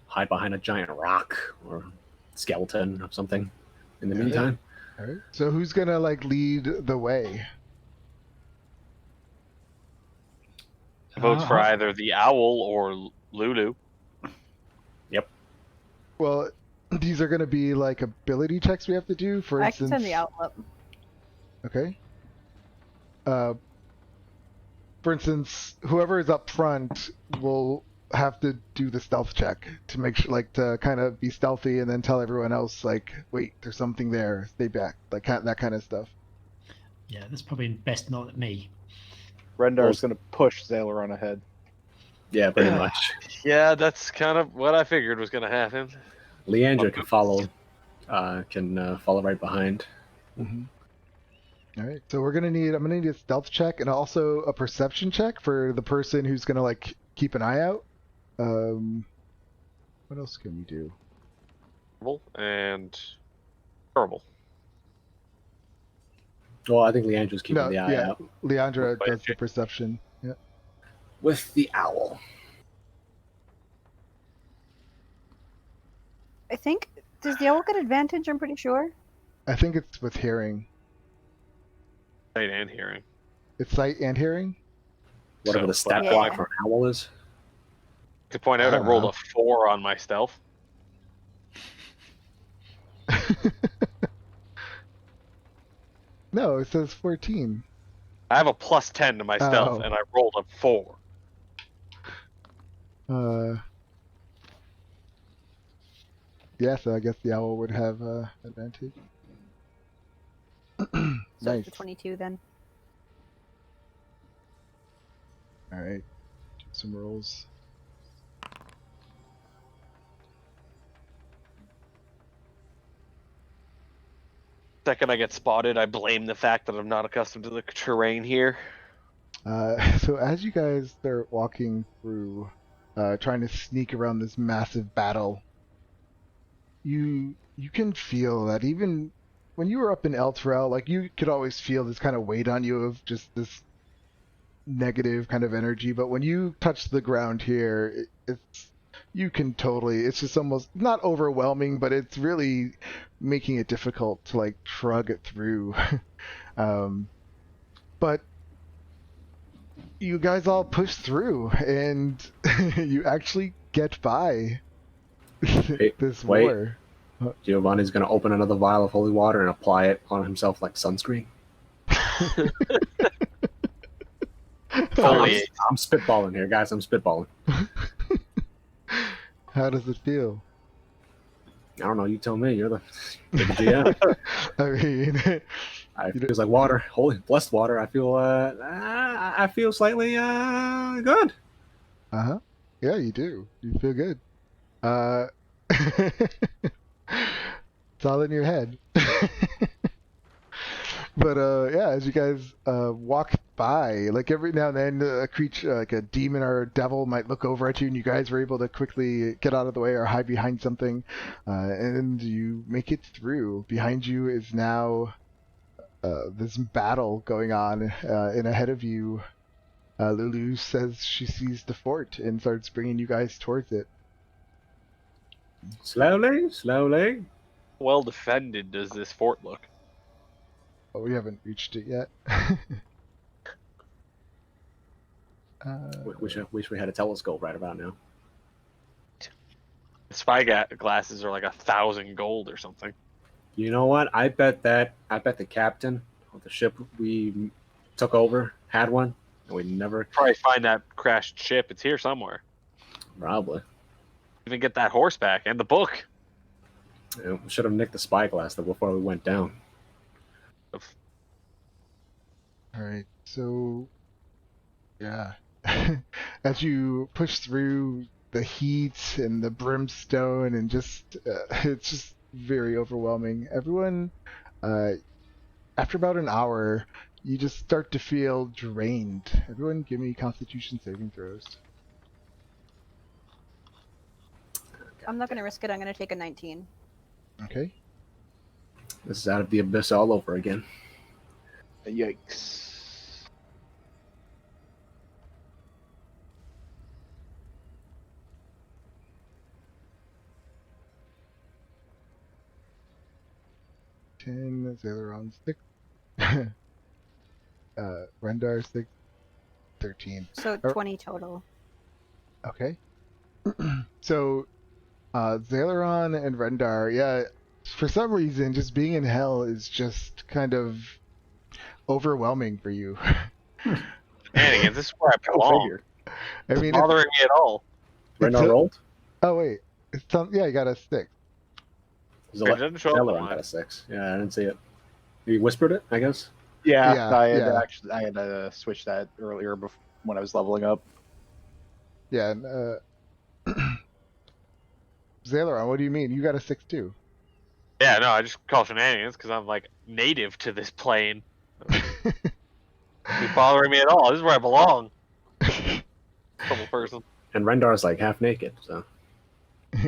Hide behind a giant rock or skeleton or something in the meantime. All right. So who's gonna like lead the way? Votes for either the owl or Lulu. Yep. Well, these are going to be like ability checks we have to do. For I instance, can send the owl up. Okay. For instance, whoever is up front will have to do the stealth check to make sure, like, to kind of be stealthy and then tell everyone else, like, wait, there's something there, stay back, like that kind of stuff. Yeah, that's probably best not at me. Rendar's going to push Zaileron ahead. Yeah, pretty much. Yeah, that's kind of what I figured was going to happen. Leandra can follow right behind. Mm-hmm. All right, so I'm gonna need a stealth check and also a perception check for the person who's gonna like keep an eye out. What else can we do? And horrible. Well, I think Leandra's keeping the eye out. Leandra does the perception. Yeah. With the owl. I think, does the owl get advantage? I'm pretty sure. I think it's with hearing. Sight and hearing. It's sight and hearing? Whatever So, the stat yeah. block for an owl is. To point out, I rolled a 4 on my stealth. No, it says 14. I have a plus 10 to my stealth, and I rolled a 4. Yeah, so I guess the owl would have advantage. So Nice. it's a 22 then. All right, do some rolls. Second I get spotted, I blame the fact that I'm not accustomed to the terrain here. So as you guys start walking through, trying to sneak around this massive battle, you can feel that even when you were up in Elturel, like you could always feel this kind of weight on you of just this negative kind of energy. But when you touch the ground here, it's just almost not overwhelming, but it's really making it difficult to like shrug it through. But you guys all push through, and you actually get by this war. Giovanni's going to open another vial of holy water and apply it on himself like sunscreen. I'm spitballing here, guys. I'm spitballing. How does it feel? I don't know. You tell me. You're the GM. I mean, it feels like water, holy blessed water. I feel slightly good. Yeah, you do. You feel good. It's all in your head. But yeah, as you guys walk by, like every now and then a creature, like a demon or a devil, might look over at you, and you guys were able to quickly get out of the way or hide behind something, and you make it through. Behind you is now this battle going on, and ahead of you, Lulu says she sees the fort and starts bringing you guys towards it. Slowly, slowly. Well defended does this fort look? Oh, we haven't reached it yet. Wish we had a telescope right about now. Spy glasses are like 1,000 gold or something. You know what? I bet the captain of the ship we took over had one, and we never Probably find that crashed ship. It's here somewhere. probably. Even get that horse back and the book. Yeah, we should have nicked the spyglass though before we went down. Alright, so yeah. As you push through the heat and the brimstone and just it's just very overwhelming. Everyone after about an hour you just start to feel drained. Everyone give me Constitution saving throws. I'm not going to risk it. I'm going to take a 19. Okay. This is out of the abyss all over again. Yikes. Zaileron 6. Rendar 6. 13. So 20 total. Okay. So Zaileron and Rendar, yeah, for some reason, just being in hell is just kind of overwhelming for you. Shenanigans, this is where I Go belong. figure. I It's mean, bothering me at all. Rendar rolled? oh wait, yeah, you got a 6. It doesn't show up on Zaileron mine. got a 6. Yeah, I didn't see it. You whispered it, I guess? Yeah, Yeah, yeah. I had switched that earlier when I was leveling up. Yeah, and, Zaileron, what do you mean? You got a 6 too. Yeah, no, I just call shenanigans because I'm like native to this plane. It's bothering me at all. This is where I belong. Trouble person. And Rendar's like half naked, so.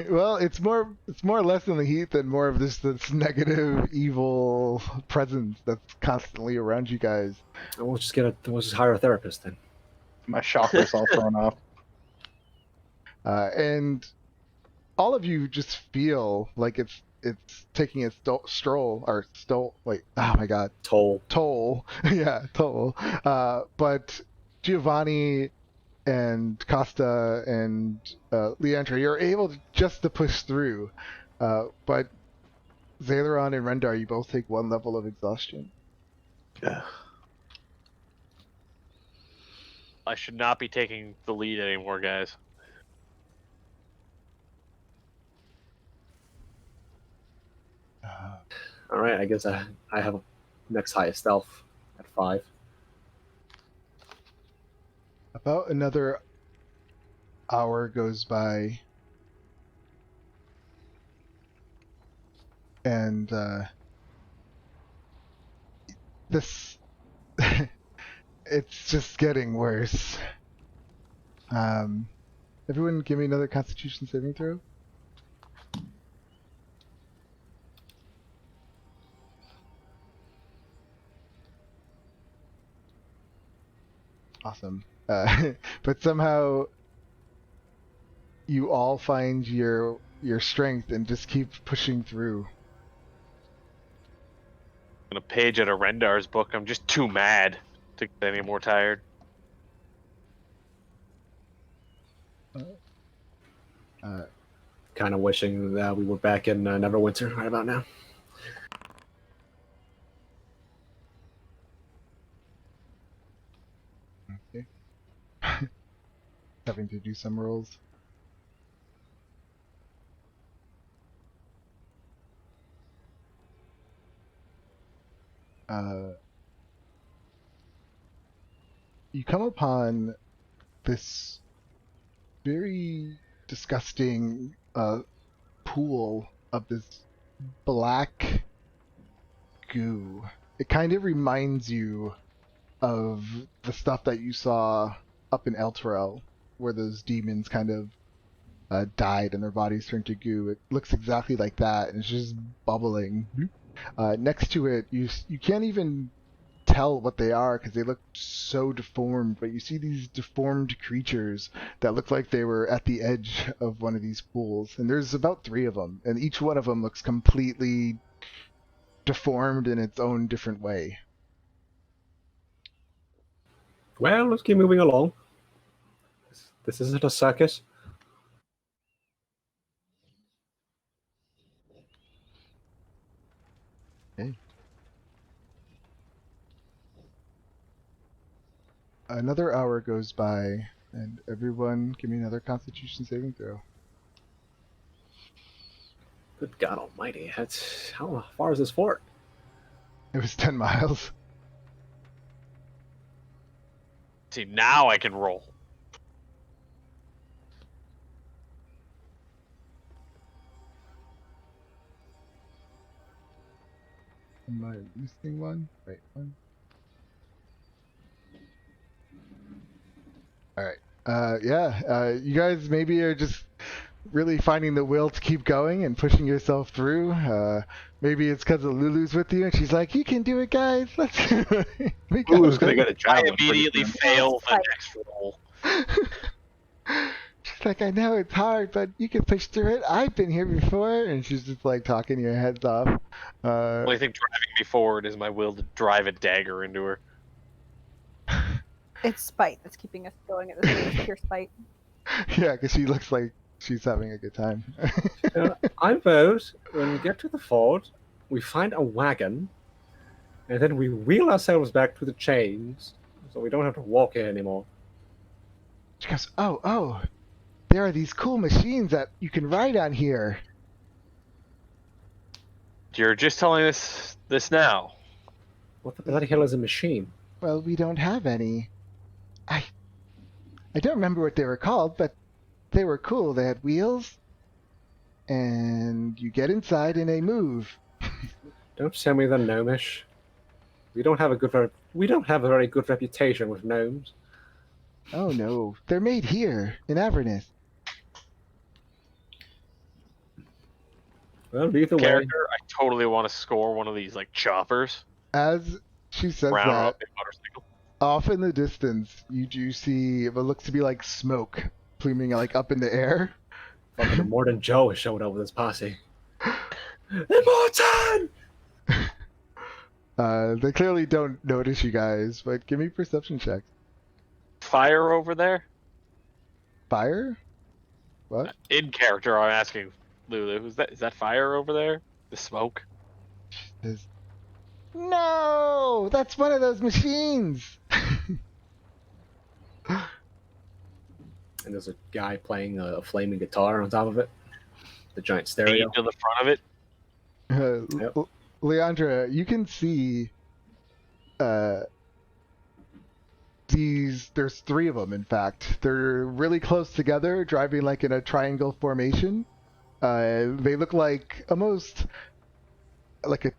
Well, it's more or less than the heat than more of this negative, evil presence that's constantly around you guys. We'll just hire a therapist then. My chakra's all thrown off. And all of you just feel like it's taking a stroll or wait, oh my god, toll. Yeah, toll. But Giovanni and Costa and Leandra, you're able to push through. But Zaileron and Rendar, you both take 1 level of exhaustion. I should not be taking the lead anymore, guys. All right, I guess I have next highest stealth at 5. About another hour goes by, and this it's just getting worse. Everyone, give me another Constitution saving throw. Awesome. But somehow you all find your strength and just keep pushing through. On a page out of Rendar's book, I'm just too mad to get any more tired. Kind of wishing that we were back in Neverwinter right about now. Okay. Having to do some rolls. You come upon this very disgusting pool of this black goo. It kind of reminds you of the stuff that you saw up in Elturel, where those demons kind of died and their bodies turned to goo. It looks exactly like that, and it's just bubbling. Next to it, you can't even tell what they are because they look so deformed, but you see these deformed creatures that look like they were at the edge of one of these pools, and there's about 3 of them, and each one of them looks completely deformed in its own different way. Well, let's keep moving along. This isn't a circus. Okay. Another hour goes by, and everyone give me another Constitution saving throw. Good God Almighty! That's how far is this fort? It was 10 miles. See, now I can roll. Am I missing one? Wait, one. Alright. You guys maybe are just really finding the will to keep going and pushing yourself through. Maybe it's because of Lulu's with you and she's like, you can do it, guys. Let's we got Lulu's gonna it." get a I job. immediately fail the next roll. She's like, I know it's hard, but you can push through it. I've been here before. And she's just like talking your heads off. The only thing driving me forward is my will to drive a dagger into her. It's spite that's keeping us going at this rate. It's pure spite. Yeah, because she looks like She's having a good time. I vote when we get to the fort, we find a wagon, and then we wheel ourselves back to the chains, so we don't have to walk here anymore. She goes, oh, there are these cool machines that you can ride on here. You're just telling us this now. What the bloody hell is a machine? Well, we don't have any. I don't remember what they were called, but they were cool. They had wheels, and you get inside and they move. Don't tell me they're gnomish. We don't have a very good reputation with gnomes. Oh no, they're made here in Avernus. Well, either way, Character, I totally want to score one of these like choppers. As she says Round that, up a motorcycle. off in the distance, you do see what looks to be like smoke pluming like up in the air. fucking Immortan Joe is showing up with his posse. Immortan! They clearly don't notice you guys, but give me perception checks. Fire over there? Fire? What? In character, I'm asking Lulu. Is that fire over there? The smoke? Says, no, that's one of those machines. And there's a guy playing a flaming guitar on top of it. The giant stereo. Aimed to the front of it. Yep. Leandra, you can see there's three of them, in fact. They're really close together, driving like in a triangle formation. They look like almost like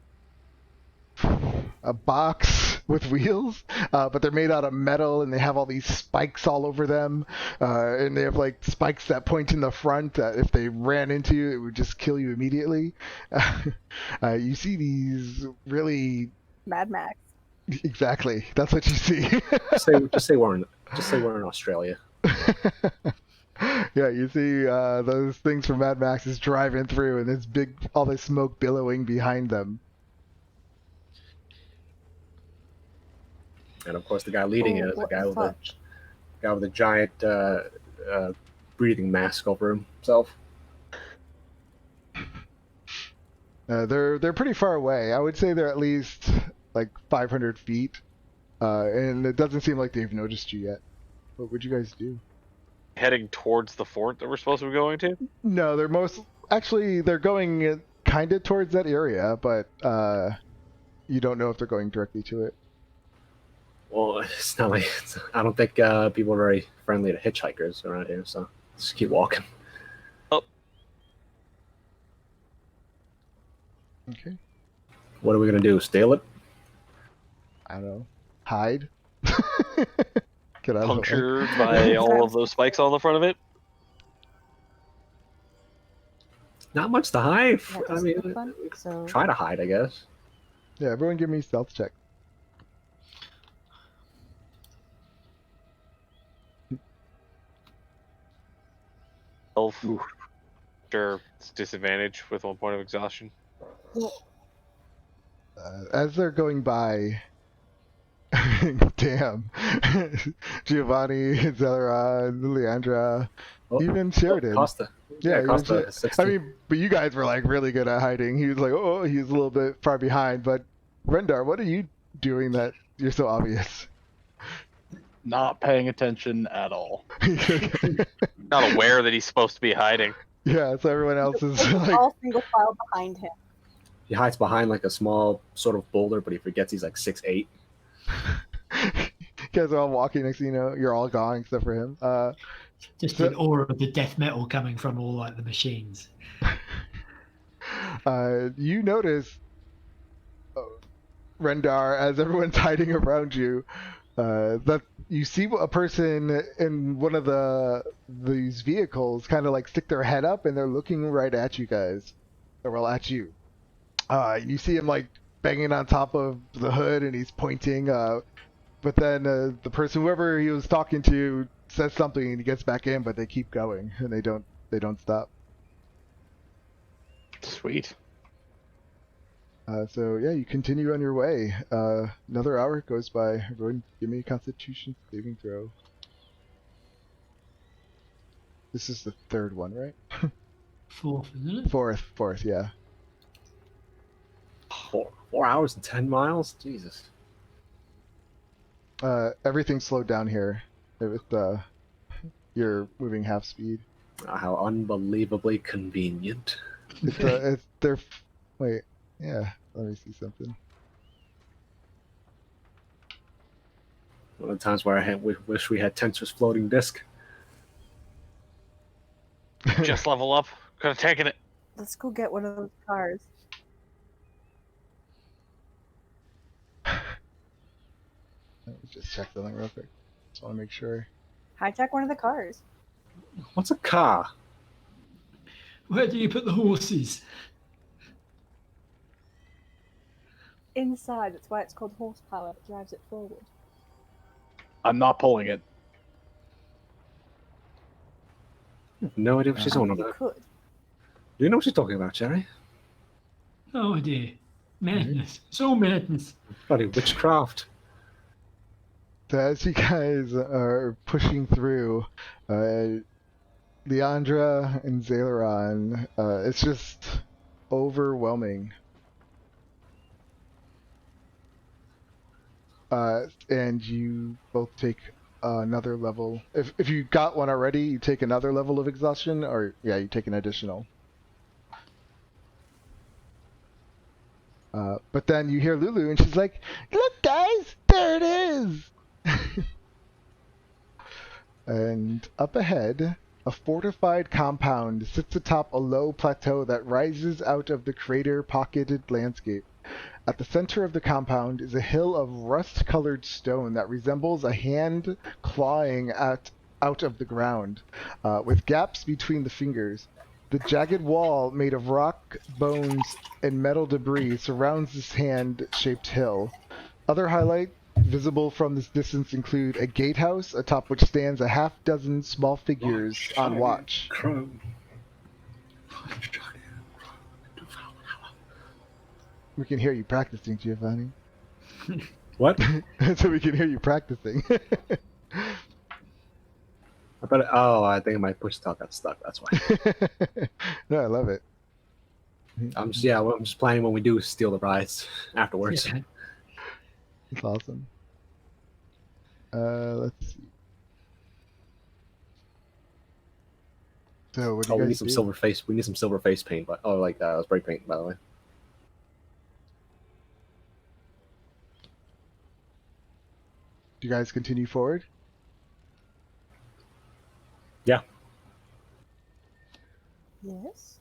a box with wheels, but they're made out of metal, and they have all these spikes all over them, and they have like spikes that point in the front that if they ran into you, it would just kill you immediately. You see these really Mad Max. exactly. That's what you see. just say we're in Australia. Yeah, you see those things from Mad Max is driving through, and this all this smoke billowing behind them. And of course, the guy leading it is a what guy the with fuck? a giant breathing mask over himself. They're pretty far away. I would say they're at least like 500 feet, and it doesn't seem like they've noticed you yet. What would you guys do? Heading towards the fort that we're supposed to be going to? No, they're going kind of towards that area, but you don't know if they're going directly to it. Well, it's not like I don't think people are very friendly to hitchhikers around here, so just keep walking. Okay. What are we gonna do? Steal it? I don't know. Hide. Get out of the way. Punctured by all of those spikes on the front of it? Not much to hide. Yeah, I it's mean, super fun, so try to hide, I guess. Yeah, everyone give me stealth check. Elf. Sure, it's disadvantage with 1 point of exhaustion. As they're going by, damn, Giovanni, Zelleron, Leandra, Oh, even Sheridan. Costa. Yeah, Costa. even 16. I mean, but you guys were like really good at hiding. He was like, oh, he's a little bit far behind. But Rendar, what are you doing that you're so obvious? Not paying attention at all. Not aware that he's supposed to be hiding. Yeah, so everyone else is We're like, all single file behind him. He hides behind like a small sort of boulder, but he forgets he's like 6'8". you guys are all walking. Next thing you know, you're all gone except for him. Just So- an aura of the death metal coming from all like the machines. You notice, Rendar, as everyone's hiding around you, that you see a person in one of these vehicles kind of like stick their head up, and they're looking right at you guys. Or well, at you. You see him like banging on top of the hood, and he's pointing. But then the person, whoever he was talking to, says something, and he gets back in. But they keep going, and they don't stop. Sweet. So yeah, you continue on your way. Another hour goes by. Everyone, give me a Constitution saving throw. This is the third one, right? Fourth, isn't it? Fourth, yeah. 4 hours and 10 miles? Jesus. Everything slowed down here with you're moving half speed. How unbelievably convenient. Wait, yeah. Let me see something. One of the times where I wish we had Tensor's floating disk. Just level up. Could have taken it. Let's go get one of those cars. Let me just check something real quick. Just want to make sure. Hijack one of the cars. What's a car? Where do you put the horses? Inside. That's why it's called horsepower. It drives it forward. I'm not pulling it. No idea what she's on You about. could. Do you know what she's talking about, Jerry? No idea. Madness. It's all madness. Bloody witchcraft. So as you guys are pushing through, Leandra and Zaileron, it's just overwhelming. And you both take another level. If you got one already, you take another level of exhaustion, or yeah, you take an additional. But then you hear Lulu, and she's like, "Look, guys, there it is!" And up ahead, a fortified compound sits atop a low plateau that rises out of the crater-pocketed landscape. At the center of the compound is a hill of rust-colored stone that resembles a hand clawing out of the ground, with gaps between the fingers. The jagged wall, made of rock, bones, and metal debris, surrounds this hand-shaped hill. Other highlights visible from this distance include a gatehouse, atop which stands a half-dozen small figures on watch. We can hear you practicing, Giovanni. What? So we can hear you practicing. I think my push stop got stuck. That's why. No, I love it. I'm just planning when we do steal the prize afterwards. Yeah. It's awesome. Let's see. So what do you We guys need some do? silver face. We need some silver face paint, but spray paint, by the way. Do you guys continue forward? Yeah. Yes.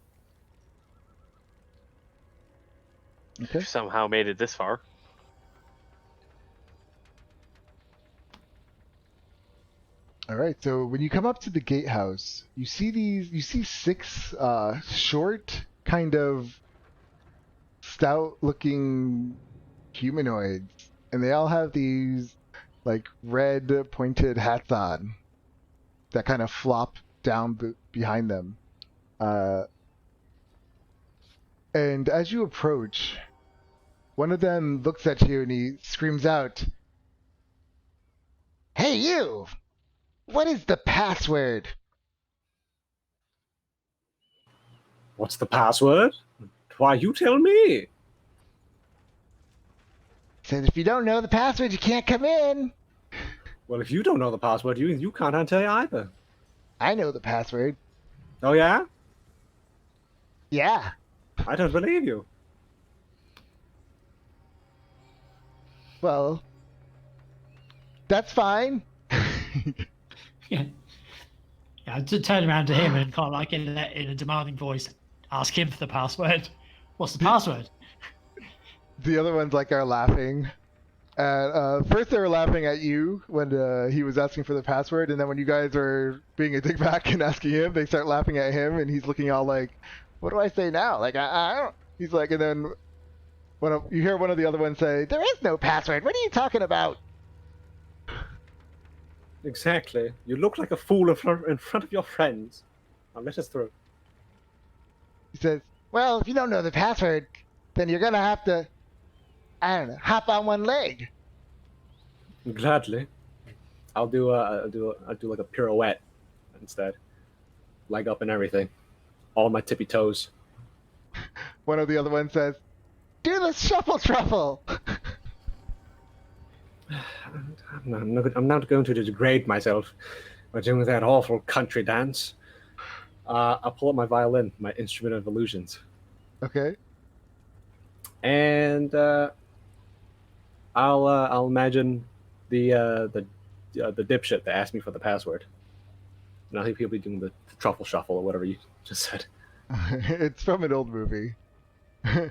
Okay. Somehow made it this far. All right. So when you come up to the gatehouse, you see 6 short, kind of stout-looking humanoids, and they all have these like red pointed hats on that kind of flop down behind them. And as you approach, one of them looks at you and he screams out, "Hey, you! What is the password?" What's the password? Why, you tell me. Says if you don't know the password, you can't come in. Well, if you don't know the password, you can't tell you either. I know the password. Oh yeah? Yeah. I don't believe you. Well, that's fine. Yeah. Yeah, I'd turn around to him and kind of like in a demanding voice, ask him for the password. What's the password? The other ones are laughing. And first they were laughing at you when he was asking for the password, and then when you guys are being a dickbag and asking him, they start laughing at him, and he's looking all like, "What do I say now?" I don't. He's like, and then you hear one of the other ones say, "There is no password. What are you talking about?" Exactly. You look like a fool in front of your friends. Now let us through. He says, "Well, if you don't know the password, then you're gonna have to, I don't know, hop on one leg." Gladly. I'll do like a pirouette instead. leg up and everything. All my tippy toes. One of the other ones says, "Do the shuffle truffle." I'm not going to degrade myself by doing that awful country dance. I'll pull up my violin, my instrument of illusions, Okay. and I'll imagine the dipshit that asked me for the password. Now he'll be doing the truffle shuffle or whatever you just said. It's from an old movie.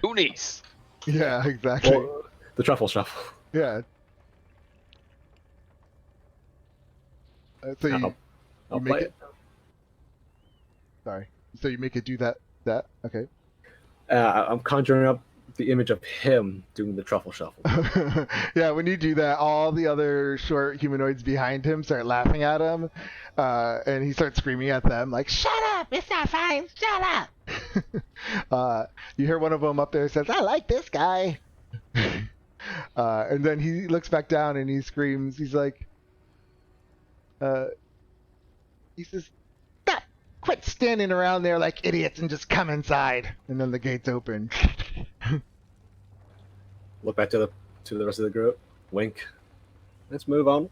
Goonies. Yeah, exactly. Well, the truffle shuffle. Yeah. So you I'll make play it. Sorry. So you make it do that. Okay. I'm conjuring up the image of him doing the truffle shuffle. Yeah, when you do that, all the other short humanoids behind him start laughing at him, and he starts screaming at them like, "Shut up! It's not fine! Shut up!" You hear one of them up there says, "I like this guy," and then he looks back down and he screams. He's like, he says, "Stop! Quit standing around there like idiots and just come inside." And then the gates open. Look back to the rest of the group. Wink. Let's move on.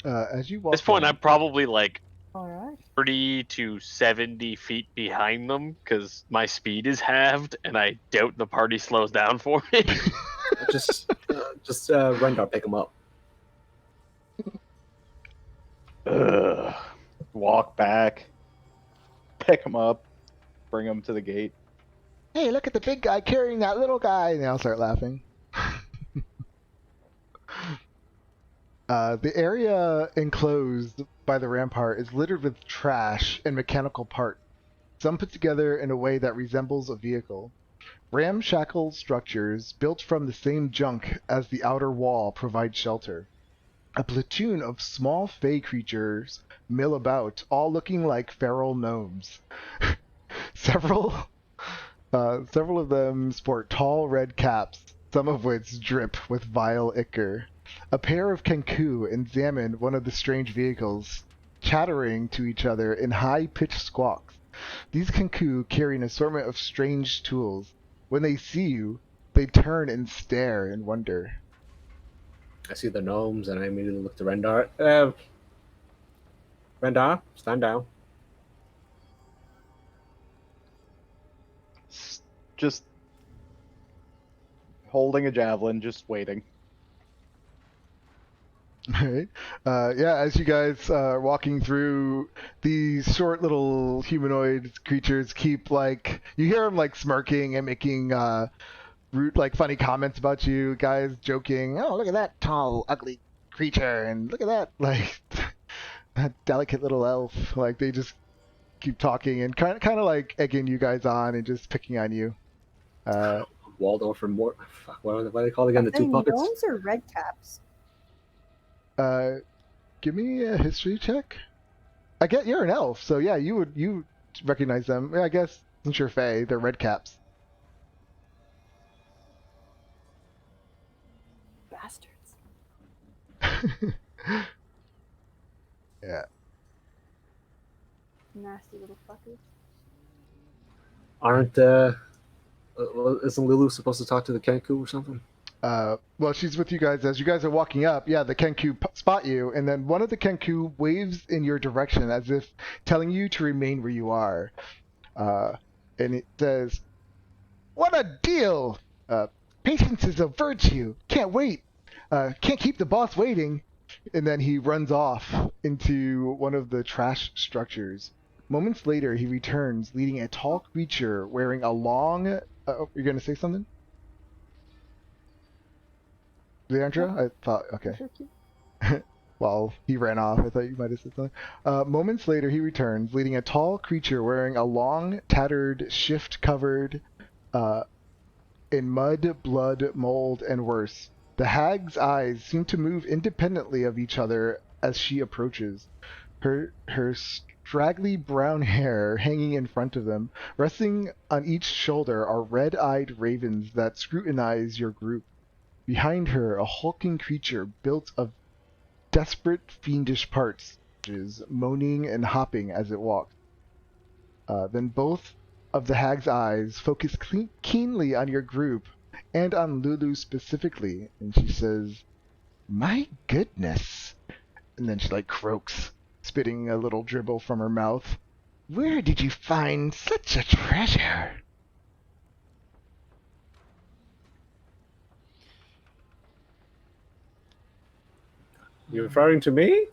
As you At walk this point, in- I'm probably like All right. 30 to 70 feet behind them because my speed is halved, and I doubt the party slows down for me. just Rendar, pick him up. Walk back, pick him up, bring him to the gate. "Hey, look at the big guy carrying that little guy," and they all start laughing. The area enclosed by the rampart is littered with trash and mechanical parts, some put together in a way that resembles a vehicle. Ramshackle structures built from the same junk as the outer wall provide shelter. A platoon of small fey creatures mill about, all looking like feral gnomes. Several of them sport tall red caps, some of which drip with vile ichor. A pair of kenku examine one of the strange vehicles, chattering to each other in high-pitched squawks. These kenku carry an assortment of strange tools. When they see you, they turn and stare in wonder. I see the gnomes, and I immediately look to Rendar. Rendar, stand down. Just holding a javelin, just waiting. Alright. Yeah, as you guys are walking through, these short little humanoid creatures keep, like, you hear them, like, smirking and making, rude, like, funny comments about you guys, joking, "Oh, look at that tall, ugly creature," and "Look at that, like, that delicate little elf." Like, they just keep talking and kind of, like, egging you guys on and just picking on you. Waldorf and Mort. Fuck, what are they called again? The two puppets? Gnomes or red caps? Give me a history check. I get you're an elf, so yeah, you recognize them. Yeah, I guess since you're Fey, they're red caps. Bastards. Yeah. Nasty little fuckers. Aren't isn't Lulu supposed to talk to the Kenku or something? Well, she's with you guys as you guys are walking up. Yeah, the Kenku spot you, and then one of the Kenku waves in your direction as if telling you to remain where you are. And it says, "What a deal! Patience is a virtue. Can't wait. Can't keep the boss waiting." And then he runs off into one of the trash structures. Moments later, he returns, leading a tall creature wearing a long... you're going to say something? Leandra? I thought... Okay. Well, he ran off. I thought you might have said something. Moments later, he returns, leading a tall creature wearing a long, tattered, shift-covered, in mud, blood, mold, and worse. The hag's eyes seem to move independently of each other as she approaches. Her straggly brown hair hanging in front of them. Resting on each shoulder are red-eyed ravens that scrutinize your group. Behind her, a hulking creature built of desperate, fiendish parts is moaning and hopping as it walks. Then both of the hag's eyes focus keenly on your group and on Lulu specifically, and she says, "My goodness!" And then she like croaks, spitting a little dribble from her mouth. "Where did you find such a treasure?" You referring to me?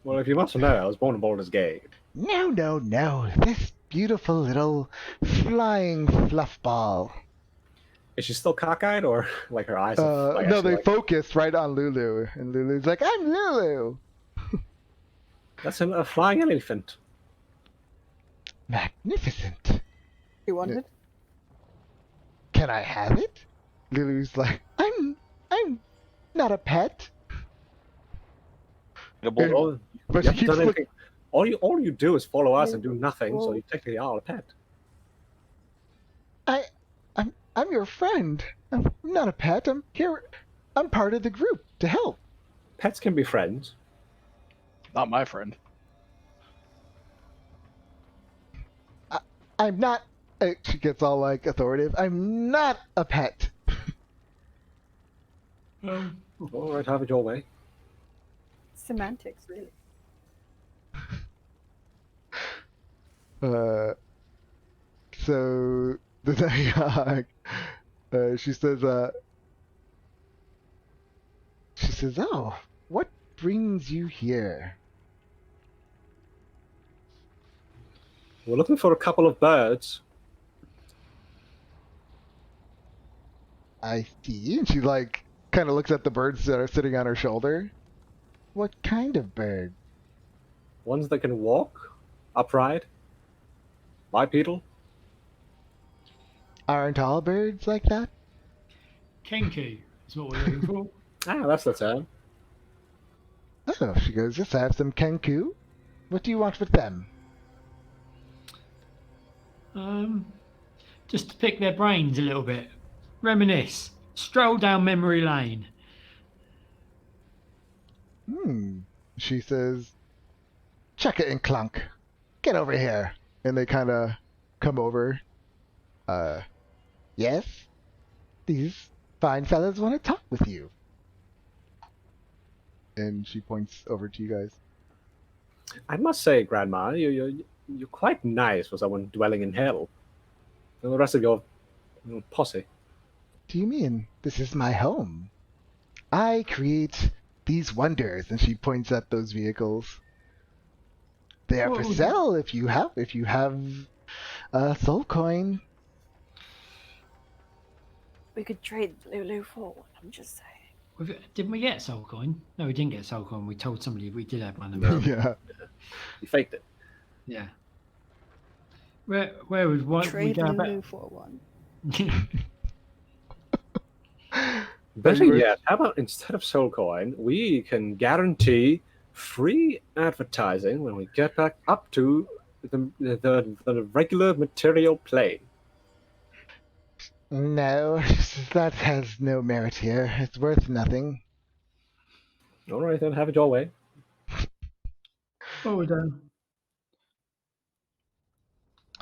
Well, if you must know, I was born in Baldur's Gate. No, no, no. This beautiful little flying fluff ball. Is she still cockeyed, or like her eyes? No, they focus right on Lulu, and Lulu's like, "I'm Lulu." That's a flying elephant. Magnificent. You want it? Can I have it? Lulu's like, I'm not a pet. Well, But you she haven't keeps done looking. anything. All you do is follow us and do nothing, so you technically are a pet. I'm your friend. I'm not a pet. I'm here. I'm part of the group to help. Pets can be friends. Not my friend. I'm not. She gets all like authoritative. I'm not a pet. All right, have it your way. Semantics, really. So the Nighthawk, she says, "Oh, what brings you here?" We're looking for a couple of birds. I see. And she like kind of looks at the birds that are sitting on her shoulder. What kind of bird? Ones that can walk, upright, bipedal. Aren't all birds like that? Kenku is what we're looking for. Ah, that's the term. Oh, she goes, "Just have some kenku. What do you want with them?" Just to pick their brains a little bit, reminisce, stroll down memory lane. She says, "Check it and Clunk. Get over here." And they kind of come over. Yes? These fine fellas want to talk with you. And she points over to you guys. I must say, Grandma, you're quite nice for someone dwelling in hell. And the rest of your posse. Do you mean this is my home? I create these wonders, and she points at those vehicles. They are for sale if you have a soul coin. We could trade Lulu for one, I'm just saying. Didn't we get a soul coin? No, we didn't get a soul coin. We told somebody we did have one. Yeah. You faked it. Yeah. Where would we Trade go Lulu about? for one. Better yet, how about instead of soul coin, we can guarantee free advertising when we get back up to the regular material plane. No, that has no merit here. It's worth nothing. All right, then have it your way. What would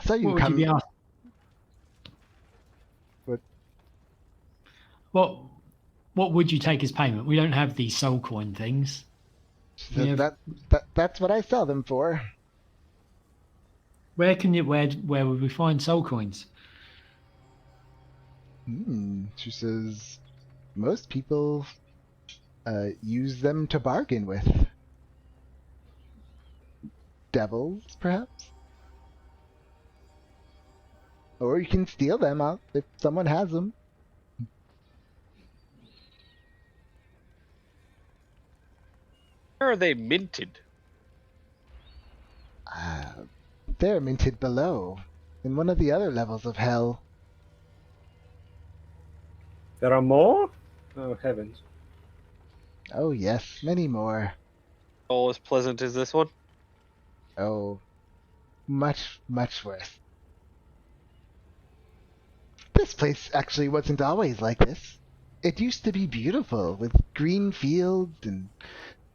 So you what would come. you be asking? What would you take as payment? We don't have these soul coin things. That's what I sell them for. Where would we find soul coins? She says most people use them to bargain with. Devils, perhaps? Or you can steal them out if someone has them. Where are they minted? They're minted below, in one of the other levels of hell. There are more? Oh, heavens. Oh yes, many more. All as pleasant as this one? Oh, much, much worse. This place actually wasn't always like this. It used to be beautiful, with green fields and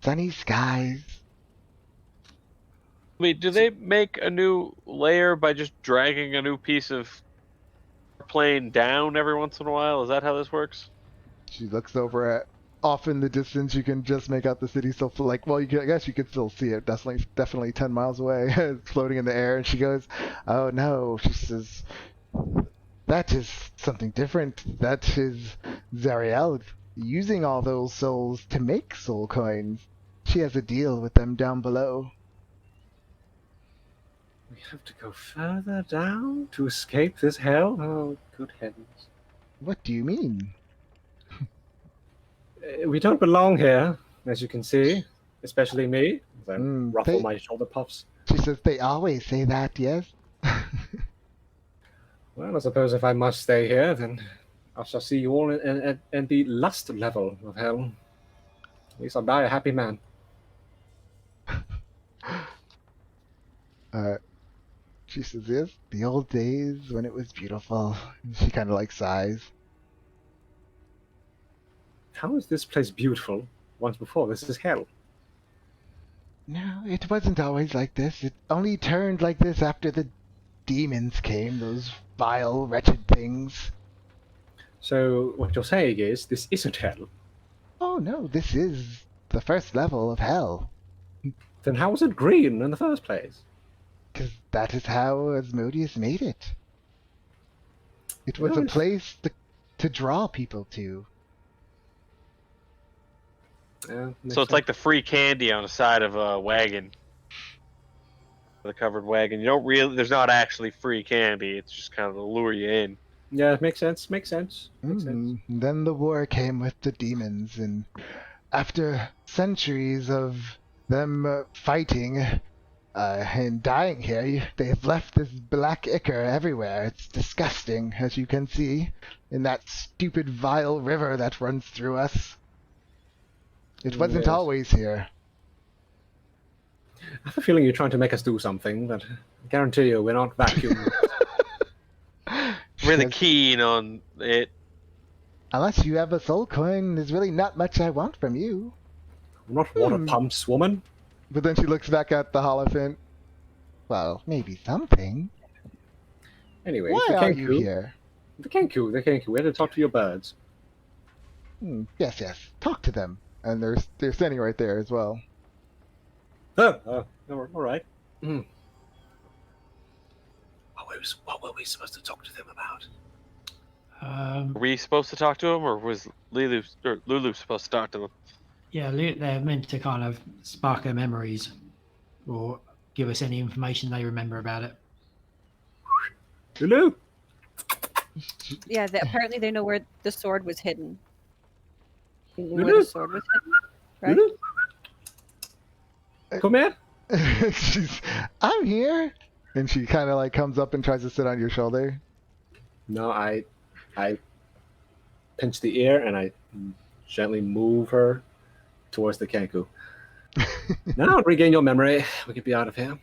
sunny skies. Wait, do they make a new layer by just dragging a new piece of plane down every once in a while? Is that how this works? She looks over at off in the distance. You can just make out the city still, like, well, I guess you could still see it. Definitely 10 miles away, it's floating in the air. And she goes, "Oh no," she says, "that is something different. That is Zariel using all those souls to make soul coins. She has a deal with them down below." We have to go further down to escape this hell? Oh, good heavens. What do you mean? We don't belong here, as you can see, especially me. As I ruffle they- my shoulder puffs. She says, "They always say that, yes?" Well, I suppose if I must stay here, then I shall see you all in the lust level of hell. At least I'll die a happy man. She says, "Yes, the old days when it was beautiful." And she kind of like sighs. How is this place beautiful? Once before, this is hell. No, it wasn't always like this. It only turned like this after the demons came, those vile, wretched things. So what you're saying is this isn't hell. Oh no, this is the first level of hell. Then how was it green in the first place? Because that is how Asmodeus made it. It was a Nice. place to draw people to. Yeah, So it's like the free candy on the side of a wagon. The covered wagon. You don't really. There's not actually free candy. It's just kind of to lure you in. yeah, it makes sense. Makes sense. Makes sense. Then the war came with the demons, and after centuries of them fighting and dying here, they have left this black ichor everywhere. It's disgusting, as you can see, in that stupid, vile river that runs through us. It wasn't Yes. always here. I have a feeling you're trying to make us do something, but I guarantee you we're not vacuum. Really Yes. keen on it. Unless you have a soul coin, there's really not much I want from you. We're not water pumps, woman. But then she looks back at the Holophant. Well, maybe something. Anyway, Why the are you Kenku. here? The Kenku. We had to talk to your birds. Yes, yes. Talk to them. And they're standing right there as well. Oh, all right. What were we supposed to talk to them about? Were we supposed to talk to him, or was Lulu supposed to talk to them? Yeah, they're meant to kind of spark their memories or give us any information they remember about it. Lulu. Yeah, apparently they know where the sword was hidden. They knew where Lulu? the sword was hidden, right? Lulu. Come here. I'm here. And she kind of like comes up and tries to sit on your shoulder. No, I pinch the ear and I gently move her towards the Kenku. Now regain your memory. We can be out of here.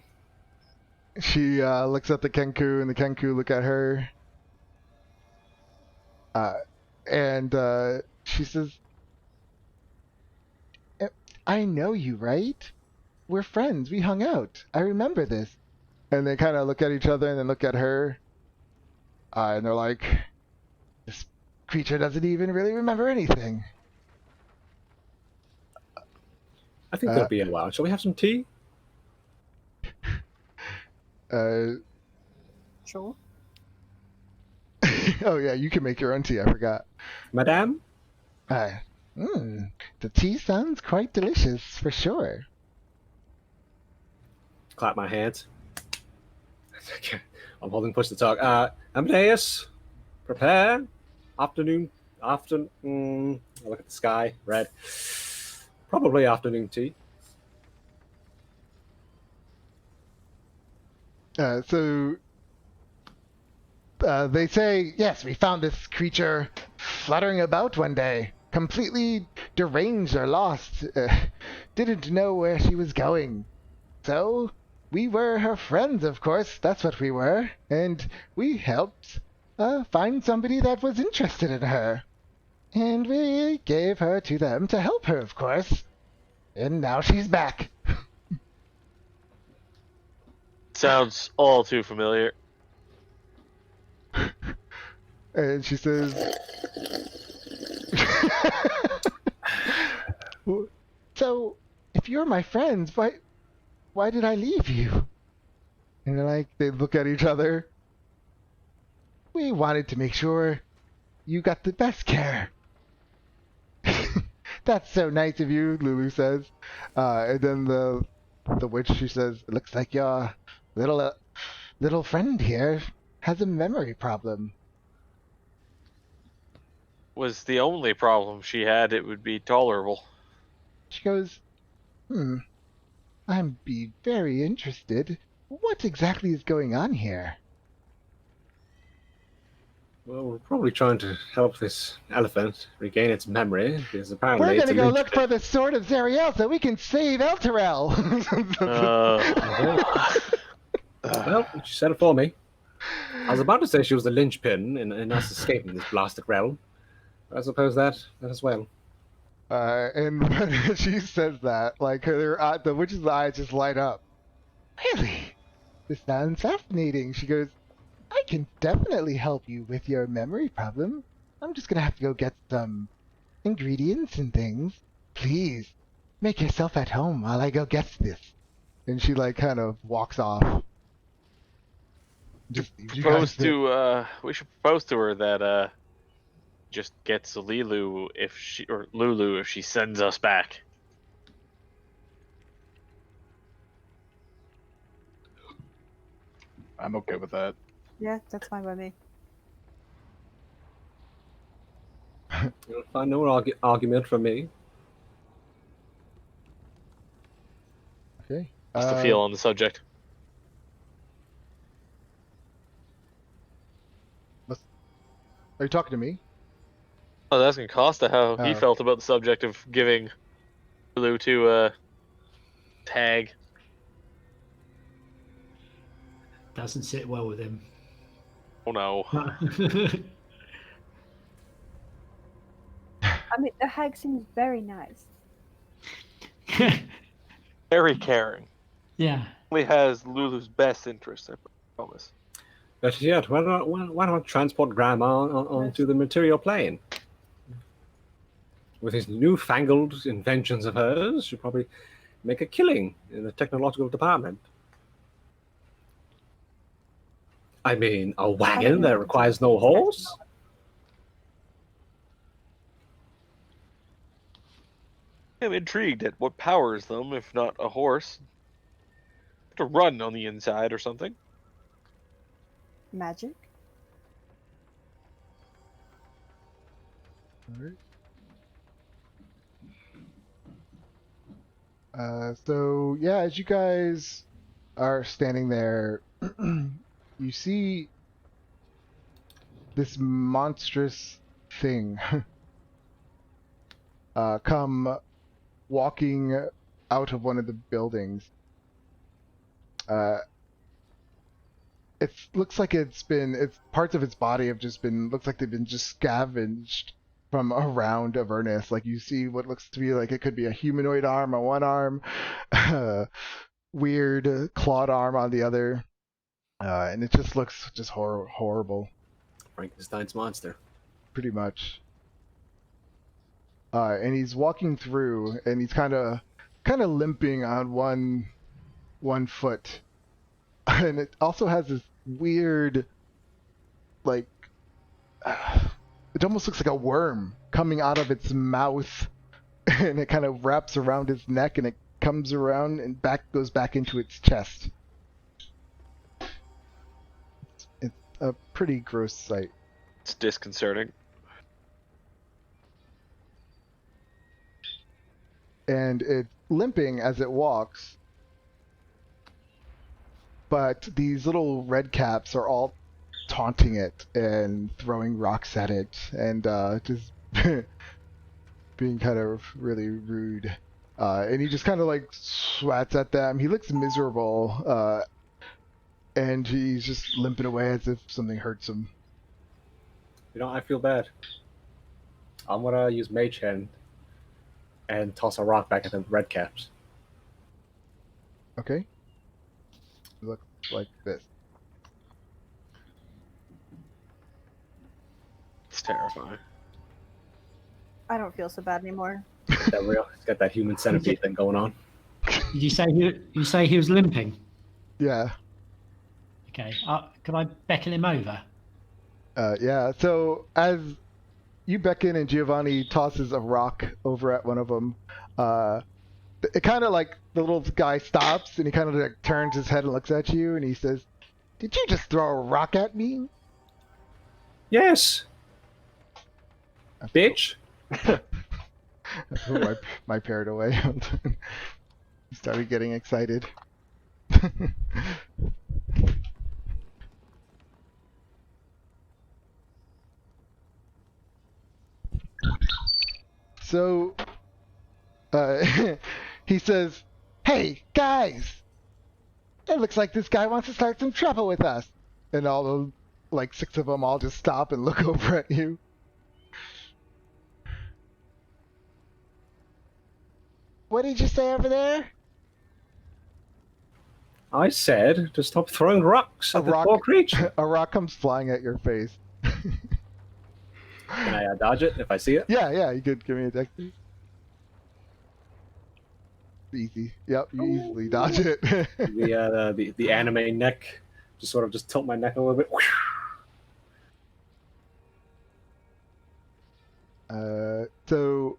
She looks at the Kenku, and the Kenku look at her. And she says, "I know you, right? We're friends. We hung out. I remember this." And they kind of look at each other and then look at her. And they're like, "This creature doesn't even really remember anything." I think that'll be a while. Shall we have some tea? Sure. Oh yeah, you can make your own tea. I forgot. Madame? The tea sounds quite delicious for sure. Clap my hands. Okay. I'm holding push to talk. Amadeus, prepare. Afternoon. I look at the sky. Red. Probably afternoon tea. So they say, "Yes, we found this creature fluttering about one day, completely deranged or lost. Didn't know where she was going. So we were her friends, of course. That's what we were. And we helped find somebody that was interested in her. And we gave her to them to help her, of course. And now she's back. Sounds all too familiar. And she says, "So, if you're my friends, why did I leave you?" And they look at each other. "We wanted to make sure you got the best care." "That's so nice of you," Lulu says. And then the witch, she says, "It looks like your little friend here has a memory problem." Was the only problem she had, it would be tolerable. She goes, "I'm be very interested. What exactly is going on here?" Well, we're probably trying to help this elephant regain its memory, because apparently "We're it's gonna a go look for the sword of Zariel so we can save Elturel." Well, she said it for me. I was about to say she was the linchpin in us escaping this blasted realm. But I suppose that as well. And when she says that, the witch's eyes just light up. "Really? This sounds fascinating." She goes, "I can definitely help you with your memory problem. I'm just gonna have to go get some ingredients and things. Please, make yourself at home while I go get this." And she kind of walks off. Just leaves you guys there. We should propose to her that just gets Lulu if she sends us back. I'm okay with that. Yeah, that's fine by me. You'll find no argument from me. Okay. What's the feel on the subject? Are you talking to me? Oh, that's gonna Costa how he Oh. felt about the subject of giving Lulu to Tag. Doesn't sit well with him. Oh no. I mean, the hag seems very nice. Very caring. Yeah. Only has Lulu's best interest, I promise. But yet, why not transport Grandma onto the material plane? With his newfangled inventions of hers, she'll probably make a killing in the technological department. I mean, a wagon that requires no horse? I'm intrigued at what powers them, if not a horse. To run on the inside or something. Magic? Alright. So yeah, as you guys are standing there, you see this monstrous thing come walking out of one of the buildings. It looks like it's parts of its body have just been, looks like they've been just scavenged from around Avernus. Like you see what looks to be like it could be a humanoid arm on one arm, weird clawed arm on the other, and it just looks just horrible. Frankenstein's monster. Pretty much. And he's walking through, and he's kind of limping on one foot, and it also has this weird, it almost looks like a worm coming out of its mouth, and it kind of wraps around his neck, and it comes around and goes back into its chest. It's a pretty gross sight. It's disconcerting. And it's limping as it walks, but these little red caps are all taunting it and throwing rocks at it and just being kind of really rude. And he just kind of swats at them. He looks miserable, and he's just limping away as if something hurts him. I feel bad. I'm gonna use Mage Hand and toss a rock back at the red caps. Okay. Looks like this. It's terrifying. I don't feel so bad anymore. That real, it's got that human centipede thing going on. Did you say he was limping? Yeah. Okay. Could I beckon him over? Yeah. So as you beckon and Giovanni tosses a rock over at one of them, it kind of like the little guy stops and he kind of like turns his head and looks at you and he says, "Did you just throw a rock at me?" Yes, bitch. I put my parrot away. He started getting excited. So, he says, "Hey, guys! It looks like this guy wants to start some trouble with us." And all the, like, 6 of them all just stop and look over at you. What did you say over there? I said to stop throwing rocks at the poor creature. A rock comes flying at your face. Can I dodge it if I see it? Yeah, you could give me a dex. Easy. Yep, you easily dodge it. The anime neck, just sort of just tilt my neck a little bit. So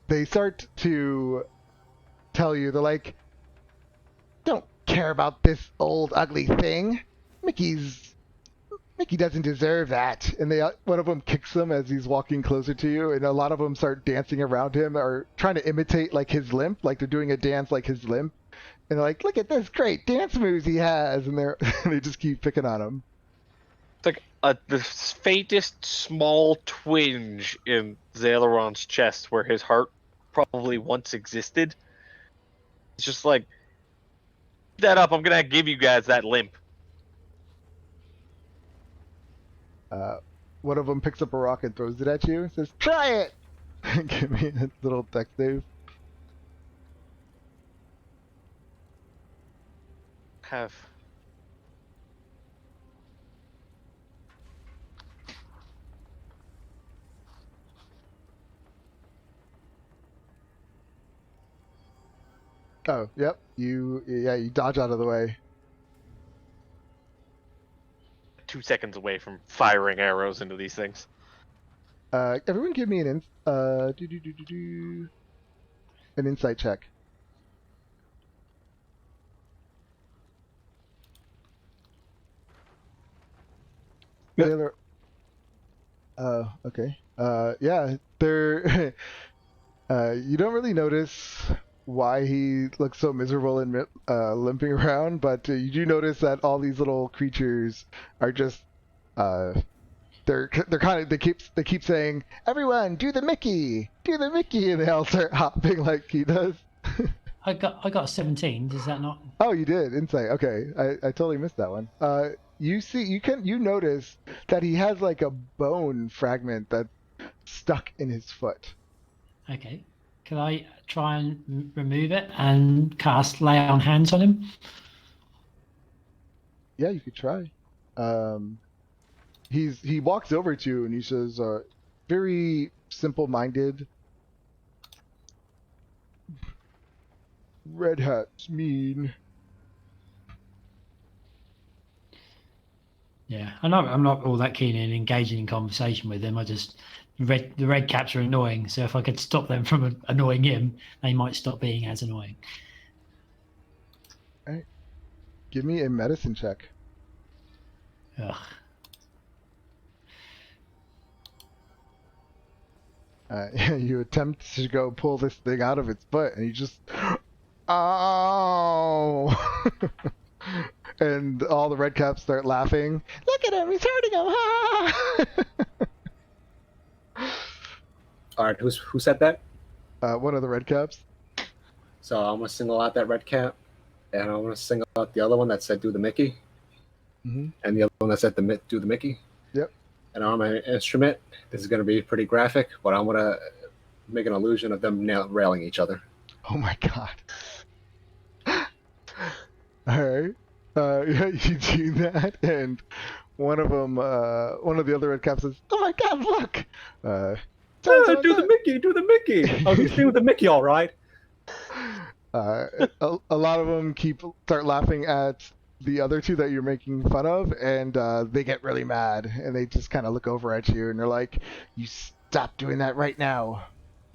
they start to tell you, they're like, "Don't care about this old ugly thing. Mickey doesn't deserve that." And one of them kicks him as he's walking closer to you, and a lot of them start dancing around him or trying to imitate like his limp, like they're doing a dance like his limp. And they're like, "Look at this great dance moves he has," and they just keep picking on him. It's like the faintest small twinge in Zaileron's chest where his heart probably once existed. It's just like, that up, I'm gonna give you guys that limp. One of them picks up a rock and throws it at you and says, "Try it!" Give me a little dex save. Have Oh, yep. You dodge out of the way. 2 seconds away from firing arrows into these things. Everyone give me an insight check. Taylor. Okay. Yeah, they're you don't really notice why he looks so miserable and limping around, but you do notice that all these little creatures are just they're kind of they keep saying, "Everyone, do the Mickey," and they all start hopping like he does. I got 17. Does that not? Oh, you did insight. Okay, I totally missed that one. You notice that he has like a bone fragment that's stuck in his foot. Okay. Can I try and remove it and cast lay on hands on him? Yeah, you could try. He walks over to you and he says, very simple-minded. "Red Hat's mean." Yeah, I'm not all that keen in engaging in conversation with him. The red caps are annoying, so if I could stop them from annoying him, they might stop being as annoying. All right. Give me a medicine check. Ugh. You attempt to go pull this thing out of its foot, and you just, oh! And all the red caps start laughing. "Look at him! He's hurting him!" Ha! All right, who said that? One of the red caps. So I'm gonna single out that red cap, and I'm gonna single out the other one that said "do the Mickey," Mm-hmm. and the other one that said "do the Mickey." Yep. and on my instrument. This is going to be pretty graphic, but I'm going to make an illusion of them railing each other. Oh my god. Alright. Yeah, you do that, and one of them, one of the other red caps says, "Oh my god, look!" Do the Mickey, do the Mickey! Oh, he's doing the Mickey all right. A lot of them start laughing at the other two that you're making fun of, and they get really mad, and they just kind of look over at you, and they're like, "You stop doing that right now."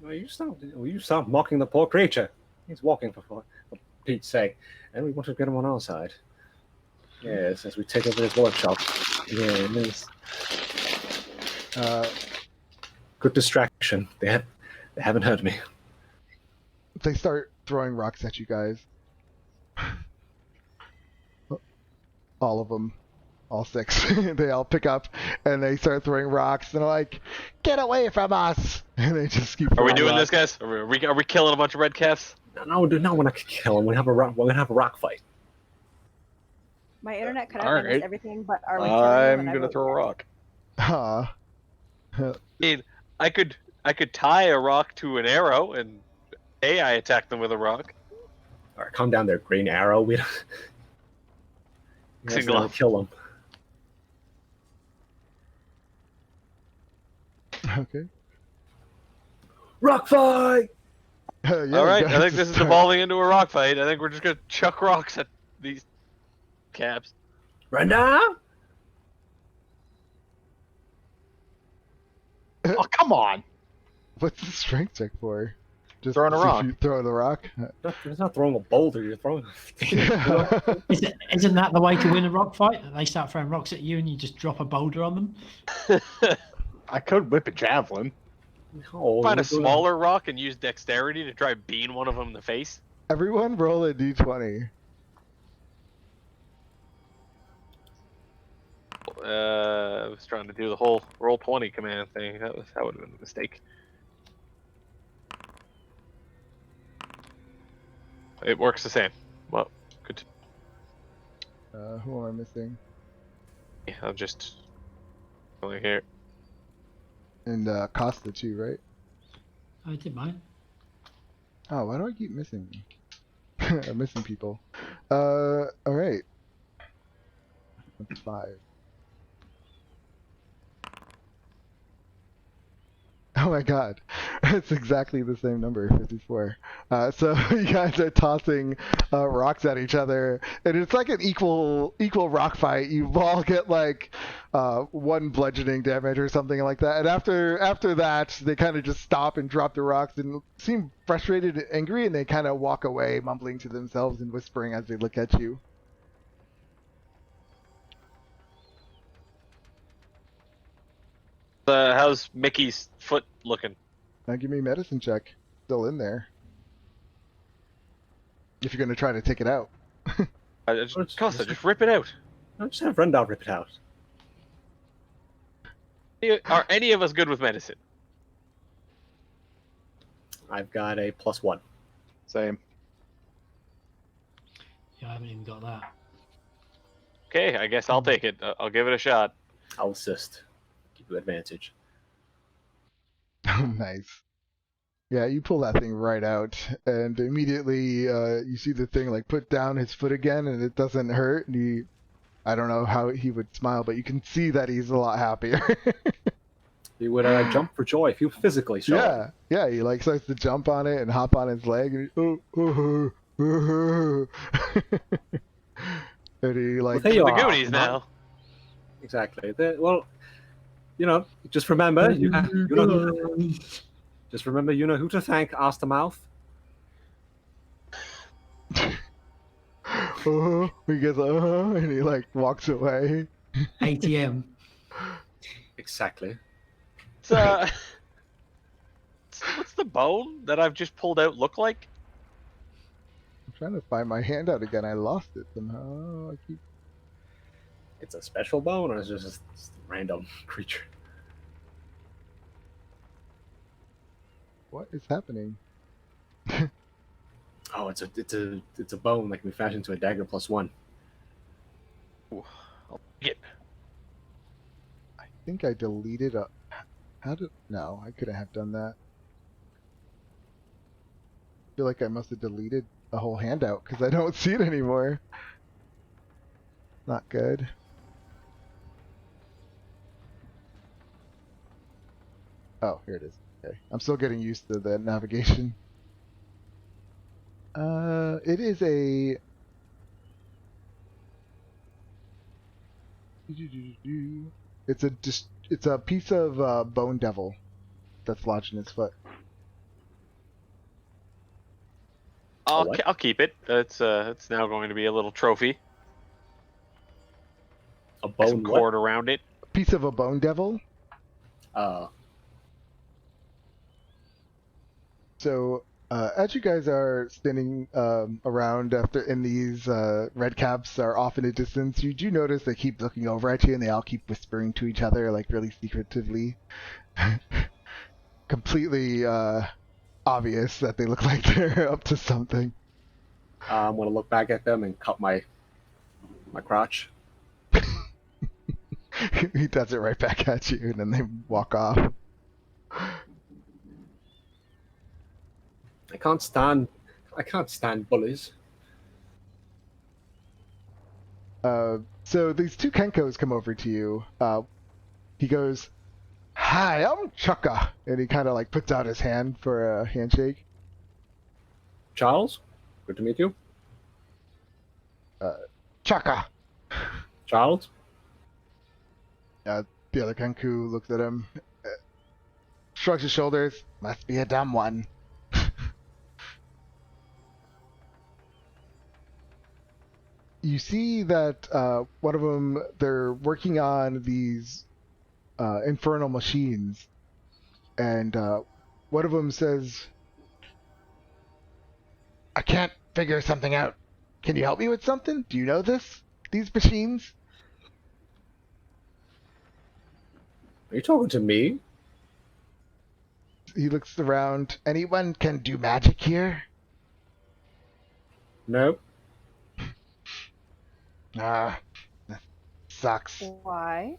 Well, you stop mocking the poor creature. He's walking for Pete's sake, and we want to get him on our side. Yes, as we take over his workshop. Yes. Good distraction. They haven't heard me. They start throwing rocks at you guys. All of them. All 6. They all pick up, and they start throwing rocks, and they're like, "Get away from us!" And they just keep Are we throwing doing rocks. this, guys? Are we killing a bunch of red caps? No, we're not going to kill him. We're going to have a rock fight. My internet cut out. All I missed right. everything, but are we killing them? I'm gonna throw a rock. Huh. I mean, I could tie a rock to an arrow and I attack them with a rock. All right, calm down there, Green Arrow. We don't. Single Gonna off. kill him. Okay. Rock fight. Yeah, All right, you I guys think this is start- evolving into a rock fight. I think we're just gonna chuck rocks at these caps. Right now. Oh, come on! What's the strength check for? Just Throwing a see if rock. you throw the rock. It's not throwing a boulder. You're throwing. Isn't that the way to win a rock fight? They start throwing rocks at you and you just drop a boulder on them? I could whip a javelin. No, Find a you're doing- smaller rock and use dexterity to try bean one of them in the face. Everyone roll a d20. I was trying to do the whole roll 20 command thing. That would have been a mistake. It works the same. Well, good. Who am I missing? Yeah, I'm just going here. And Costa too, right? I did mine. Oh, why do I keep missing? I'm missing people. All right. That's 5. Oh my god, it's exactly the same number, 54. So you guys are tossing rocks at each other, and it's like an equal rock fight. You all get like 1 bludgeoning damage or something like that, and after that, they kind of just stop and drop the rocks and seem frustrated and angry, and they kind of walk away, mumbling to themselves and whispering as they look at you. How's Mickey's foot looking? Now give me a medicine check. Still in there. If you're gonna try to take it out. Costa, just rip it out. I'll just have Rendell rip it out. Are any of us good with medicine? I've got a +1. Same. Yeah, I haven't even got that. Okay, I guess I'll take it. I'll give it a shot. I'll assist. Give you advantage. Nice. Yeah, you pull that thing right out, and immediately you see the thing like put down his foot again, and it doesn't hurt. And I don't know how he would smile, but you can see that he's a lot happier. He would jump for joy if you physically showed him. Yeah, he like starts to jump on it and hop on his leg, and and he like Well, The are, Goonies now. Exactly. Just remember, just remember, you know who to thank. Ask the mouth. he gets and he like walks away. ATM. Exactly. What's the bone that I've just pulled out look like? I'm trying to find my handout again. I lost it somehow. I keep. It's a special bone, or is it just a random creature? What is happening? Oh, it's a bone that can be fashioned into a dagger +1. I'll get. think I deleted a. How did? No, I couldn't have done that. I feel like I must have deleted the whole handout because I don't see it anymore. Not good. Oh, here it is. Okay, I'm still getting used to the navigation. It is a. It's a piece of bone devil that's lodged in his foot. what? I'll keep it. It's now going to be a little trophy. A Some bone cord what? around it. Piece of a bone devil. So, as you guys are standing around after in these red caps are off in the distance, you do notice they keep looking over at you and they all keep whispering to each other, like really secretively. Completely obvious that they look like they're up to something. I'm gonna look back at them and cut my crotch. He does it right back at you, and then they walk off. I can't stand bullies. So these two Kenkos come over to you. He goes, "Hi, I'm Chukka," and he kind of like puts out his hand for a handshake. Charles, good to meet you. Chukka. Charles, The other Kenku looks at him, shrugs his shoulders. Must be a dumb one. You see that one of them, they're working on these infernal machines, and one of them says, "I can't figure something out. Can you help me with something? Do you know these machines?" are you talking to me? He looks around. Anyone can do magic here? No. Ah, that sucks. Why?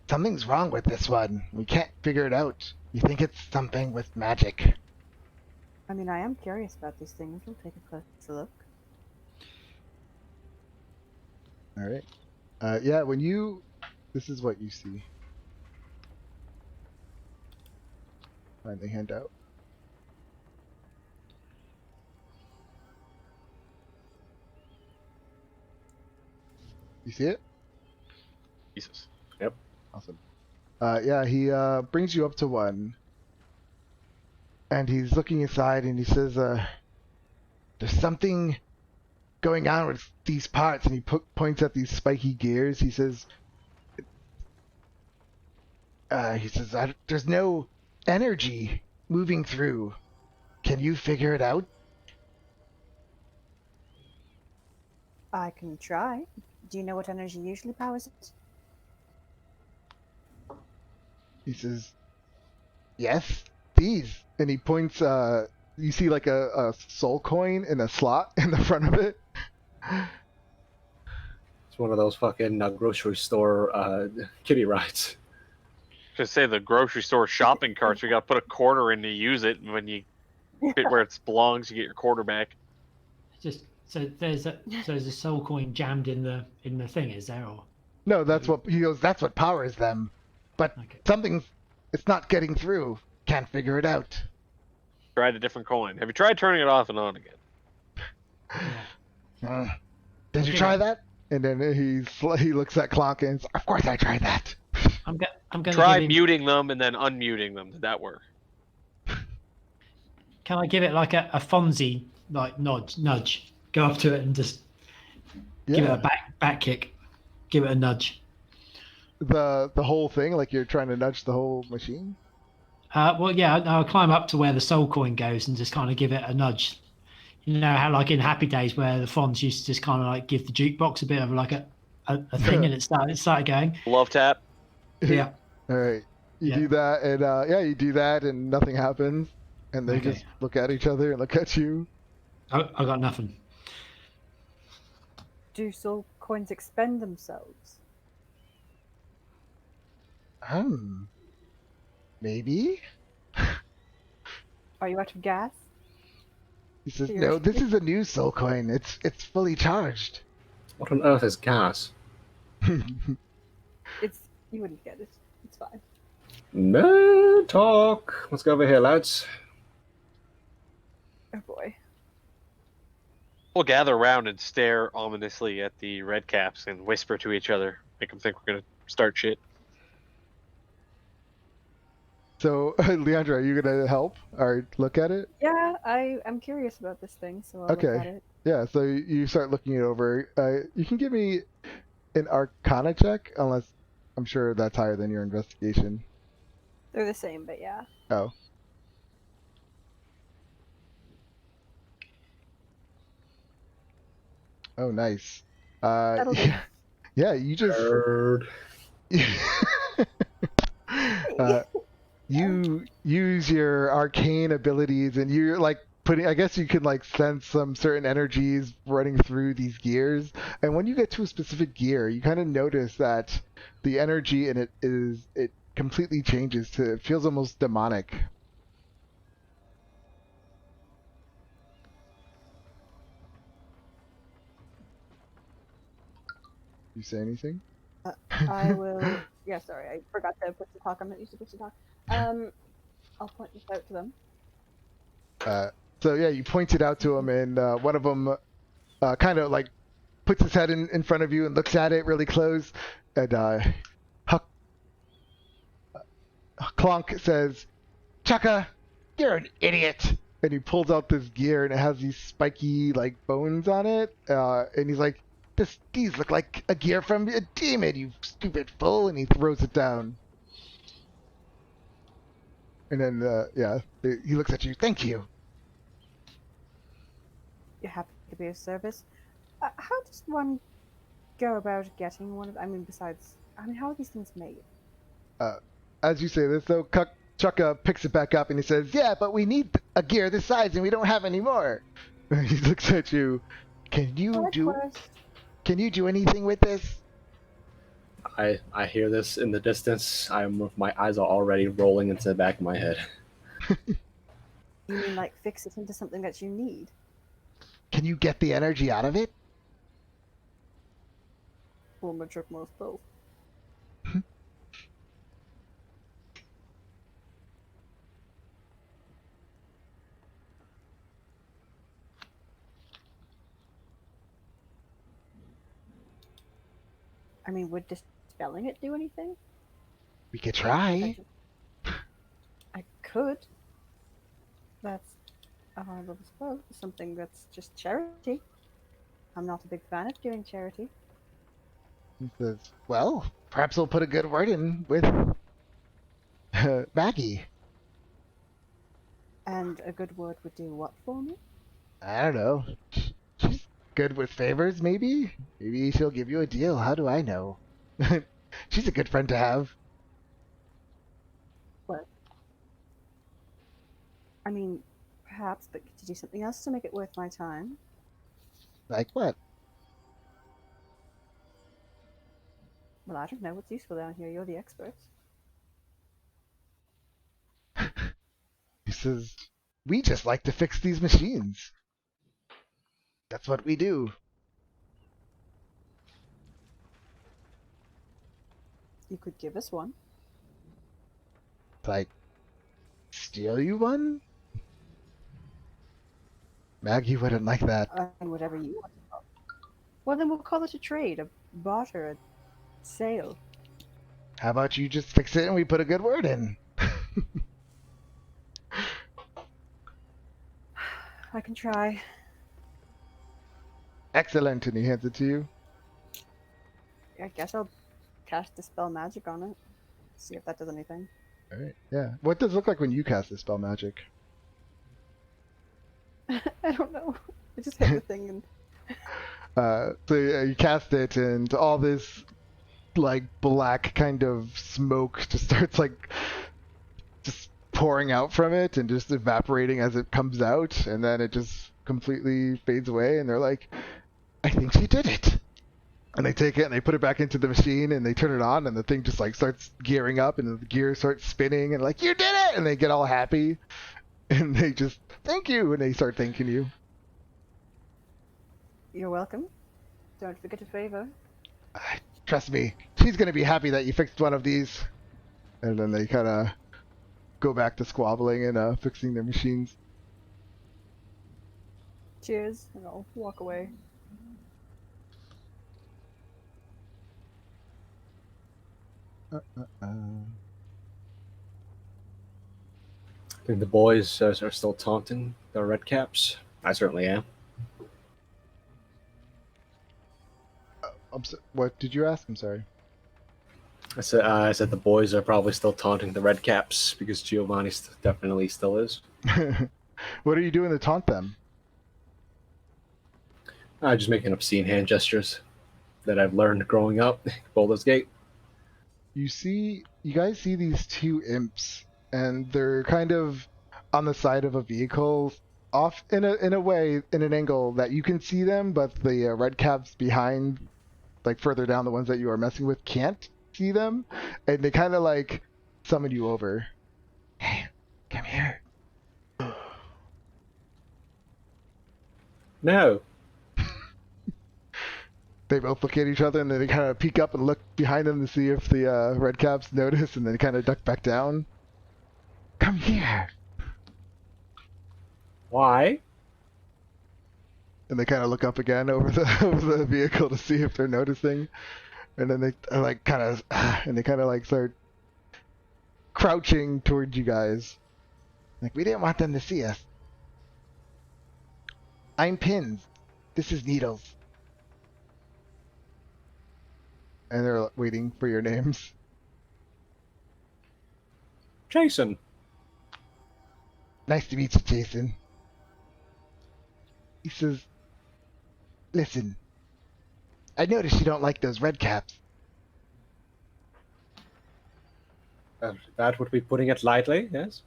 Something's wrong with this one. We can't figure it out. You think it's something with magic? I mean, I am curious about these things. We'll take a closer look. All right. Yeah, when you... This is what you see. Find the handout. You see it? Jesus. Awesome. Yeah, he brings you up to one. And he's looking inside and he says, there's something going on with these parts. And he points at these spiky gears. He says, there's no energy moving through. Can you figure it out? I can try. Do you know what energy usually powers it? He says, yes, these. And he points, you see like a soul coin in a slot in the front of it. It's one of those fucking grocery store kiddie rides. To say the grocery store shopping carts, we got to put a quarter in to use it. And when you fit where it belongs, you get your quarter back. Just so there's a soul coin jammed in the thing, is there? Or No, that's what he goes. That's what powers them. But okay. it's not getting through. Can't figure it out. Tried a different coin. Have you tried turning it off and on again? Yeah. Did you try that? And then he looks at Clonk and says, of course I tried that. I'm going Try to muting them and then unmuting them. Did that work? Can I give it like a Fonzie like nudge? Go up to it and just give it a back kick. Give it a nudge. The whole thing, like you're trying to nudge the whole machine? Well, yeah, I'll climb up to where the soul coin goes and just kind of give it a nudge. You know how, like in Happy Days, where the Fonz used to just kind of like give the jukebox a bit of like a thing, and it started going. Love tap. Yeah. All right. You Yeah. do that, and you do that, and nothing happens, and they Okay. just look at each other and look at you. I got nothing. Do soul coins expend themselves? Maybe? Are you out of gas? He says, You're- no, this is a new soul coin. It's fully charged. What on earth is gas? It's you wouldn't get it. It's fine. No talk. Let's go over here, lads. Oh boy. We'll gather around and stare ominously at the red caps and whisper to each other, make them think we're gonna start shit. So, Leandra, are you gonna help or look at it? Yeah, I'm curious about this thing, so I'll look Okay. at it. Yeah, so you start looking it over. You can give me an Arcana check, unless I'm sure that's higher than your investigation. They're the same, but yeah. Oh. Oh, nice. That'll do. Yeah, you just Nerd. you use your arcane abilities, and you're like putting. I guess you can like sense some certain energies running through these gears. And when you get to a specific gear, you kind of notice that the energy in it completely changes to. It feels almost demonic. You say anything? I will. Yeah, sorry, I forgot to push to talk. I'm not used to push to talk. I'll point this out to them. So yeah, you point it out to him, and one of them kind of like puts his head in front of you and looks at it really close, and Clonk says, "Chaka, you're an idiot." And he pulls out this gear, and it has these spiky like bones on it, and he's like, "These look like a gear from a demon, you stupid fool!" And he throws it down. And then he looks at you. "Thank you." You're happy to be of service. How does one go about getting one of? Besides, how are these things made? As you say this, though, Chaka picks it back up and he says, "Yeah, but we need a gear this size and we don't have any more." He looks at you. Can you do anything with this?" I hear this in the distance. My eyes are already rolling into the back of my head. You mean like fix it into something that you need? Can you get the energy out of it? Well, my trick most both. Would dispelling it do anything? We could try. I could. That's a horrible spell. Something that's just charity. I'm not a big fan of doing charity. He says, "Well, perhaps we'll put a good word in with Maggie." And a good word would do what for me? I don't know. She's good with favors, maybe? Maybe she'll give you a deal. How do I know? She's a good friend to have. What? Perhaps, but could you do something else to make it worth my time? Like what? Well, I don't know what's useful down here. You're the experts. He says, "We just like to fix these machines. That's what we do." You could give us one. Like, steal you one? Maggie wouldn't like that. Whatever you want to call it. Well, then we'll call it a trade, a barter, a sale. How about you just fix it and we put a good word in? I can try. Excellent, and he hands it to you. I guess I'll cast Dispel Magic on it. See if that does anything. Alright, yeah. What does it look like when you cast Dispel Magic? I don't know. I just hit the thing and... So you cast it, and all this, like, black kind of smoke just starts, like, just pouring out from it and just evaporating as it comes out, and then it just completely fades away, and they're like, "I think she did it." And they take it and they put it back into the machine and they turn it on and the thing just like starts gearing up and the gears start spinning and like, you did it! And they get all happy and they just, thank you! And they start thanking you. You're welcome. Don't forget a favor. Trust me, she's gonna be happy that you fixed one of these. And then they kind of go back to squabbling and fixing their machines. Cheers, and I'll walk away. I think the boys are still taunting the red caps. I certainly am. What did you ask? I'm sorry. I said the boys are probably still taunting the red caps because Giovanni definitely still is. What are you doing to taunt them? Just making obscene hand gestures that I've learned growing up. Baldur's Gate. You guys see these two imps, and they're kind of on the side of a vehicle, off in a way, in an angle that you can see them, but the red caps behind, like further down, the ones that you are messing with, can't see them, and they kind of like summon you over. Hey, come here. No. They both look at each other and then they kind of peek up and look behind them to see if the red caps notice, and then kind of duck back down. Come here. Why? And they kind of look up again over the vehicle to see if they're noticing, and then they are like kind of like start crouching towards you guys. Like, we didn't want them to see us. I'm Pins. This is Needles. And they're waiting for your names. Jason. Nice to meet you, Jason. He says, listen, I noticed you don't like those red caps. That would be putting it lightly, yes?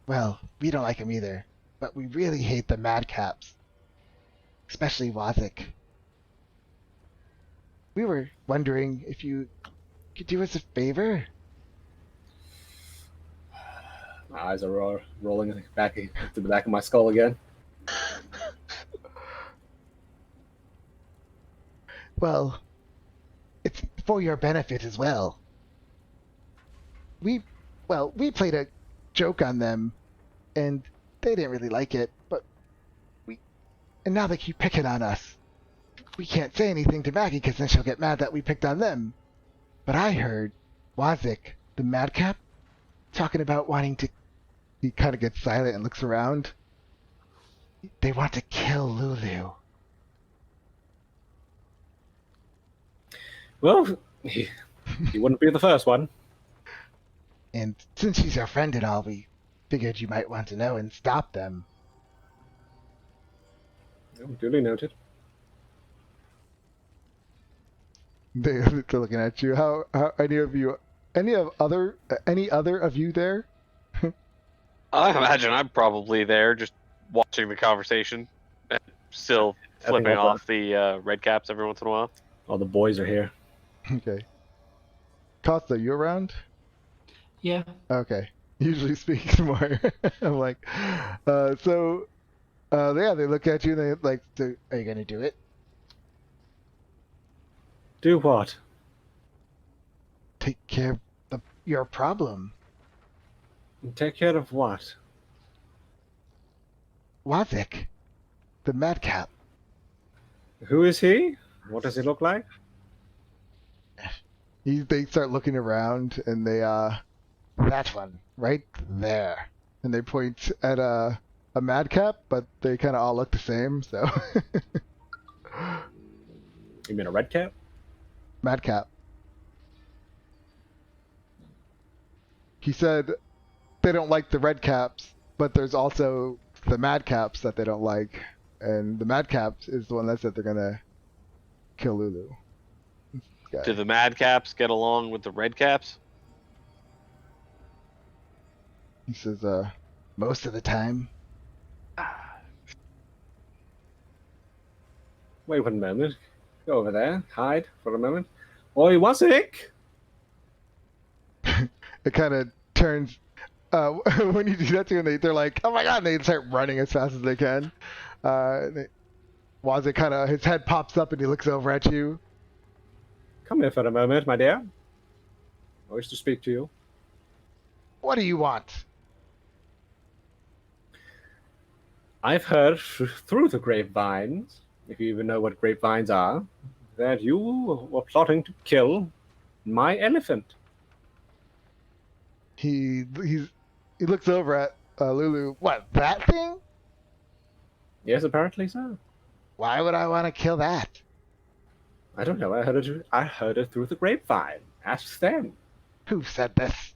Well, we don't like them either, but we really hate the mad caps. Especially Wazik. We were wondering if you could do us a favor? My eyes are rolling back to the back of my skull again. Well, it's for your benefit as well. We played a joke on them, and they didn't really like it, and now they keep picking on us. We can't say anything to Maggie because then she'll get mad that we picked on them. But I heard Wazik, the madcap, talking about wanting to... He kind of gets silent and looks around. They want to kill Lulu. Well, he wouldn't be the first one. And since she's our friend and all, we figured you might want to know and stop them. Oh, duly noted. They're looking at you. How any other of you there? I imagine I'm probably there, just watching the conversation, and still flipping off the red caps every once in a while. All the boys are here. Okay. Costa, you around? Yeah. Okay. Usually speaks more. I'm like, yeah, they look at you and they like, are you gonna do it? Do what? Take care of your problem. Take care of what? Wazik, the madcap. Who is he? What does he look like? They start looking around and they that one right there, and they point at a madcap, but they kind of all look the same. So. You mean a red cap? Madcap. He said they don't like the red caps, but there's also the madcaps that they don't like, and the madcaps is the one that said they're gonna kill Lulu. Do the madcaps get along with the redcaps? He says, most of the time. Wait 1 moment. Go over there, hide for a moment. Oi, Wazik! It kind of turns. When you do that to them, they're like, "Oh my god!" And they start running as fast as they can. Wazik kind of, his head pops up and he looks over at you. Come here for a moment, my dear. I wish to speak to you. What do you want? I've heard through the grapevines, if you even know what grapevines are, that you were plotting to kill my elephant. He looks over at Lulu. What, that thing? Yes, apparently so. Why would I want to kill that? I don't know. I heard it through the grapevine. Ask them. Who said this?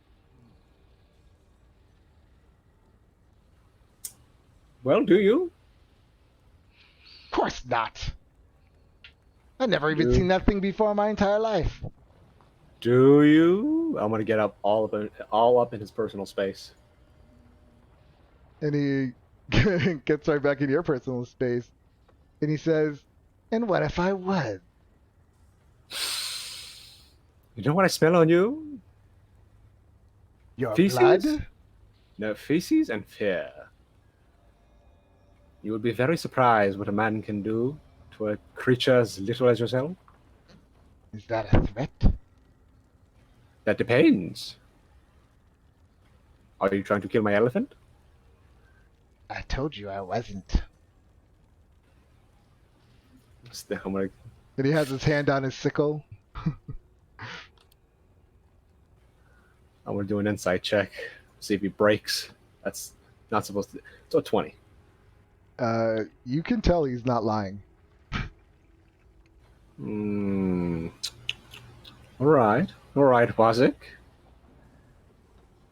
Well, do you? Of course not. I've never even Do- seen that thing before in my entire life. Do you? I'm gonna get up all up in his personal space. And he gets right back in your personal space. And he says, and what if I was? You know what I smell on you? Your Feces? blood? No, feces and fear. You would be very surprised what a man can do to a creature as little as yourself. Is that a threat? That depends. Are you trying to kill my elephant? I told you I wasn't. I'm gonna, And he has his hand on his sickle. I'm gonna do an insight check, see if he breaks. That's not supposed to. So 20. You can tell he's not lying. All right, Wazik.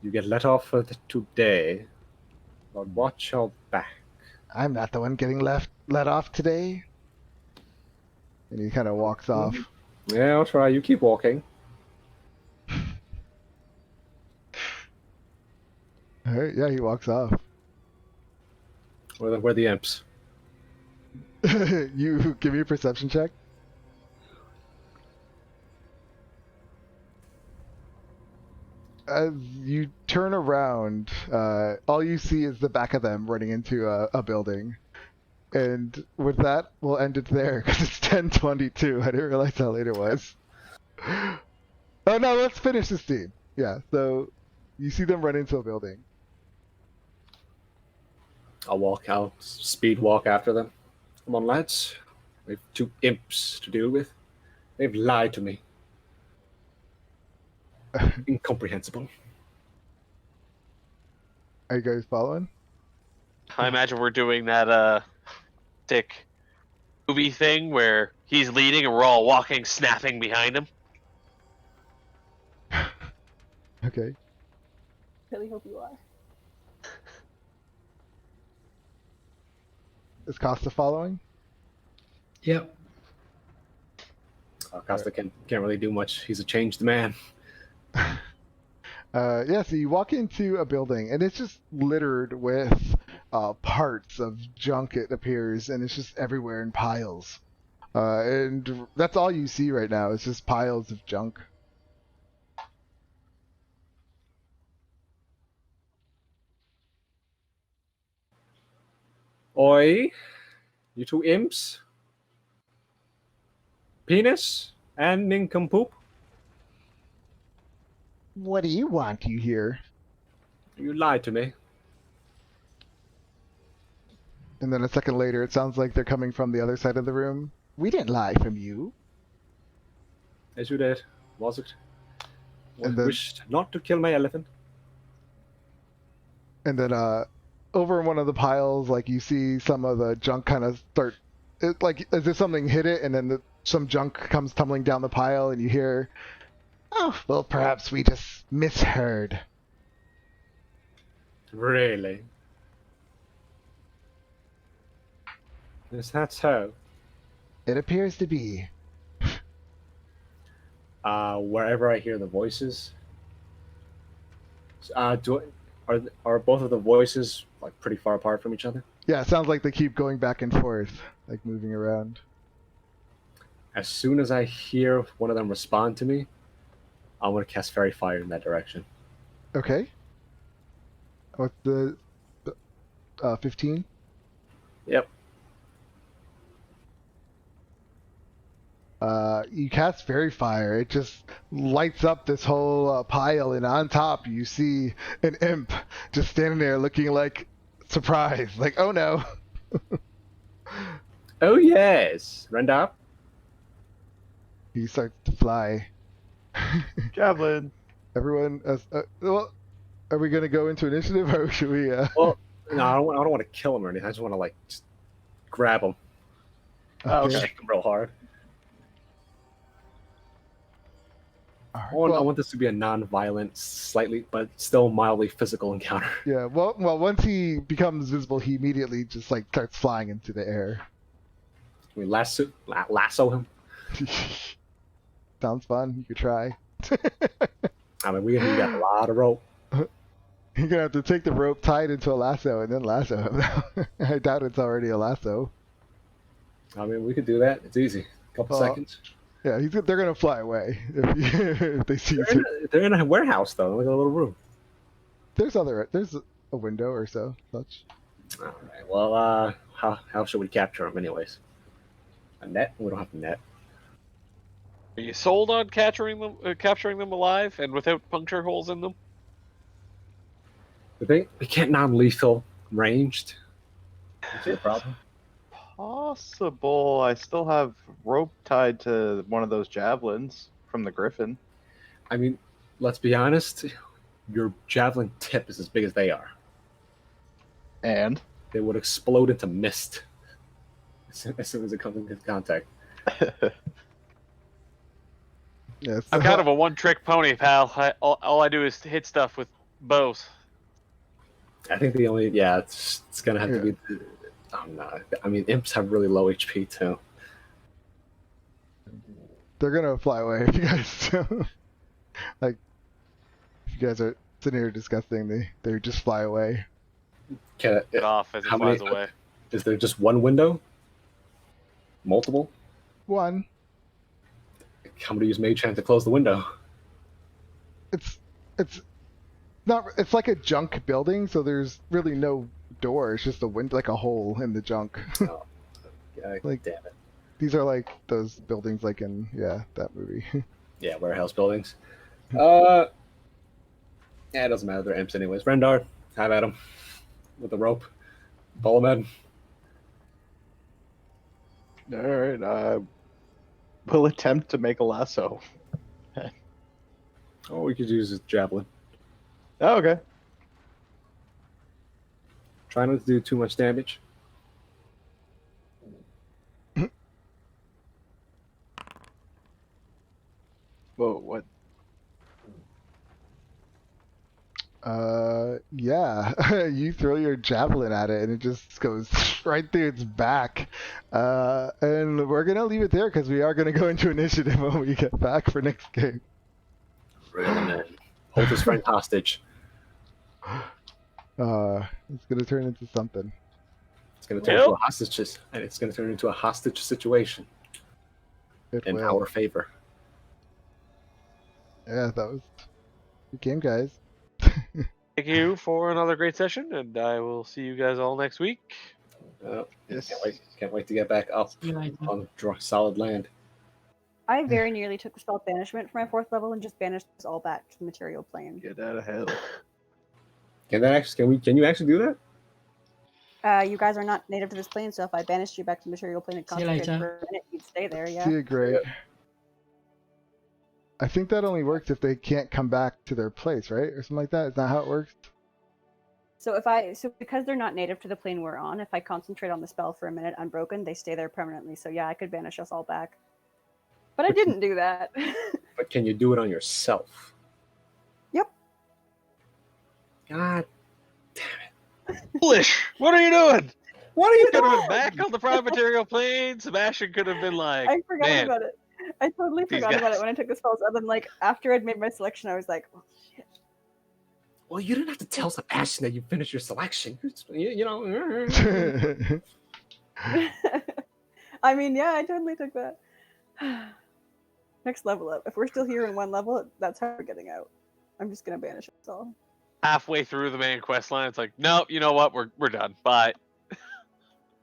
You get let off for today, but watch your back. I'm not the one getting let off today. And he kind of walks off. Yeah, I'll try. You keep walking. All right, yeah, he walks off. Where are the imps? You give me a perception check. As you turn around, all you see is the back of them running into a building. And with that, we'll end it there because it's 10:22. I didn't realize how late it was. Oh no, let's finish this scene. Yeah, so you see them run into a building. I'll speed walk after them. Come on, lads. We have 2 imps to deal with. They've lied to me. Incomprehensible. Are you guys following? I imagine we're doing that sick movie thing where he's leading and we're all walking, snapping behind him. Okay. Really hope you are. Is Costa following? Yep. Costa can't really do much. He's a changed man. Yeah, so you walk into a building and it's just littered with parts of junk, it appears, and it's just everywhere in piles. And that's all you see right now. It's just piles of junk. Oi, you 2 imps. Penis and nincompoop. What do you want, you hear? You lied to me. And then a second later, it sounds like they're coming from the other side of the room. We didn't lie from you. As you did. Was it? And then- Wished not to kill my elephant. And then over in one of the piles, like you see some of the junk kind of start. It, like as if something hit it, and then some junk comes tumbling down the pile, and you hear, "Oh, well, perhaps we just misheard." Really? Is that so? It appears to be. Wherever I hear the voices, are both of the voices like pretty far apart from each other? Yeah, it sounds like they keep going back and forth, like moving around. As soon as I hear one of them respond to me, I'm going to cast Fairy Fire in that direction. Okay. What's the 15? Yep. You cast Fairy Fire. It just lights up this whole pile, and on top you see an imp just standing there looking like surprised, like, oh no. Oh, yes. Rendar? He starts to fly. Javelin. Everyone, well, are we going to go into initiative, or should we? Well, no, I don't want to kill him or anything. I just want to, like, just grab him. Oh, okay. Shake him real hard. All right, I want well, this to be a non-violent, slightly, but still mildly physical encounter. yeah. Well, once he becomes visible, he immediately just like starts flying into the air. Can we lasso him? Sounds fun. You could try. I mean, we got a lot of rope. You're gonna have to take the rope, tie it into a lasso, and then lasso him. I doubt it's already a lasso. I mean, we could do that. It's easy. A couple seconds. Yeah, they're gonna fly away if they see you. They're in a warehouse, though. Like a little room. There's a window or so, such. All right. Well, how should we capture them, anyways? A net? We don't have a net. Are you sold on capturing them alive and without puncture holes in them? We can't non-lethal ranged. Is that a problem? Possible. I still have rope tied to one of those javelins from the Griffin. I mean, let's be honest. Your javelin tip is as big as they are. And? They would explode into mist as soon as it comes into contact. Yes. I'm kind of a one-trick pony, pal. All I do is hit stuff with bows. I think it's gonna have to be. I'm not. I mean, imps have really low HP too. They're gonna fly away if you guys like. If you guys are sitting here discussing, they just fly away. Get off as it flies away. Is there just one window? Multiple? One. How many use Mage Hand to close the window? It's not. It's like a junk building, so there's really no door. It's just a window, like a hole in the junk. Oh, yeah, Like- damn it. These are like those buildings, like in that movie. Yeah, warehouse buildings. Yeah, it doesn't matter. They're imps anyways. Rendar, have at him with the rope. Pull him in. All right. We'll attempt to make a lasso. Oh, we could use a javelin. Oh, okay. Try not to do too much damage. Whoa, what? Yeah. You throw your javelin at it, and it just goes right through its back. And we're gonna leave it there because we are gonna go into initiative when we get back for next game. Reel him in. Hold his friend hostage. It's gonna turn into something. It's going to turn into a hostage, and it's going to turn into a hostage situation It in will. our favor. Yeah, that was good game, guys. Thank you for another great session, and I will see you guys all next week. Yes. Can't wait to get back up See you later. on solid land. I very nearly took the spell banishment for my 4th level and just banished us all back to the material plane. Get out of hell. Can you actually do that? You guys are not native to this plane, so if I banished you back to the material plane and See you concentrated later. for a minute, you'd stay there, yeah. See you, great. I think that only works if they can't come back to their place, right? Or something like that. Is that how it works? So because they're not native to the plane we're on, if I concentrate on the spell for a minute unbroken, they stay there permanently. So yeah, I could banish us all back. But I didn't do that. But can you do it on yourself? Yep. God, Foolish! What are you doing? what are you Could have doing? been back on the prime material plane. Sebastian could have been like, I forgot man, about it. I totally these forgot about guys. it when I took the spells. And then like after I'd made my selection, I was like, oh shit. Well, you didn't have to tell Sebastian that you finished your selection. You know. I mean, yeah, I totally took that. Next level up. If we're still here in one level, that's how we're getting out. I'm just gonna banish us all. Halfway through the main quest line, it's like, nope, you know what? We're done. Bye.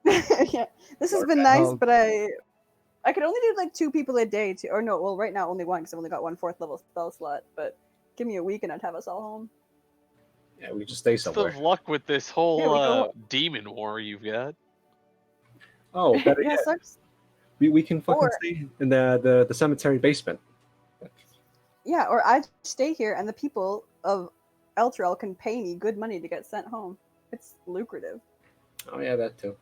Yeah, this has been nice, I'll- but I could only do like 2 people a day. Or no, well, right now only one because I've only got 1 4th level spell slot. But give me a week and I'd have us all home. Yeah, we can just stay Still somewhere. have luck with this whole Yeah, we go- demon war you've got. Oh, better Yeah, yet, sucks. we can fucking Or- stay in the cemetery basement. Yeah, or I stay here and the people of Elturel can pay me good money to get sent home. It's lucrative. Oh yeah, that too.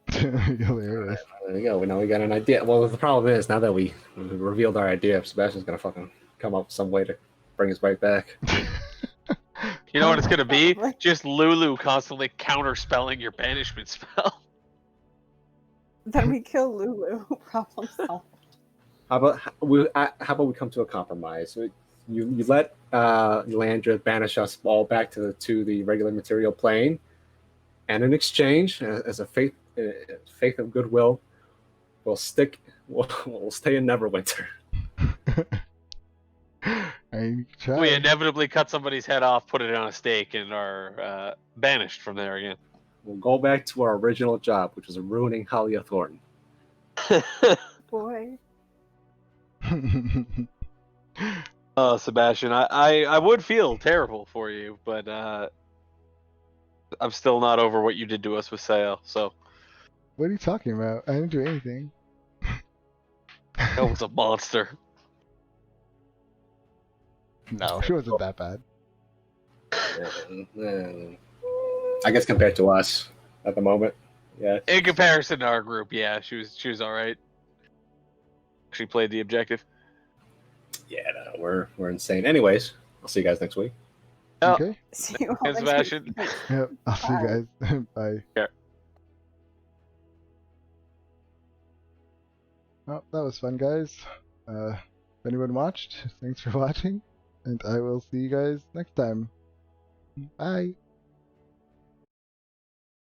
Hilarious. There you go. Now we got an idea. Well, the problem is now that we revealed our idea, Sebastian's gonna fucking come up with some way to bring us right back. You know what it's gonna be? Probably. Just Lulu constantly counterspelling your banishment spell. Then we kill Lulu. Problem solved. How about we come to a compromise? You let Landra banish us all back to the regular material plane, and in exchange, as a faith of goodwill, we'll stay in Neverwinter. I try. We inevitably cut somebody's head off, put it on a stake, and are banished from there again. We'll go back to our original job, which was ruining Halia Thornton. Boy. Oh, Sebastian, I would feel terrible for you, but I'm still not over what you did to us with Sail. So What are you talking about? I didn't do anything. that was a monster. No, she wasn't that bad. I guess compared to us at the moment, yeah. In comparison to our group, yeah, she was all right. She played the objective. Yeah, no, we're insane. Anyways, I'll see you guys next week. Oh. Okay. See you all Thanks, next Sebastian. week. Yep. I'll see you guys. Bye. Yeah. Well, that was fun, guys. If anyone watched, thanks for watching, and I will see you guys next time. Bye.